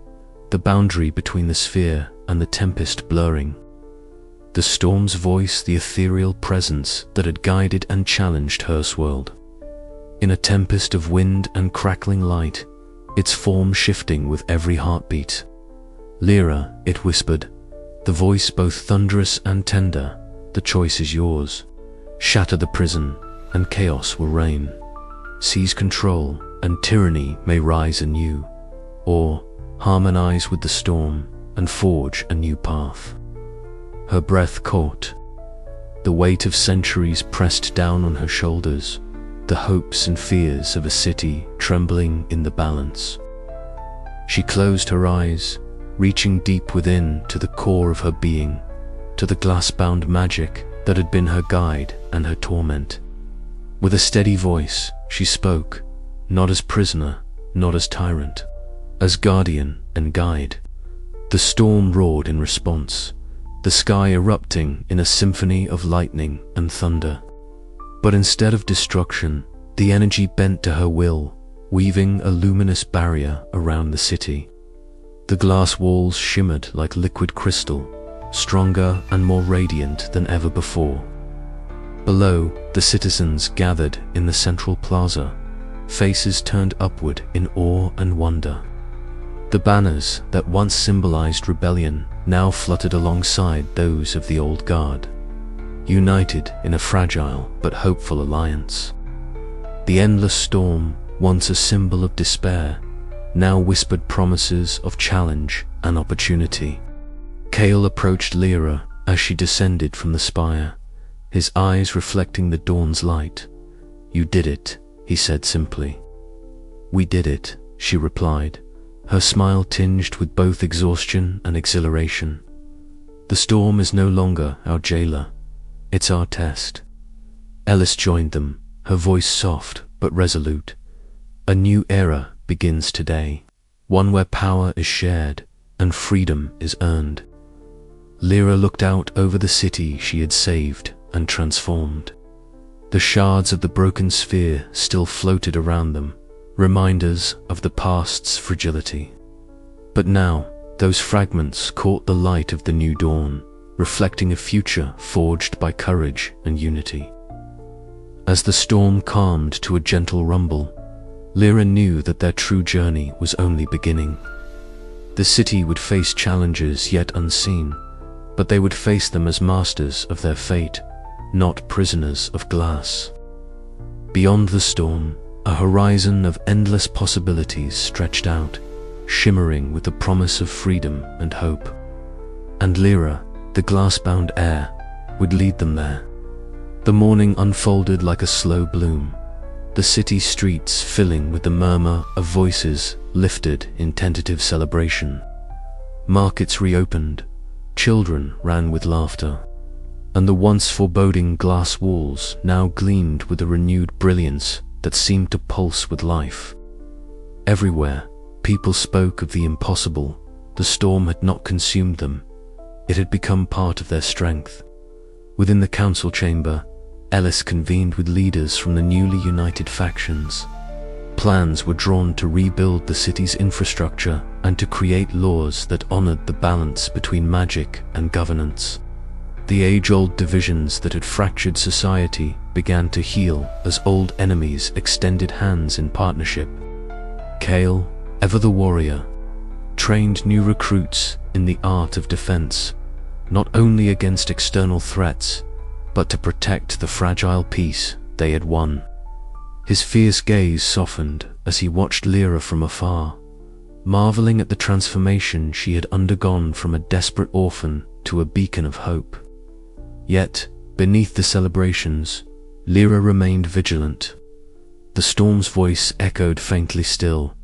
the boundary between the sphere and the tempest blurring. The storm's voice, the ethereal presence that had guided and challenged World. In a tempest of wind and crackling light, its form shifting with every heartbeat. Lira, it whispered, the voice both thunderous and tender, the choice is yours. Shatter the prison, and chaos will reign. Seize control, and tyranny may rise anew. Or harmonize with the storm, and forge a new path. Her breath caught. The weight of centuries pressed down on her shoulders, the hopes and fears of a city trembling in the balance. She closed her eyes, reaching deep within to the core of her being, to the glass-bound magic that had been her guide and her torment. With a steady voice, she spoke, not as prisoner, not as tyrant, as guardian and guide. The storm roared in response, the sky erupting in a symphony of lightning and thunder. But instead of destruction, the energy bent to her will, weaving a luminous barrier around the city. The glass walls shimmered like liquid crystal, stronger and more radiant than ever before. Below, the citizens gathered in the central plaza, faces turned upward in awe and wonder. The banners that once symbolized rebellion now fluttered alongside those of the old guard, united in a fragile but hopeful alliance. The endless storm, once a symbol of despair, now whispered promises of challenge and opportunity. Kale approached Lira as she descended from the spire, his eyes reflecting the dawn's light. "You did it," he said simply. "We did it," she replied, her smile tinged with both exhaustion and exhilaration. "The storm is no longer our jailer. It's our test." Ellis joined them, her voice soft but resolute. "A new era begins today, one where power is shared and freedom is earned." Lira looked out over the city she had saved and transformed. The shards of the broken sphere still floated around them, reminders of the past's fragility. But now, those fragments caught the light of the new dawn, reflecting a future forged by courage and unity. As the storm calmed to a gentle rumble, Lira knew that their true journey was only beginning. The city would face challenges yet unseen, but they would face them as masters of their fate, not prisoners of glass. Beyond the storm, a horizon of endless possibilities stretched out, shimmering with the promise of freedom and hope. And Lira, the glass-bound heir, would lead them there. The morning unfolded like a slow bloom, the city streets filling with the murmur of voices lifted in tentative celebration. Markets reopened, children ran with laughter, and the once foreboding glass walls now gleamed with a renewed brilliance that seemed to pulse with life. Everywhere, people spoke of the impossible. The storm had not consumed them. It had become part of their strength. Within the council chamber, Ellis convened with leaders from the newly united factions. Plans were drawn to rebuild the city's infrastructure and to create laws that honored the balance between magic and governance. The age-old divisions that had fractured society began to heal as old enemies extended hands in partnership. Kale, ever the warrior, trained new recruits in the art of defense, not only against external threats, but to protect the fragile peace they had won. His fierce gaze softened as he watched Lira from afar, marveling at the transformation she had undergone from a desperate orphan to a beacon of hope. Yet, beneath the celebrations, Lira remained vigilant. The storm's voice echoed faintly still,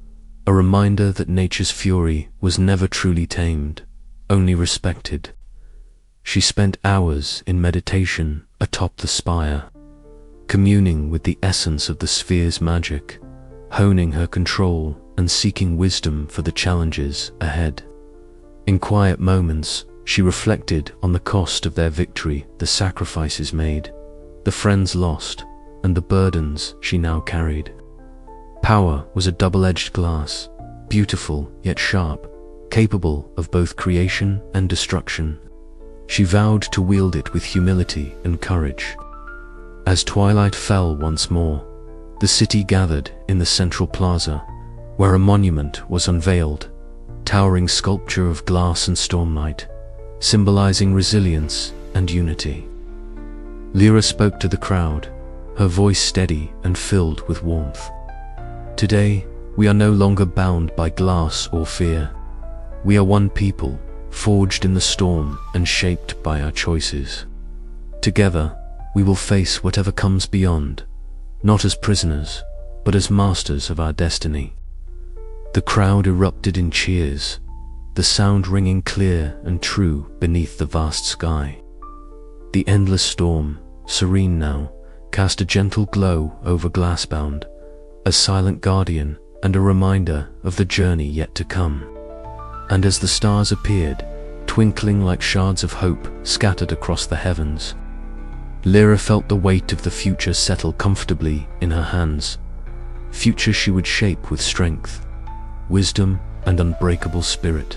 a reminder that nature's fury was never truly tamed, only respected. She spent hours in meditation atop the spire, communing with the essence of the sphere's magic, honing her control and seeking wisdom for the challenges ahead. In quiet moments, she reflected on the cost of their victory, the sacrifices made, the friends lost, and the burdens she now carried. Power was a double-edged glass, beautiful yet sharp, capable of both creation and destruction. She vowed to wield it with humility and courage. As twilight fell once more, the city gathered in the central plaza, where a monument was unveiled, towering sculpture of glass and stormlight, symbolizing resilience and unity. Lira spoke to the crowd, her voice steady and filled with warmth. Today, we are no longer bound by glass or fear. We are one people, forged in the storm and shaped by our choices. Together, we will face whatever comes beyond, not as prisoners, but as masters of our destiny. The crowd erupted in cheers, the sound ringing clear and true beneath the vast sky. The endless storm, serene now, cast a gentle glow over Glassbound, a silent guardian and a reminder of the journey yet to come. And as the stars appeared, twinkling like shards of hope scattered across the heavens, Lira felt the weight of the future settle comfortably in her hands, future she would shape with strength, wisdom, and unbreakable spirit.